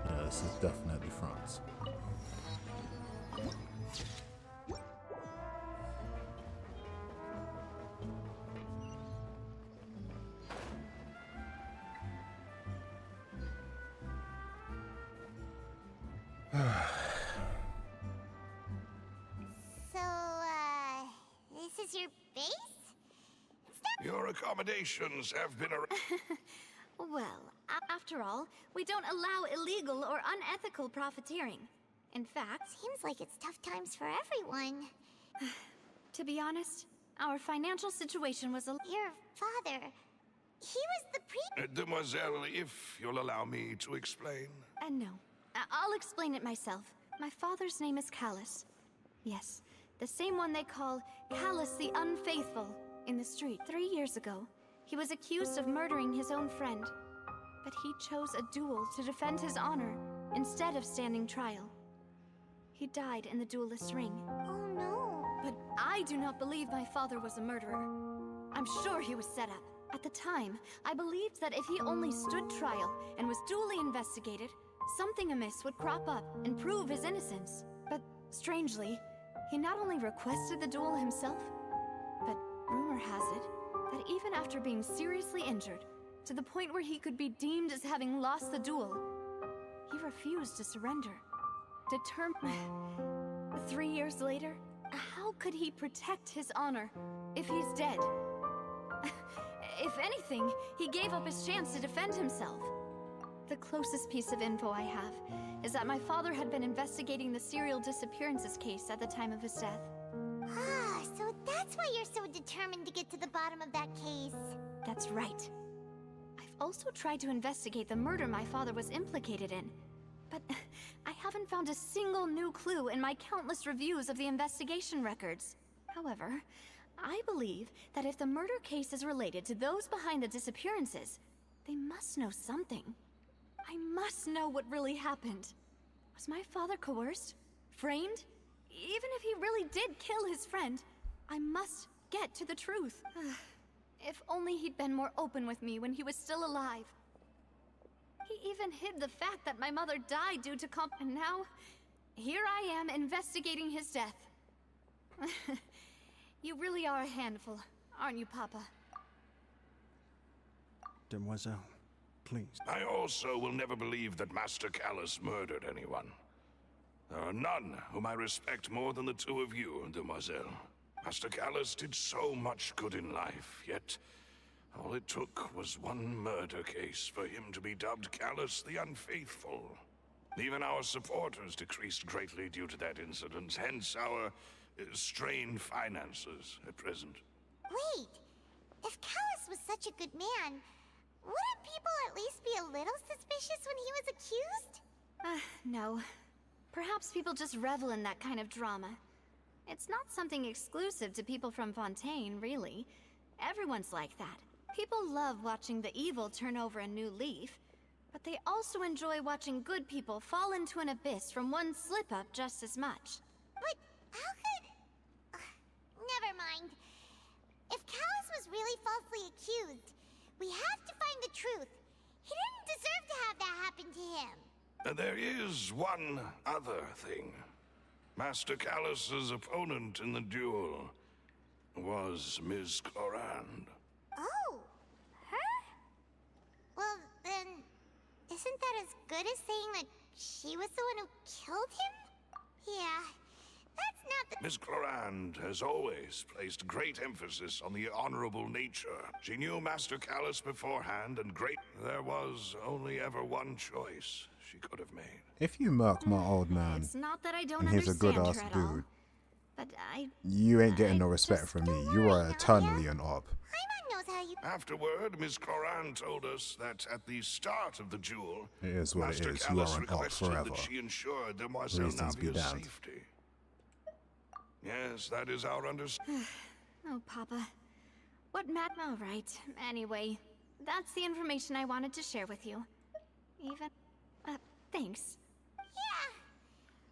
Yeah, this is definitely France. So, this is your base? Your accommodations have been Well, after all, we don't allow illegal or unethical profiteering. In fact, seems like it's tough times for everyone. To be honest, our financial situation was Your father, he was the Demoiselle, if you'll allow me to explain. No. I'll explain it myself. My father's name is Callus. Yes, the same one they call Callus the Unfaithful in the street. 3 years ago, he was accused of murdering his own friend. But he chose a duel to defend his honor instead of standing trial. He died in the duelist's ring. Oh no. But I do not believe my father was a murderer. I'm sure he was set up. At the time, I believed that if he only stood trial and was duly investigated, something amiss would crop up and prove his innocence. But strangely, he not only requested the duel himself, but rumor has it that even after being seriously injured, to the point where he could be deemed as having lost the duel, he refused to surrender. Determined. 3 years later, how could he protect his honor if he's dead? If anything, he gave up his chance to defend himself. The closest piece of info I have is that my father had been investigating the serial disappearances case at the time of his death. Ah, so that's why you're so determined to get to the bottom of that case. That's right. I've also tried to investigate the murder my father was implicated in, but I haven't found a single new clue in my countless reviews of the investigation records. However, I believe that if the murder case is related to those behind the disappearances, they must know something. I must know what really happened. Was my father coerced? Framed? Even if he really did kill his friend, I must get to the truth. If only he'd been more open with me when he was still alive. He even hid the fact that my mother died due to and now, here I am investigating his death. You really are a handful, aren't you, Papa? Demoiselle, please. I also will never believe that Master Callus murdered anyone. There are none whom I respect more than the two of you, Demoiselle. Master Callus did so much good in life, yet all it took was one murder case for him to be dubbed Callus the Unfaithful. Even our supporters decreased greatly due to that incident, hence our strained finances at present. Wait, if Callus was such a good man, wouldn't people at least be a little suspicious when he was accused? No. Perhaps people just revel in that kind of drama. It's not something exclusive to people from Fontaine, really. Everyone's like that. People love watching the evil turn over a new leaf, but they also enjoy watching good people fall into an abyss from one slip-up just as much. But how could... never mind. If Callus was really falsely accused, we have to find the truth. He didn't deserve to have that happen to him. There is one other thing. Master Callus's opponent in the duel was Ms. Clorand. Oh, her? Well, then, isn't that as good as saying that she was the one who killed him? Yeah, that's not the... Ms. Clorand has always placed great emphasis on the honorable nature. She knew Master Callus beforehand, and there was only ever one choice. she could have made. If you murk my old man, It's not that I don't and he's a understand good ass her at all, dude, but you ain't getting no respect from me. You are eternally an op. Knows how you... Afterward, Miss Coran told us that at the start of the duel, It is what Master it is. You Callus are an op requested forever. that she ensured Demoiselle Reasons be Navia's damned. safety. Yes, that is our understanding. Oh, Papa. What all right. Anyway, that's the information I wanted to share with you. Thanks.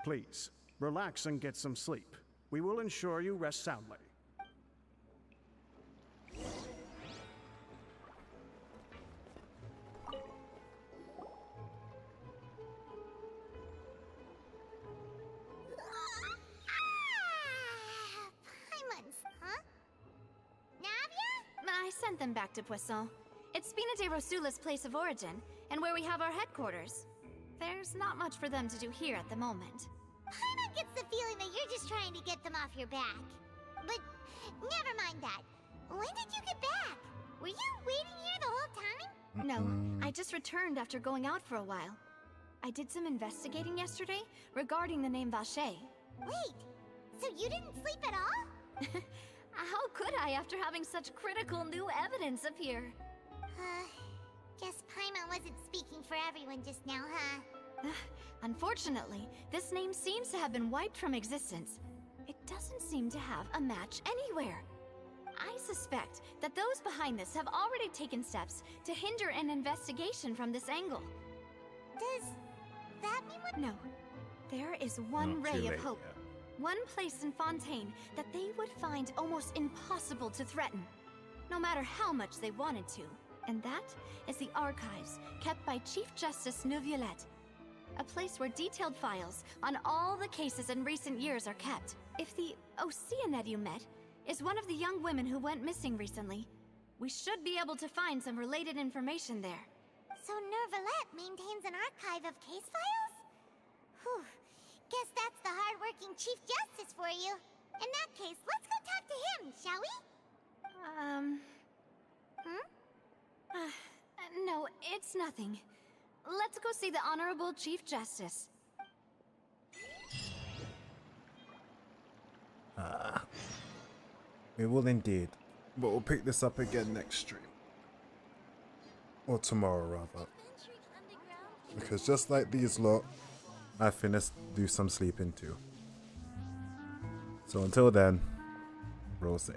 Please, relax and get some sleep. We will ensure you rest soundly. Paimons, huh? Navia? I sent them back to Poisson. It's Spina de Rosula's place of origin, and where we have our headquarters. There's not much for them to do here at the moment. Paimon gets the feeling that you're just trying to get them off your back. But never mind that. When did you get back? Were you waiting here the whole time? No, I just returned after going out for a while. I did some investigating yesterday regarding the name Vache. Wait, so you didn't sleep at all? How could I after having such critical new evidence appear? Guess Paimon wasn't speaking for everyone just now, huh? Unfortunately, this name seems to have been wiped from existence. It doesn't seem to have a match anywhere. I suspect that those behind this have already taken steps to hinder an investigation from this angle. Does that mean what? No. There is one Not too ray of late hope. yet. One place in Fontaine that they would find almost impossible to threaten, no matter how much they wanted to. And that is the archives kept by Chief Justice Neuvillette. A place where detailed files on all the cases in recent years are kept. If the Oceanette you met is one of the young women who went missing recently, we should be able to find some related information there. So Neuvillette maintains an archive of case files? Whew. Guess that's the hard-working Chief Justice for you. In that case, let's go talk to him, shall we? No, it's nothing. Let's go see the Honorable Chief Justice. We will indeed. But we'll pick this up again next stream. Or tomorrow, rather. Because just like these lot, I finished do some sleeping too. So until then, roll safe.